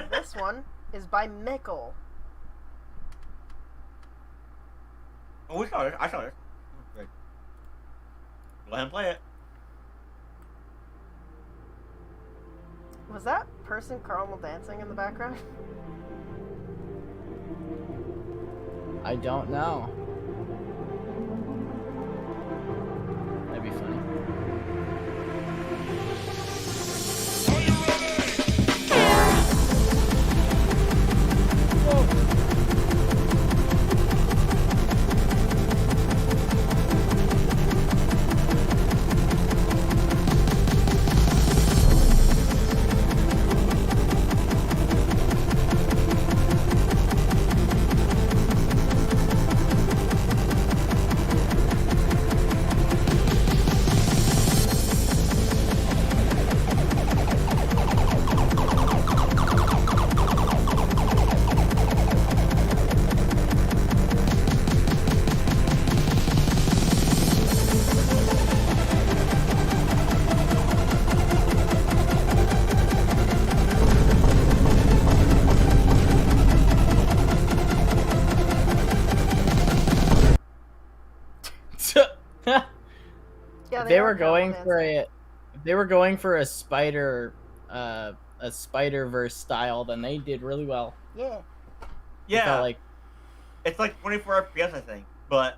This one is by Mickle. Oh, we saw it. I saw it. Good. Let him play it. Was that person caramel dancing in the background? I don't know. That'd be funny. Yeah, They are were going caramel for dancing. if they were going for a Spider-Verse style, then they did really well. Yeah. It Yeah. felt like It's like 24 FPS, I think. But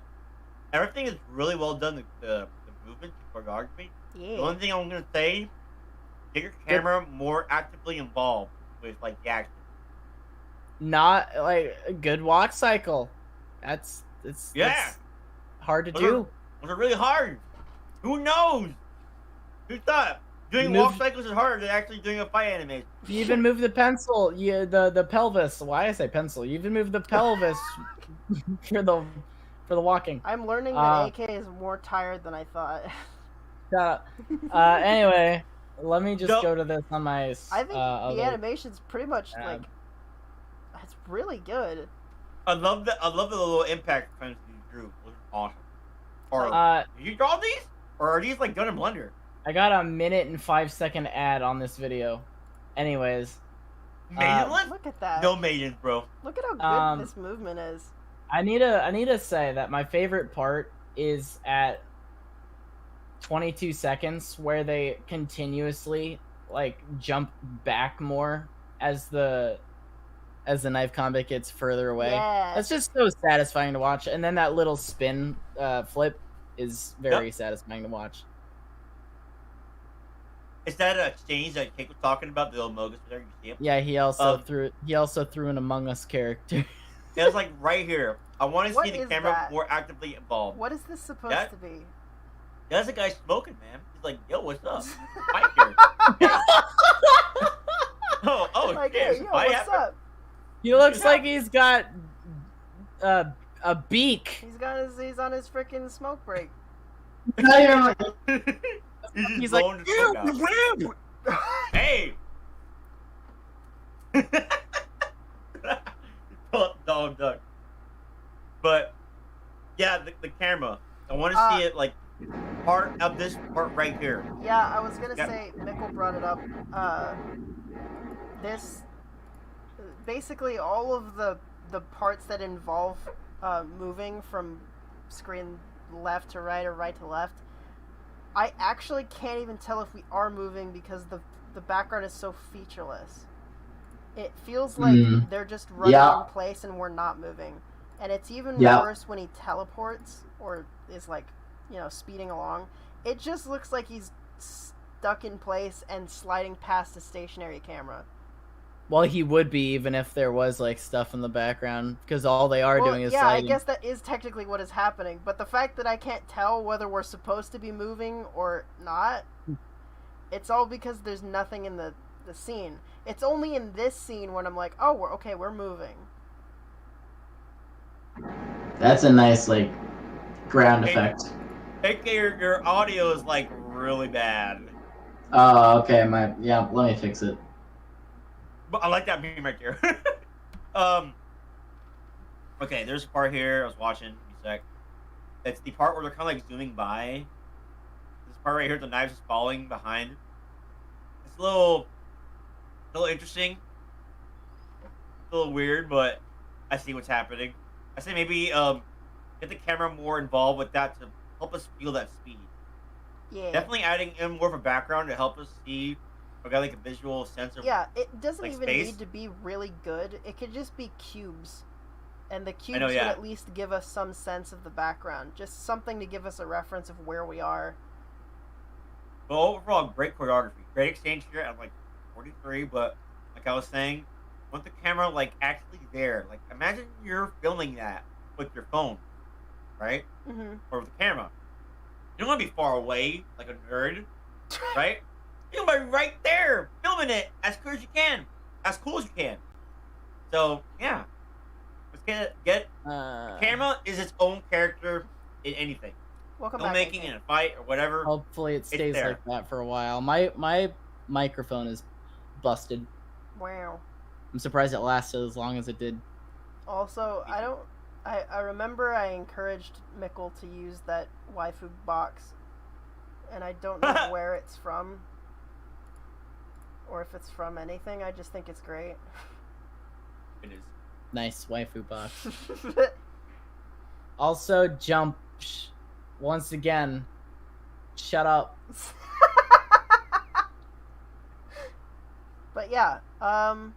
everything is really well done. The movement, the choreography. The Yeah. only thing I'm going to say, get your camera more actively involved with, like, the action. not like a good walk cycle. It's hard to Those do. Those are really hard. Who knows? Who thought doing Move- walk cycles is harder than actually doing a fight animation? You even move the pencil, the pelvis. Why I say pencil? You even move the pelvis for the walking. I'm learning that AK is more tired than I thought. Shut up. Anyway, let me just No. go to this on my. I think the other- animation's pretty much tab. like it's really good. I love the little impact frames you drew. Those are awesome. Or did you draw these? Or are these like done in Blender? I got a 1 and 5 second ad on this video. Anyways, Maidenless? Look at that. No maidens, bro. Look at how good Um, this movement is. I need to say that my favorite part is at 22 seconds where they continuously like jump back more as the knife combat gets further away. Yeah. That's just so satisfying to watch. And then that little spin flip is very satisfying to watch. Is that an exchange that Kate was talking about? The little Mogus there, you see him? Yeah, he also threw an Among Us character. It was like right here. I want to What see the is camera that? more actively involved. What is this supposed That- to be? That's a guy smoking, man. He's like, yo, what's up? Mike here. oh, Like, shit. hey, yo, I what's have- up? He looks like he's got a beak. He's on his freaking smoke break. He's like, blowing the smoke out. Hey! Dog duck. But yeah, the camera. I want to see it like part of this part right here. Yeah, I was gonna Yeah. say, Mikkel brought it up. This basically all of the parts that involve moving from screen left to right or right to left. I actually can't even tell if we are moving because the background is so featureless. It feels like they're just running in place and we're not moving. And it's even worse when he teleports or is like, speeding along. It just looks like he's stuck in place and sliding past a stationary camera. Well, he would be even if there was like stuff in the background because all they are doing is sliding. I guess that is technically what is happening. But the fact that I can't tell whether we're supposed to be moving or not, it's all because there's nothing in the scene. It's only in this scene when I'm like, oh, we're moving. That's a nice like ground effect. AK, your audio is like really bad. Oh, okay. Let me fix it. But I like that meme right there. Okay, there's a part here I was watching. Give me a sec. It's the part where they're kind of like zooming by. This part right here, the knives is falling behind. It's a little interesting. A little weird, but I see what's happening. I say maybe get the camera more involved with that to help us feel that speed. Yeah. Definitely adding in more of a background to help us see. I got like a visual sense of. Yeah, it doesn't like even space. need to be really good. It could just be cubes. And the cubes know, would yeah. at least give us some sense of the background. Just something to give us a reference of where we are. But overall, great choreography. Great exchange here. I'm like 43, but like I was saying, I want the camera like actually there. Like imagine you're filming that with your phone, right? Mm-hmm. Or with the camera. You don't want to be far away like a nerd, right? You want to be right there filming it as clear as you can, as cool as you can. So yeah, let's get camera is its own character in anything. Welcome back. Filmmaking in a fight or whatever. Hopefully it stays there. like that for a while. My microphone is busted. Wow. I'm surprised it lasted as long as it did. Also, I remember I encouraged Mikkel to use that waifu box, and I don't know where it's from, or if it's from anything. I just think it's great. It is. Nice waifu box. Also, jump. Once again, shut up. But yeah, Shout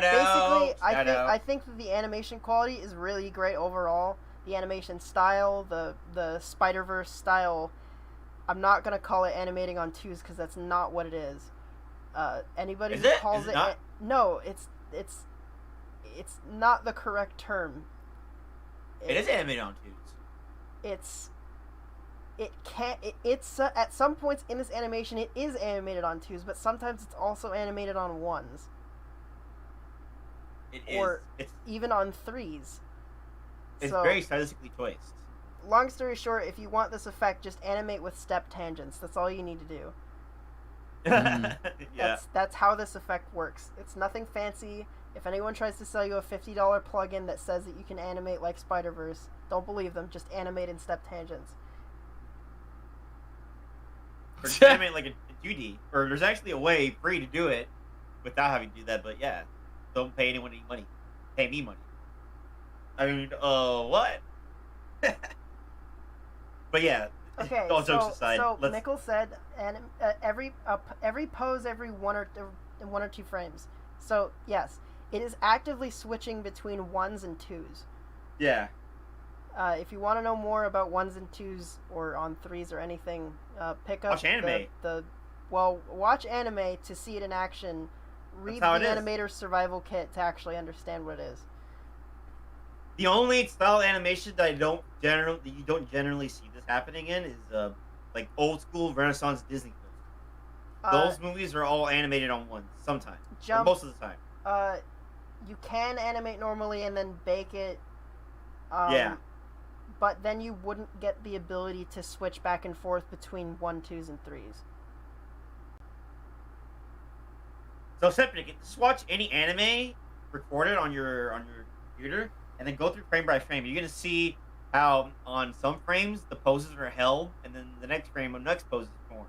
basically, out. I think that the animation quality is really great overall. The animation style, the Spider-Verse style. I'm not gonna call it animating on twos because that's not what it is. Anybody Is who it? calls Is it it not? no, it's not the correct term. It is animated on twos. It's at some points in this animation it is animated on twos, but sometimes it's also animated on ones. It is. Or It's even on threes. So, very stylistically choiced. long story short, if you want this effect, just animate with step tangents. That's all you need to do. Yeah. That's how this effect works. It's nothing fancy. If anyone tries to sell you a $50 plugin that says that you can animate like Spider-Verse, don't believe them. Just animate in step tangents. Or just animate like a 2D. Or there's actually a way free to do it without having to do that. But yeah, don't pay anyone any money. Pay me money. I mean, what? But yeah. Okay, all jokes aside, so let's... Mikkel said, and every pose every one or two frames. So yes, it is actively switching between ones and twos. Yeah. If you want to know more about ones and twos or on threes or anything, pick up Watch anime. the Well, watch anime to see it in action. Read the how it is. animator's survival kit to actually understand what it is. The only style of animation that you don't generally see this happening in is like old school Renaissance Disney films. Those movies are all animated on one sometimes, or most of the time. You can animate normally and then bake it. Yeah. But then you wouldn't get the ability to switch back and forth between 1, 2s, and 3s. So, Septic, just watch any anime recorded on your computer, and then go through frame by frame. You're gonna see how on some frames the poses are held, and then the next frame, the next pose is formed.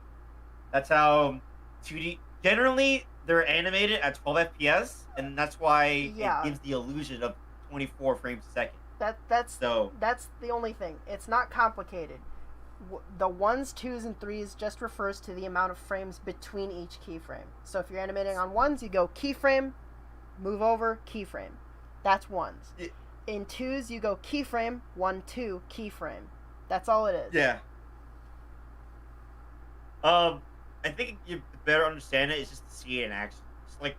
That's how 2D. Generally, they're animated at 12 FPS, and that's why it gives the illusion of 24 frames a second. That's the only thing. It's not complicated. The 1s, 2s, and 3s just refers to the amount of frames between each keyframe. So if you're animating on 1s, you go keyframe, move over, keyframe. That's 1s. Yeah. In 2s, you go keyframe, 1, 2, keyframe. That's all it is. Yeah. I think you better understand it is just to see it in action. Just like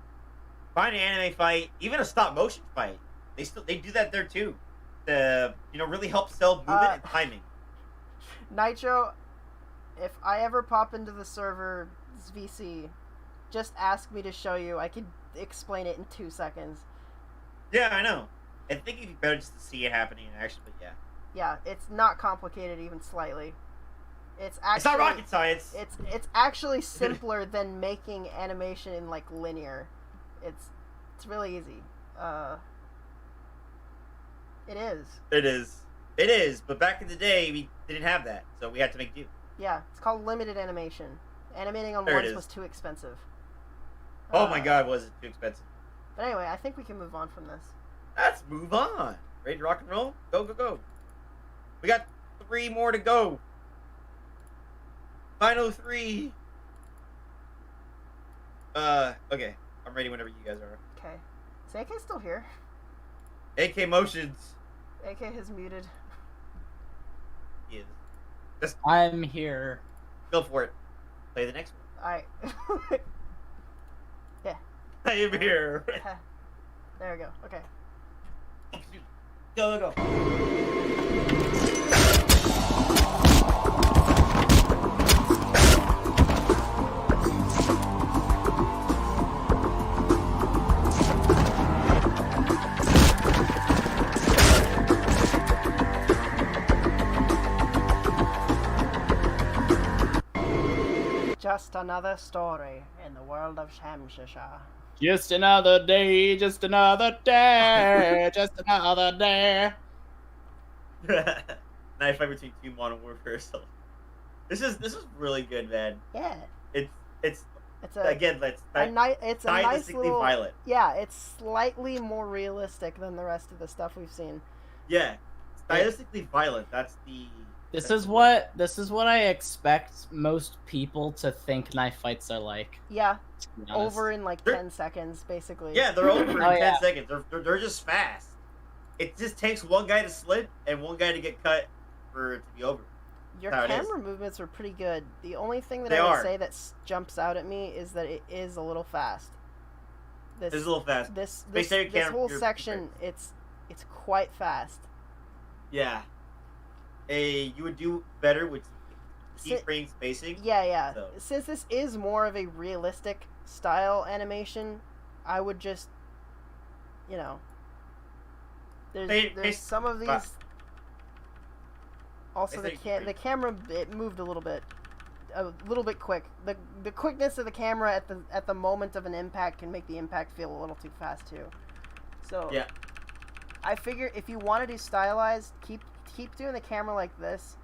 find an anime fight, even a stop motion fight. They do that there too. To really help sell movement and timing. Nitro, if I ever pop into the server VC, just ask me to show you. I could explain it in 2 seconds. Yeah, I know. I think it'd be better just to see it happening in action, but yeah. Yeah, it's not complicated even slightly. It's not rocket science. It's actually simpler than making animation in like linear. It's really easy. It is. It is. But back in the day, we didn't have that, so we had to make do. Yeah, it's called limited animation. Animating on ones was too expensive. Oh my god, was it too expensive? But anyway, I think we can move on from this. Let's move on. Ready to rock and roll? Go, go, go. We got 3 more to go. Final 3. Okay. I'm ready whenever you guys are. Okay. Is AK still here? AKmotions. AK has muted. He is. Just I'm here. go for it. Play the next one. Alright. Yeah. I am here. There we go. Okay. Go, go, go. Just another story in the world of Shamshisha. Just another day, just another day, just another day. Knife fight between 2 Modern Warfare souls. This is really good, man. Yeah. It's a again, it's a nice little violent. Yeah, it's slightly more realistic than the rest of the stuff we've seen. Yeah, stylistically violent. That's the. This is what I expect most people to think knife fights are like. Yeah, to be honest. over in like 10 seconds, basically. Yeah, they're over in 10 yeah. seconds. They're just fast. It just takes one guy to slip and one guy to get cut for it to be over. Your That's how it camera movements are pretty good. The only thing that They I would are. say that jumps out at me is that it is a little fast. It's a little fast. This Basically, this whole you're- section, it's quite fast. Yeah. You would do better with Si- keyframe spacing. Yeah. So. Since this is more of a realistic style animation, I would just, there's some of these. Also, the camera, it moved a little bit quick. The quickness of the camera at the moment of an impact can make the impact feel a little too fast too. So Yeah. I figure if you want to do stylized, keep doing the camera like this.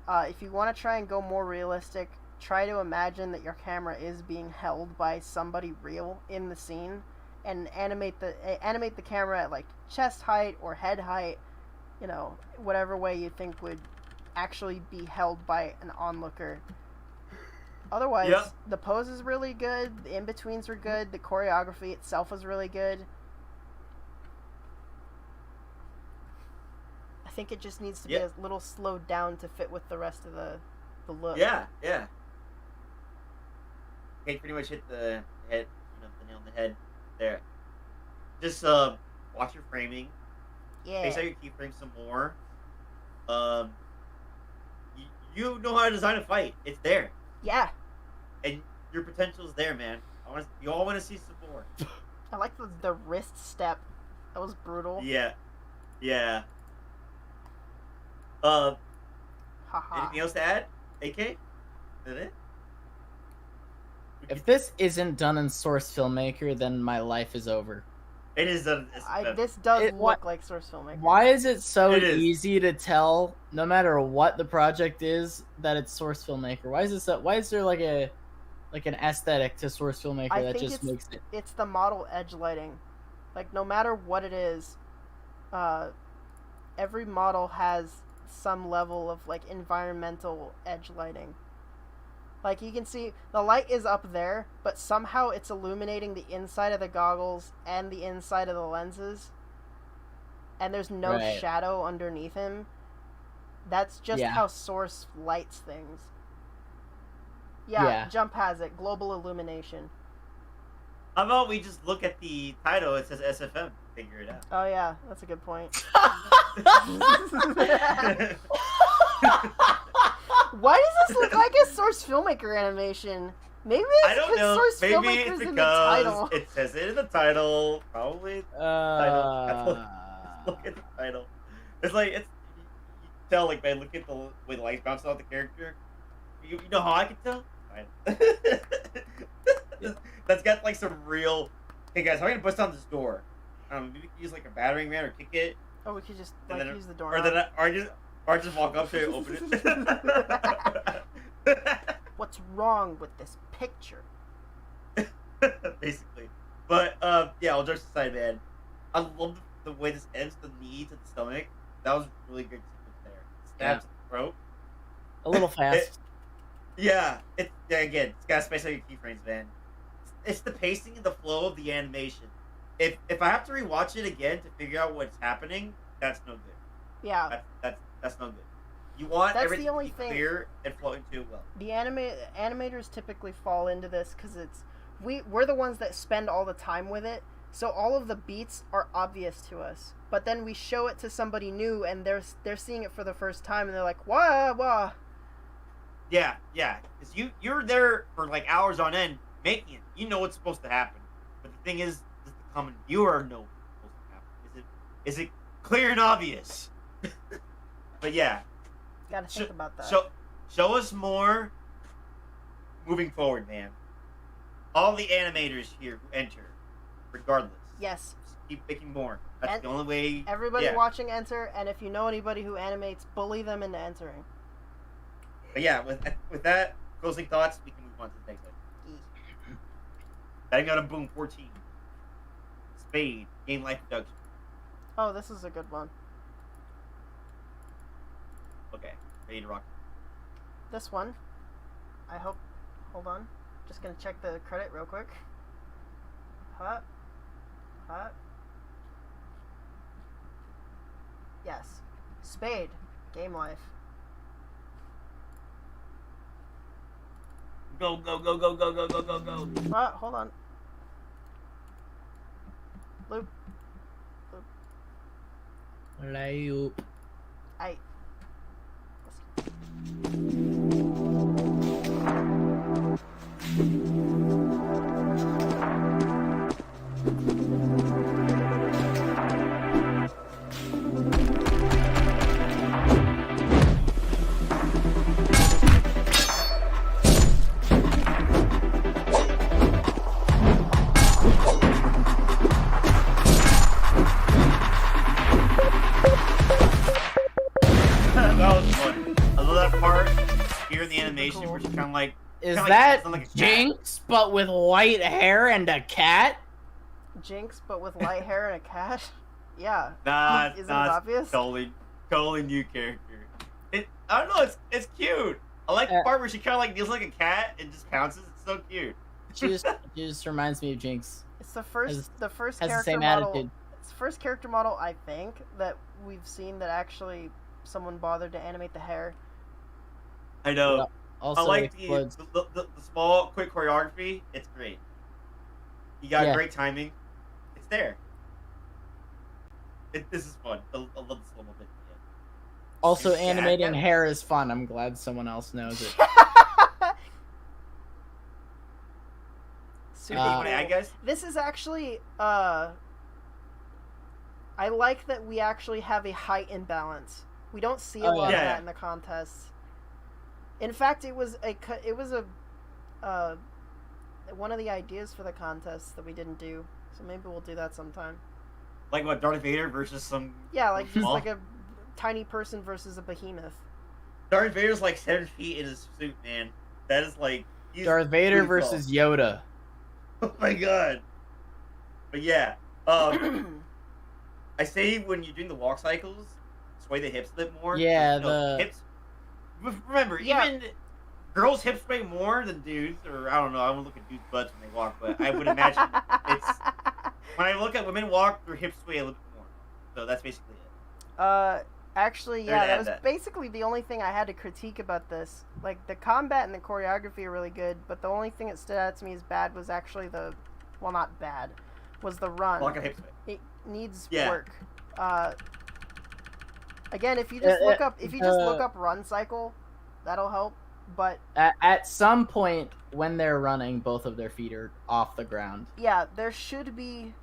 If you want to try and go more realistic, try to imagine that your camera is being held by somebody real in the scene, and animate the camera at like chest height or head height, whatever way you think would actually be held by an onlooker. Otherwise, Yep. the pose is really good, the in-betweens were good, the choreography itself was really good. I think it just needs to be a little slowed down to fit with the rest of the look. Yeah. Kate pretty much hit the head, the nail on the head there. Just watch your framing. Yeah. Space out your keyframe some more. You know how to design a fight. It's there, Yeah. and your potential's there, man. You all want to see some more. I like the wrist step. That was brutal. Yeah. Haha. Anything else to add? AK? Is that it? If this isn't done in Source Filmmaker, then my life is over. It is done. This does It- look like Source Filmmaker. Why is it so It is. easy to tell, no matter what the project is, that it's Source Filmmaker? Why is there like an aesthetic to Source Filmmaker I that think just makes it? It's the model edge lighting. Like, no matter what it is, every model has some level of, like, environmental edge lighting. Like, you can see, the light is up there, but somehow it's illuminating the inside of the goggles and the inside of the lenses. And there's no Right. shadow underneath him. That's just Yeah. how Source lights things. Yeah, Jump has it. Global illumination. How about we just look at the title? It says SFM. Figure it out. Oh, yeah, that's a good point. Why does this look like a Source Filmmaker animation? Maybe it's I don't because know. Source Maybe Filmmaker's it's in the title. because it says it in the title. Probably. Title. Look at the title. It's like you tell, like, by looking at the way the lights bounce off the character. You know how I can tell? That's got like some real. Hey guys, how are you gonna bust down this door? Maybe we can use like a battering ram or kick it. Oh, we could just And like then- use the door. Or then or just walk up to it, open it. What's wrong with this picture? Basically. But yeah, all jokes aside, man. I love the way this ends, the knee to the stomach. That was really good sequence there. Stabs the throat. A little fast. Yeah, again, it's got space out your keyframes, man. It's the pacing and the flow of the animation. If I have to rewatch it again to figure out what's happening, that's no good. Yeah. That's no good. You want That's everything the only to be thing. clear and flowing too well. The animators typically fall into this because we're the ones that spend all the time with it, so all of the beats are obvious to us. But then we show it to somebody new, and they're seeing it for the first time, and they're like, "Wah." Yeah, because you're there for like hours on end making it. You know what's supposed to happen, but the thing is, does the common viewer know what's supposed to happen? Is it clear and obvious? But yeah, Gotta think about that. show us more moving forward, man. All the animators here who enter, regardless. Yes. Just keep making more. That's And the only way. Everybody yeah. watching enter, and if you know anybody who animates, bully them into entering. But yeah, with that closing thoughts, we can move on to the next one. Batting out of Boom 14. Spade, Game Life Production. Oh, this is a good one. Okay, ready to rock. This one, I hope. Hold on. Just gonna check the credit real quick. Hut. Yes. Spade. Game Life. Go. Hold on. Loop. Layup. I. That was fun. I love that part here in the animation where she's kind of like. Is kinda that like a cat. Jinx, but with white hair and a cat? Jinx, but with light hair and a cat? Yeah. Nah, Isn't it it's obvious? totally new character. I don't know. It's cute. I like the part where she kind of like feels like a cat and just pounces. It's so cute. She just reminds me of Jinx. It's the first Has character the same model. attitude. It's the first character model I think that we've seen that actually someone bothered to animate the hair. I know. Also, I like explodes. the small, quick choreography. It's great. You got Yeah. great timing. It's there. This is fun. I love this little bit. Yeah. Also, Yeah, animating yeah. hair is fun. I'm glad someone else knows it. Super Anything you Uh, want to add, guys? This is actually, I like that we actually have a height imbalance. We don't see a Oh, lot of yeah. that in the contests. In fact, it was one of the ideas for the contest that we didn't do. So maybe we'll do that sometime. Like what, Darth Vader versus some... Yeah, like just Small? like a tiny person versus a behemoth. Darth Vader's like 7 feet in his suit, man. That is like... he's Darth Vader pretty tall. versus Yoda. Oh my god. But yeah. I say when you're doing the walk cycles, sway the hips a bit more. Yeah, You know, hips. Remember, Yeah. even girls hips sway more than dudes, or I don't know. I won't look at dudes' butts when they walk, but I would imagine it's when I look at women walk, their hips sway a little bit more. So that's basically it. Actually, There yeah, to that add was that. basically the only thing I had to critique about this. Like, the combat and the choreography are really good, but the only thing that stood out to me as bad was actually well, not bad, was the run. Walk and hip sway. It needs Yeah. work. Again, if you just look up run cycle, that'll help. But At some point, when they're running, both of their feet are off the ground. yeah, there should be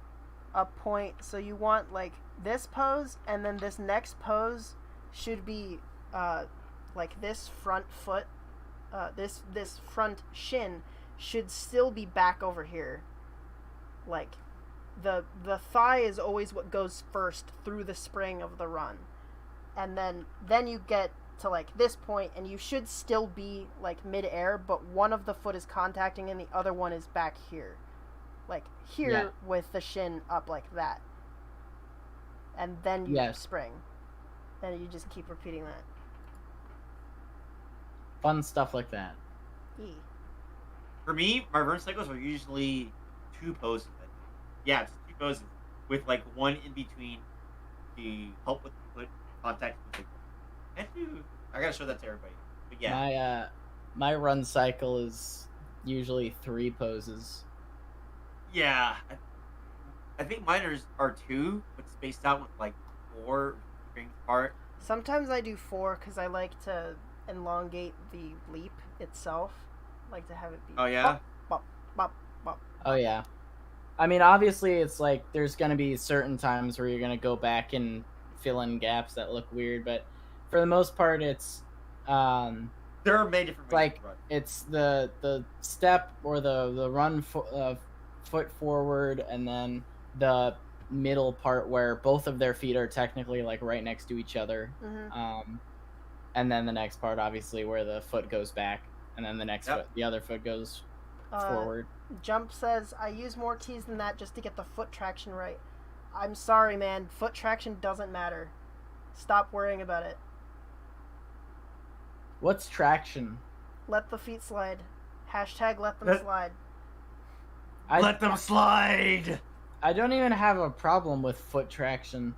a point. So you want like this pose, and then this next pose should be like this front foot, this front shin should still be back over here. Like the thigh is always what goes first through the spring of the run, and then you get to like this point, and you should still be like mid-air, but one of the foot is contacting and the other one is back here, like here, Yeah. with the shin up like that, and then you Yes. spring, and you just keep repeating that. Fun stuff like that. E. For me, my run cycles are usually 2 poses. I think. Yeah, just 2 poses with like one in between the help with the foot contact with the foot. I gotta show that to everybody. But yeah, My run cycle is usually 3 poses. yeah. I think mine are 2, but spaced out with like 4 strings apart. Sometimes I do 4 because I like to elongate the leap itself. Like to have it be. Oh yeah. Bop, bop, bop. Oh yeah. I mean, obviously, it's like there's gonna be certain times where you're gonna go back and fill in gaps that look weird, but for the most part, it's There are many different ways like to run. it's the step or the run foot forward, and then the middle part where both of their feet are technically like right next to each other. Mm-hmm. And then the next part, obviously, where the foot goes back, and then the next Yep. foot, the other foot goes forward. Jump says, I use more keys than that just to get the foot traction right. I'm sorry, man. Foot traction doesn't matter. Stop worrying about it. What's traction? Let the feet slide. Hashtag let them Let- slide. Let them slide. I don't even have a problem with foot traction.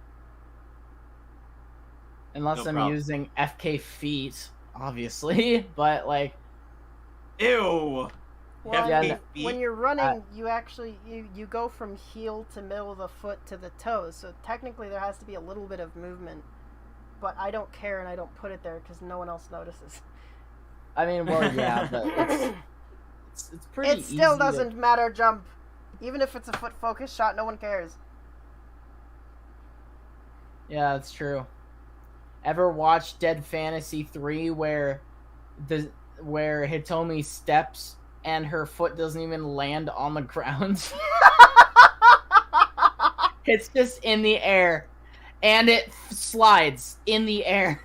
Unless No I'm problem. using FK feet, obviously. But, like, Ew. Well, Yeah, FK when feet. you're running, you actually you go from heel to middle of the foot to the toes. So technically there has to be a little bit of movement. But I don't care and I don't put it there because no one else notices. I mean, well, yeah, but it's pretty It still easy to- doesn't matter, Jump. Even if it's a foot focus shot, no one cares. Yeah, that's true. Ever watch Dead Fantasy 3 where Hitomi steps and her foot doesn't even land on the ground? It's just in the air, and it slides in the air,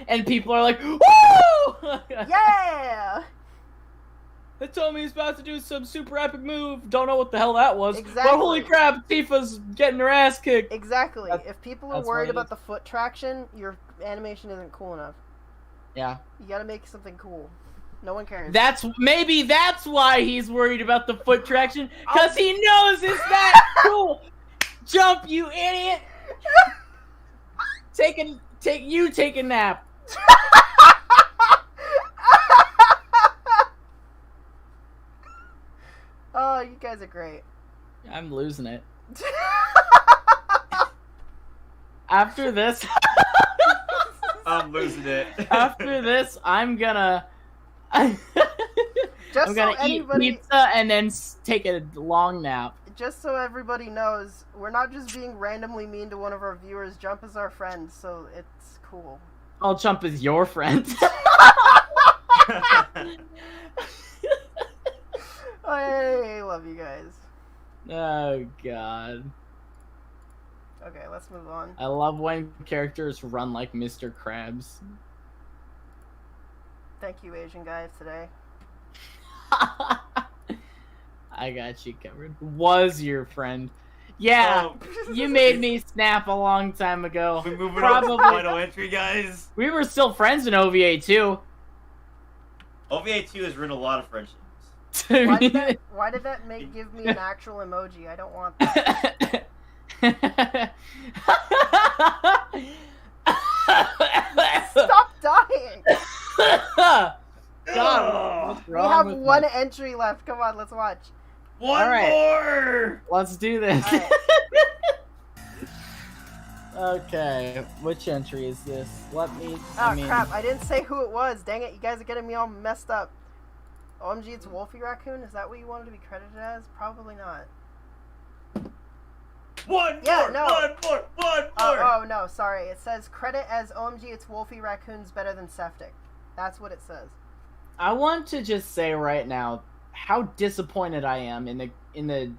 and people are like, "Woo!" Yeah! Hitomi's about to do some super epic move. Don't know what the hell that was. Exactly. But holy crap, Tifa's getting her ass kicked. Exactly. That's- If people are that's worried what it about is. the foot traction, your animation isn't cool enough. Yeah. You gotta make something cool. No one cares. Maybe that's why he's worried about the foot traction, because he knows it's that cool. Jump, you idiot! Take a nap. Oh, you guys are great. I'm losing it. After this, I'm losing it. after this, I'm gonna Just I'm gonna so eat anybody, pizza and then take a long nap. just so everybody knows, we're not just being randomly mean to one of our viewers. Jump is our friend, so it's cool. I'll jump as your friend. I love you guys. Oh god. Okay, let's move on. I love when characters run like Mr. Krabs. Thank you, Asian guy, today. I got you covered. Was your friend. Yeah, you made me snap a long time ago. We moving Probably. on to the final entry, guys. We were still friends in OVA 2. OVA 2 has ruined a lot of friendships. Why did that give me an actual emoji? I don't want that. Stop dying! God, what's We wrong have with one me? entry left. Come on, let's watch. One All right. more! Let's do this. All right. Okay, which entry is this? Let me. Oh crap, I didn't say who it was. Dang it, you guys are getting me all messed up. OMG, it's Wolfie Raccoon? Is that what you wanted to be credited as? Probably not. One Yeah, more! no. One more! Oh, no, sorry. It says credit as OMG, it's Wolfie Raccoon's better than Septic. That's what it says. I want to just say right now how disappointed I am in the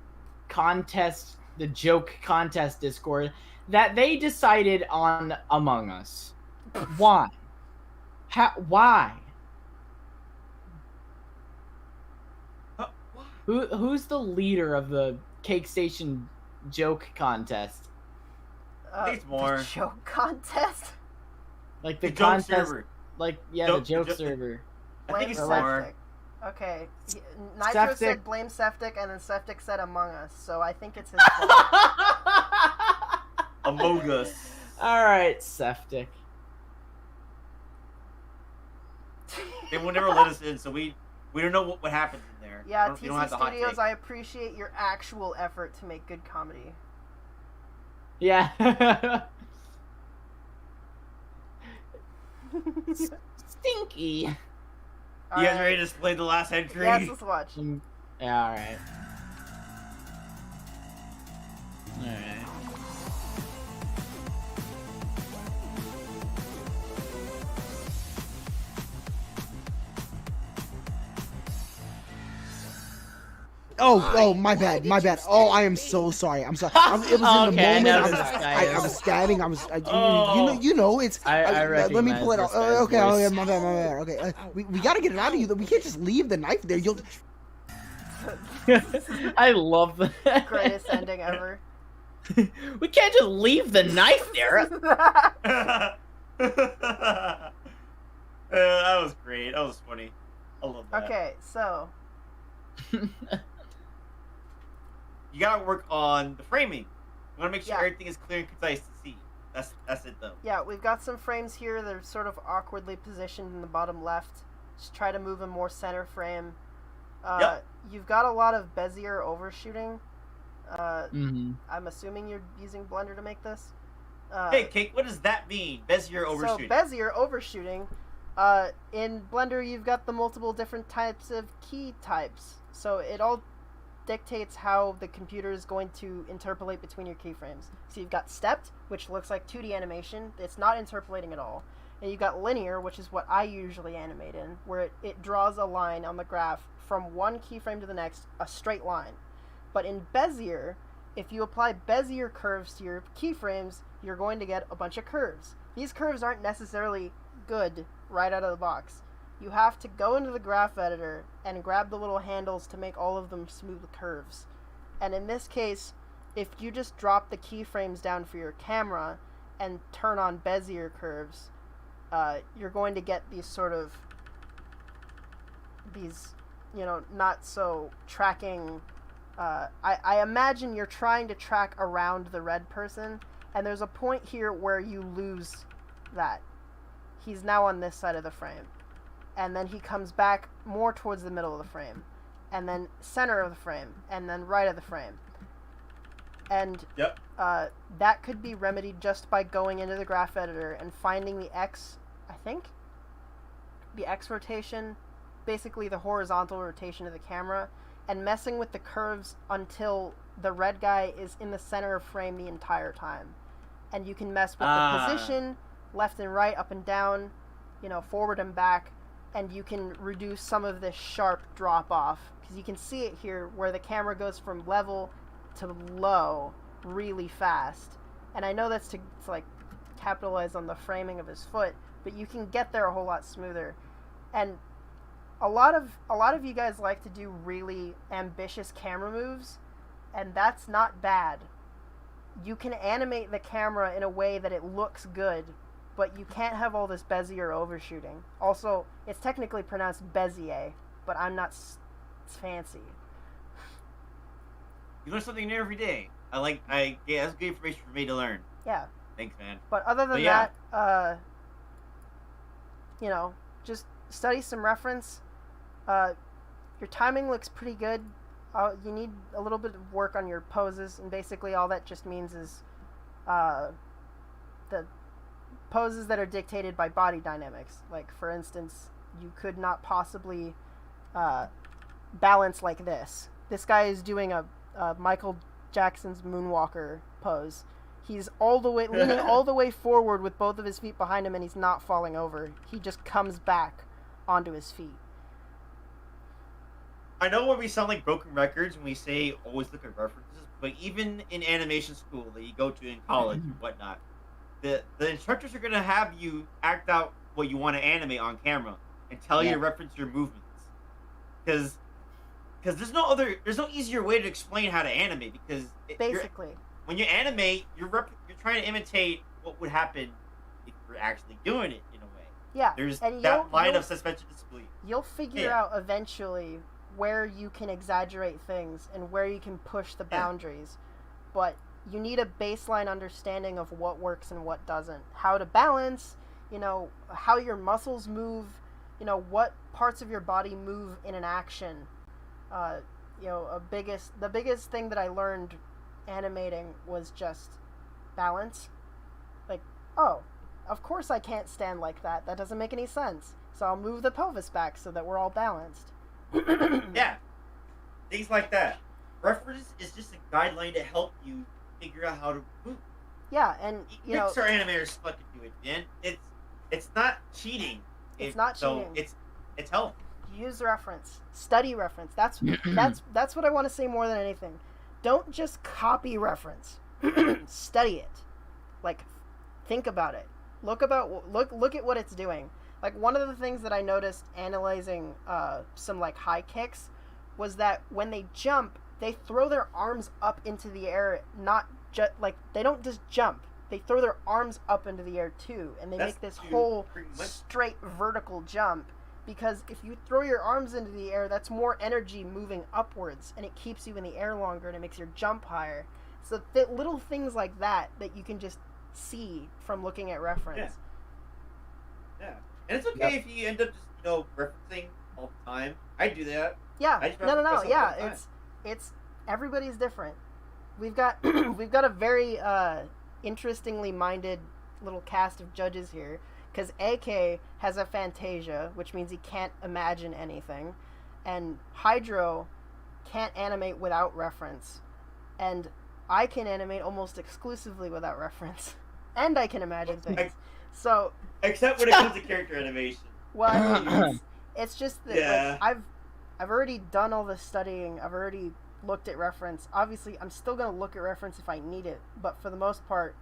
contest, the joke contest Discord, that they decided on Among Us. Why? Why? Who's the leader of the Cake Station joke contest? I think it's more. The joke contest? Like the The joke contest, server. like yeah, Joke- the joke the- server. I think it's Blame more. Septic. Okay. Nitro Septic. said blame Septic, and then Septic said Among Us, so I think it's his fault. Among Us. All right, Septic. They will never let us in, so we don't know what happens in there. Yeah, You don't TC have the hot Studios, take. I appreciate your actual effort to make good comedy. Yeah. Stinky. You guys ready to play the last entry? Yes, let's watch. Yeah, all right. All right. Oh, my bad, my bad. Oh, I am so sorry. I'm sorry. It was in the Okay, I moment. know I who was, this guy I was is. stabbing. You know, it's. I let me pull it out. recognize this guy's Okay, oh yeah, voice. my bad. Okay, we gotta get it out of you. We can't just leave the knife there. You'll. I love that. Greatest ending ever. We can't just leave the knife there. That was great. That was funny. I love that. Okay, so You gotta work on the framing. You wanna make sure Yeah. everything is clear and concise to see. That's it though. yeah, we've got some frames here. They're sort of awkwardly positioned in the bottom left. Just try to move them more center frame. Yep. You've got a lot of Bezier overshooting. Mm-hmm. I'm assuming you're using Blender to make this. Hey, Cake, what does that mean? Bezier overshooting. So Bezier overshooting. In Blender, you've got the multiple different types of key types. So it all dictates how the computer is going to interpolate between your keyframes. So you've got stepped, which looks like 2D animation. It's not interpolating at all. And you've got linear, which is what I usually animate in, where it draws a line on the graph from one keyframe to the next, a straight line. But in Bezier, if you apply Bezier curves to your keyframes, you're going to get a bunch of curves. These curves aren't necessarily good right out of the box. You have to go into the graph editor and grab the little handles to make all of them smooth curves. And in this case, if you just drop the keyframes down for your camera and turn on Bezier curves, you're going to get these sort of not so tracking. I imagine you're trying to track around the red person, and there's a point here where you lose that. He's now on this side of the frame. And then he comes back more towards the middle of the frame. and then center of the frame, and then right of the frame. And Yep. that could be remedied just by going into the graph editor and finding the X, I think, the X rotation, basically the horizontal rotation of the camera, and messing with the curves until the red guy is in the center of frame the entire time. And you can mess with the position, left and right, up and down, forward and back, and you can reduce some of this sharp drop off, because you can see it here where the camera goes from level to low really fast. And I know that's to like capitalize on the framing of his foot, but you can get there a whole lot smoother. And a lot of you guys like to do really ambitious camera moves, and that's not bad. You can animate the camera in a way that it looks good, but you can't have all this Bezier overshooting. Also, it's technically pronounced Bezier, but I'm not fancy. You learn something new every day. Yeah, that's good information for me to learn. Yeah. Thanks, man. But other than that, just study some reference. Your timing looks pretty good. You need a little bit of work on your poses, and basically all that just means is the poses that are dictated by body dynamics. Like, for instance, you could not possibly balance like this. This guy is doing a Michael Jackson's Moonwalker pose. He's leaning all the way forward with both of his feet behind him, and he's not falling over. He just comes back onto his feet. I know when we sound like broken records when we say always look at references, but even in animation school that you go to in college and whatnot, the instructors are going to have you act out what you want to animate on camera and tell you to reference your movements. Because there's no easier way to explain how to animate, because when you animate, you're trying to imitate what would happen if you're actually doing it in a way. Yeah. There's that line of suspension disbelief. You'll figure out eventually where you can exaggerate things and where you can push the boundaries. But you need a baseline understanding of what works and what doesn't. How to balance, how your muscles move, what parts of your body move in an action. The biggest thing that I learned animating was just balance. Like, oh, of course I can't stand like that. That doesn't make any sense. So I'll move the pelvis back so that we're all balanced. Yeah. Things like that. Reference is just a guideline to help you figure out how to move. Yeah, and Pixar animators fucking do it, man. It's not cheating. It's not cheating. It's helpful. Use reference. Study reference. That's what I want to say more than anything. Don't just copy reference. Study it. Like, think about it. Look at what it's doing. Like, one of the things that I noticed analyzing some like high kicks was that when they jump, they throw their arms up into the air. Not just like, they don't just jump. They throw their arms up into the air too, and they make this whole straight vertical jump. Because if you throw your arms into the air, that's more energy moving upwards, and it keeps you in the air longer, and it makes your jump higher. So little things like that you can just see from looking at reference. Yeah. And it's okay if you end up just, referencing all the time. I do that. Yeah. No. Yeah. It's everybody's different. We've got a very interestingly minded little cast of judges here. Because AK has a Fantasia, which means he can't imagine anything. And Hydro can't animate without reference. And I can animate almost exclusively without reference. And I can imagine things. So, except when it comes to character animation. Well, I mean, it's just that like, I've already done all this studying. I've already looked at reference. Obviously, I'm still going to look at reference if I need it. But for the most part,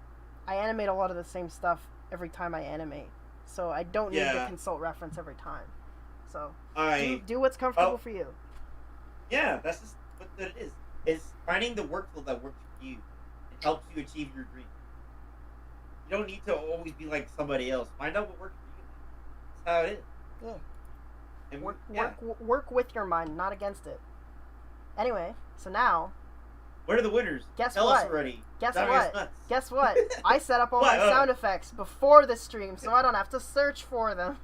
I animate a lot of the same stuff every time I animate. So I don't need to consult reference every time. So do what's comfortable for you. Yeah, that's just what it is. Is finding the workflow that works for you. It helps you achieve your dream. You don't need to always be like somebody else. Find out what works for you. That's how it is. Yeah. And work with your mind, not against it. Anyway, so now. What are the winners? Tell us already. Guess what? I set up all my sound effects before the stream, so I don't have to search for them.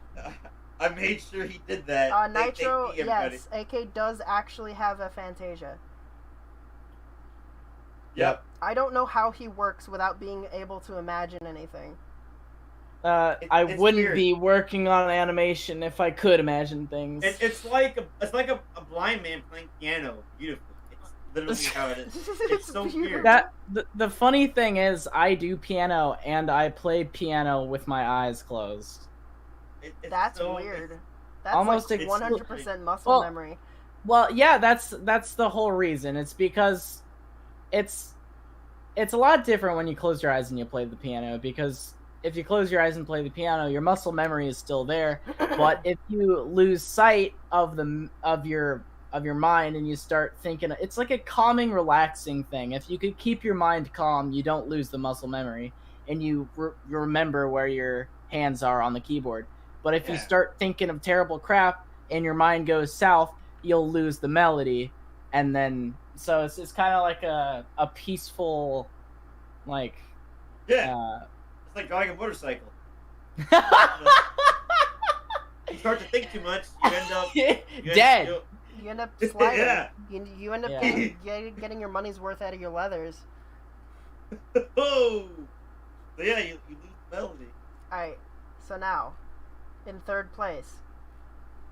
I made sure he did that. Nitro, Thank you, everybody. yes, AK does actually have a Fantasia. Yep. I don't know how he works without being able to imagine anything. I It's wouldn't weird. be working on animation if I could imagine things. It's like a blind man playing piano beautifully. It's literally how it is. It's so weird. The funny thing is, I do piano and I play piano with my eyes closed. That's weird. That's almost like ex- 100% muscle memory. Well, yeah, that's the whole reason. It's because it's a lot different when you close your eyes and you play the piano, because if you close your eyes and play the piano, your muscle memory is still there. But if you lose sight of your mind and you start thinking, it's like a calming, relaxing thing. If you could keep your mind calm, you don't lose the muscle memory, and you remember where your hands are on the keyboard. But if you start thinking of terrible crap and your mind goes south, you'll lose the melody, and then so it's kind of like a peaceful, like It's like driving a motorcycle. You start to think too much, you end up dead. You end up sliding. Yeah. You end up getting your money's worth out of your leathers. Oh, so yeah, you lose the melody. All right. So now, in third place.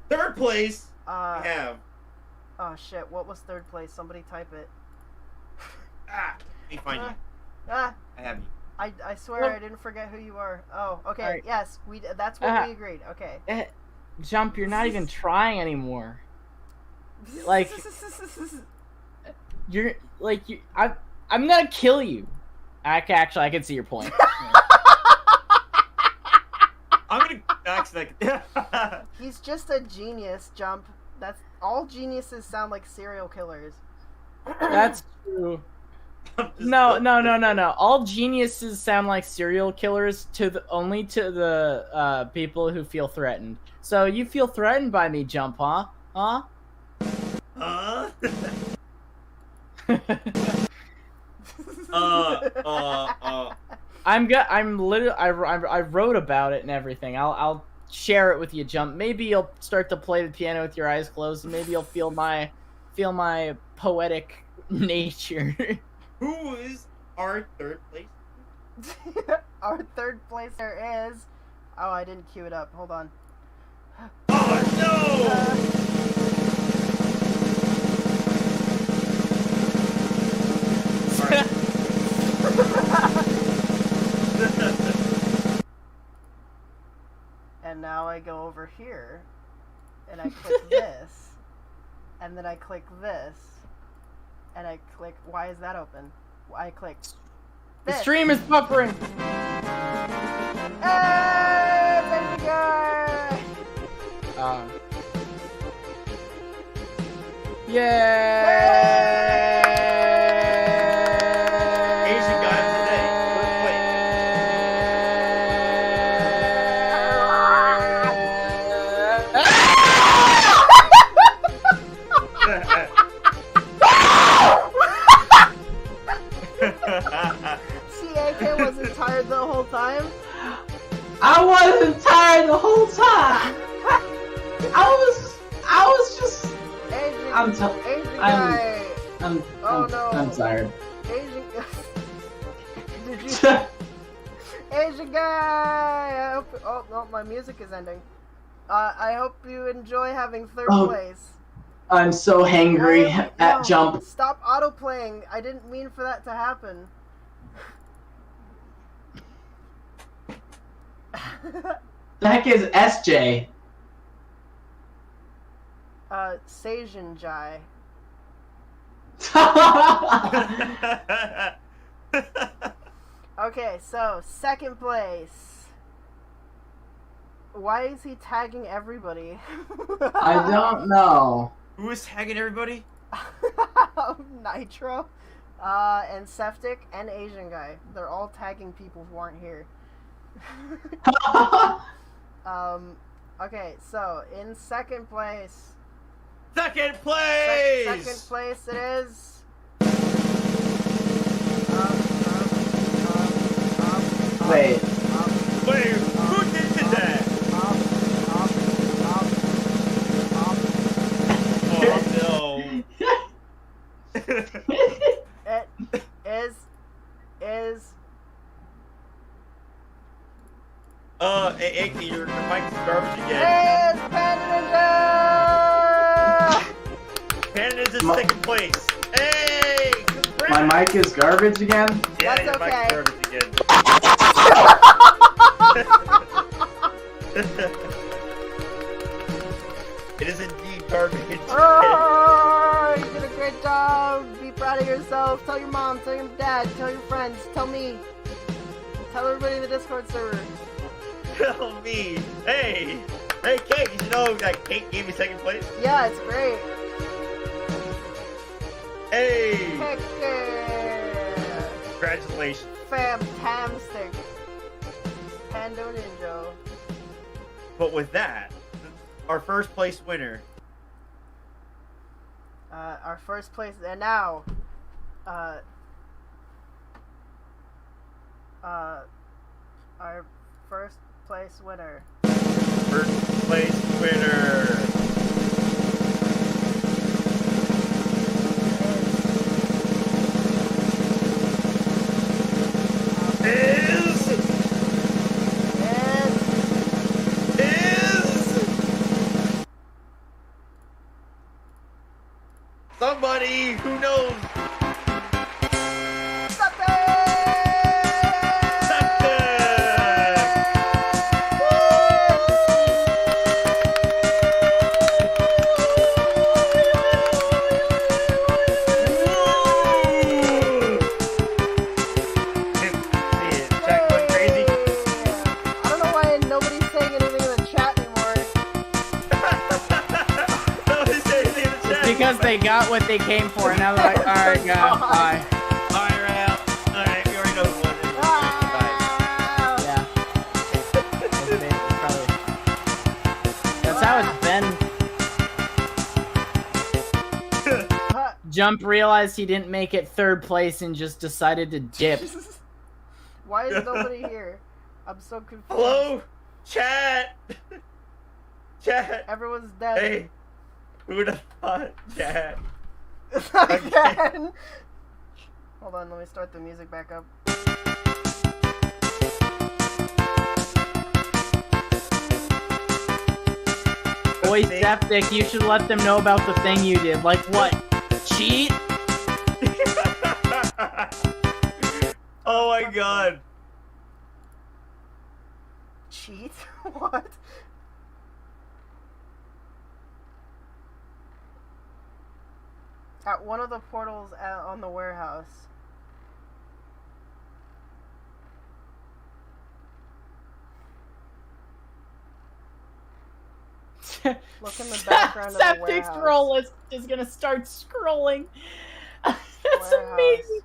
Third place. We have. Oh shit! What was third place? Somebody type it. Let me find you. I have you. I swear I didn't forget who you are. Oh, okay. Right. Yes, that's what we agreed. Okay. Jump, you're not even trying anymore. Like I'm gonna kill you. Actually, I can see your point. I'm gonna actually. He's just a genius, Jump. That's all geniuses sound like serial killers. That's true. No. All geniuses sound like serial killers only to the people who feel threatened. So you feel threatened by me, Jump, huh? Huh? I wrote about it and everything. I'll share it with you, Jump. Maybe you'll start to play the piano with your eyes closed, and maybe you'll feel my poetic nature. Who is our third place? Our third place there is. Oh, I didn't cue it up. Hold on. Oh no! And now I go over here, and I click this, and then I click this, and I click. Why is that open? I click. The stream is buffering. Hey, baby guy! Yay! Asian guy today. See, AK wasn't tired the whole time. I wasn't tired the whole time. I was just. Asian, I'm Asian guy. I'm tired. Asian guy. Did you? Asian guy. I hope. Oh no, my music is ending. I hope you enjoy having third place. I'm so hangry at Jump. Stop auto-playing. I didn't mean for that to happen. The heck is SJ? Sajin Jai. Okay, so second place. Why is he tagging everybody? I don't know. Who is tagging everybody? Nitro, and Septic, and Asian guy. They're all tagging people who aren't here. Okay, so in second place. Second place! Second place it is. Wait. Wait, who did that? is second place. Hey! My mic is garbage again. Yeah, That's your mic's okay. garbage again. It is indeed garbage. Oh, you did a great job. Be proud of yourself. Tell your mom, tell your dad, tell your friends, tell me. Tell everybody in the Discord server. Tell me. Hey, Kate, did you know that Kate gave me second place? Yeah, it's great. Hey! Heck yeah. Congratulations. Fantastic. Pando Ninja. But with that, our first place winner. Our first place, and now, our first place winner. First place winner. Somebody who knows. Because they got what they came for, and now they're like, alright, guys, bye. Alright, we're out. Alright, we already know who won it. Yeah. That's how it's been. Jump realized he didn't make it third place and just decided to dip. Why is nobody here? I'm so confused. Hello? Chat! Chat! Everyone's dead. Hey! Who would have thought, chat? Again! Hold on, let me start the music back up. Boy, Septic, you should let them know about the thing you did. Like what? Cheat? Oh my god. Cheat? What? At one of the portals on the warehouse. Look in the background of the Septic warehouse. scroll is gonna start scrolling. That's Warehouse. amazing.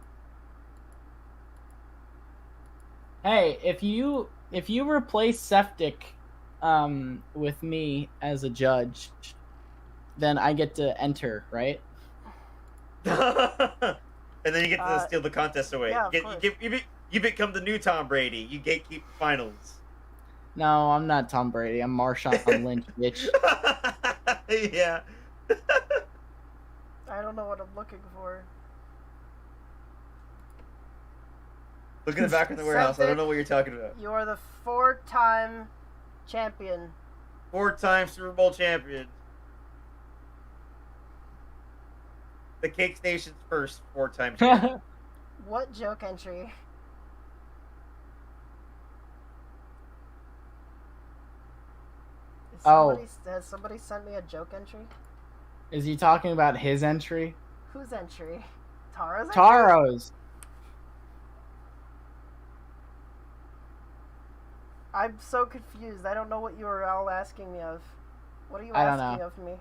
Hey, if you replace Septic with me as a judge, then I get to enter, right? And then you get to steal the contest away. Yeah, You become the new Tom Brady. You gatekeep the finals. No, I'm not Tom Brady. I'm Marshawn Lynch, bitch. Yeah. I don't know what I'm looking for. Look in the back of the warehouse. I don't know what you're talking about. You are the 4-time champion. 4-time Super Bowl champion. The Cake Station's first 4-time champion. What joke entry? Has somebody sent me a joke entry? Is he talking about his entry? Whose entry? Tara's entry? Taro's. I'm so confused. I don't know what you were all asking me of. What are you I don't asking know. of me?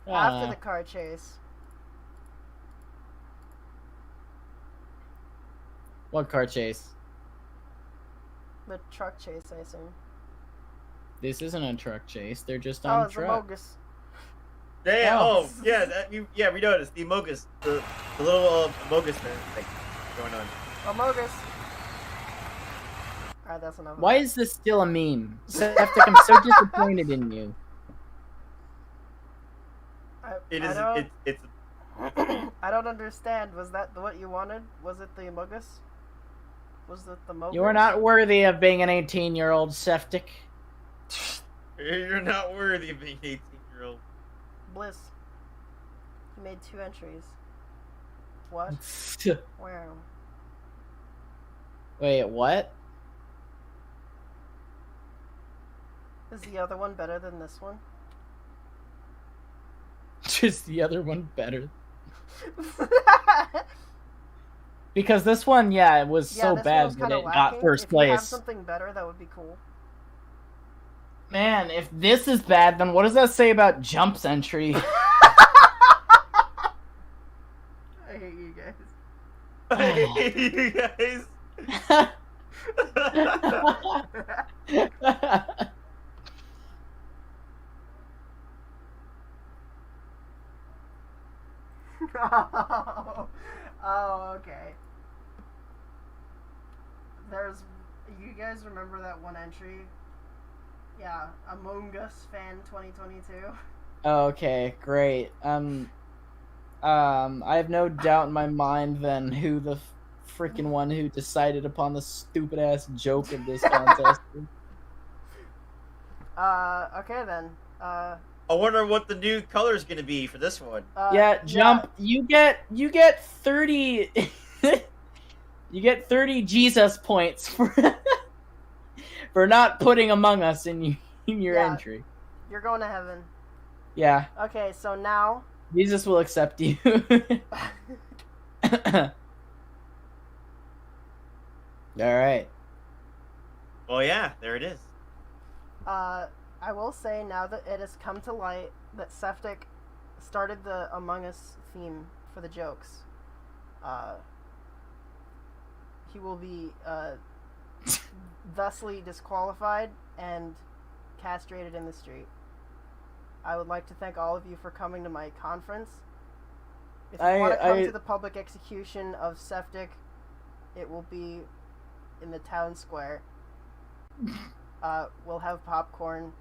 I don't After know. the car chase. What car chase? The truck chase, I assume. This isn't a truck chase. They're just Oh, on it's a truck. bogus. Yeah, Oh. yeah, we noticed. The Amogus. The little Amogus thing going on. Amogus. Alright, that's enough. Why is this still a meme? Septic, I'm so disappointed in you. It's I don't understand. Was that what you wanted? Was it the Amogus? Was it the Mogus? You are not worthy of being an 18-year-old, Septic. You're not worthy of being 18-year-old. Bliss. He made 2 entries. What? Wow. Wait, what? Is the other one better than this one? Just the other one better. Because this one, yeah, it was Yeah, so this one bad was that kinda it got lacking. first If you have place. something better, that would be cool. Man, if this is bad, then what does that say about Jump's entry? I hate you guys. I hate you guys. Oh, okay. You guys remember that one entry? Yeah, Among Us fan 2022. Okay, great. I have no doubt in my mind then who the freaking one who decided upon the stupid ass joke of this contest. Okay then. I wonder what the new color is gonna be for this one. Yeah, Jump. You get 30. You get 30 Jesus points for for not putting Among Us in your Yeah. entry. You're going to heaven. Yeah, Okay, so now. Jesus will accept you. All right. Well, yeah, there it is. I will say now that it has come to light that Septic started the Among Us theme for the jokes. He will be thusly disqualified and castrated in the street. I would like to thank all of you for coming to my conference. If you want to come to the public execution of Septic, it will be in the town square. We'll have popcorn.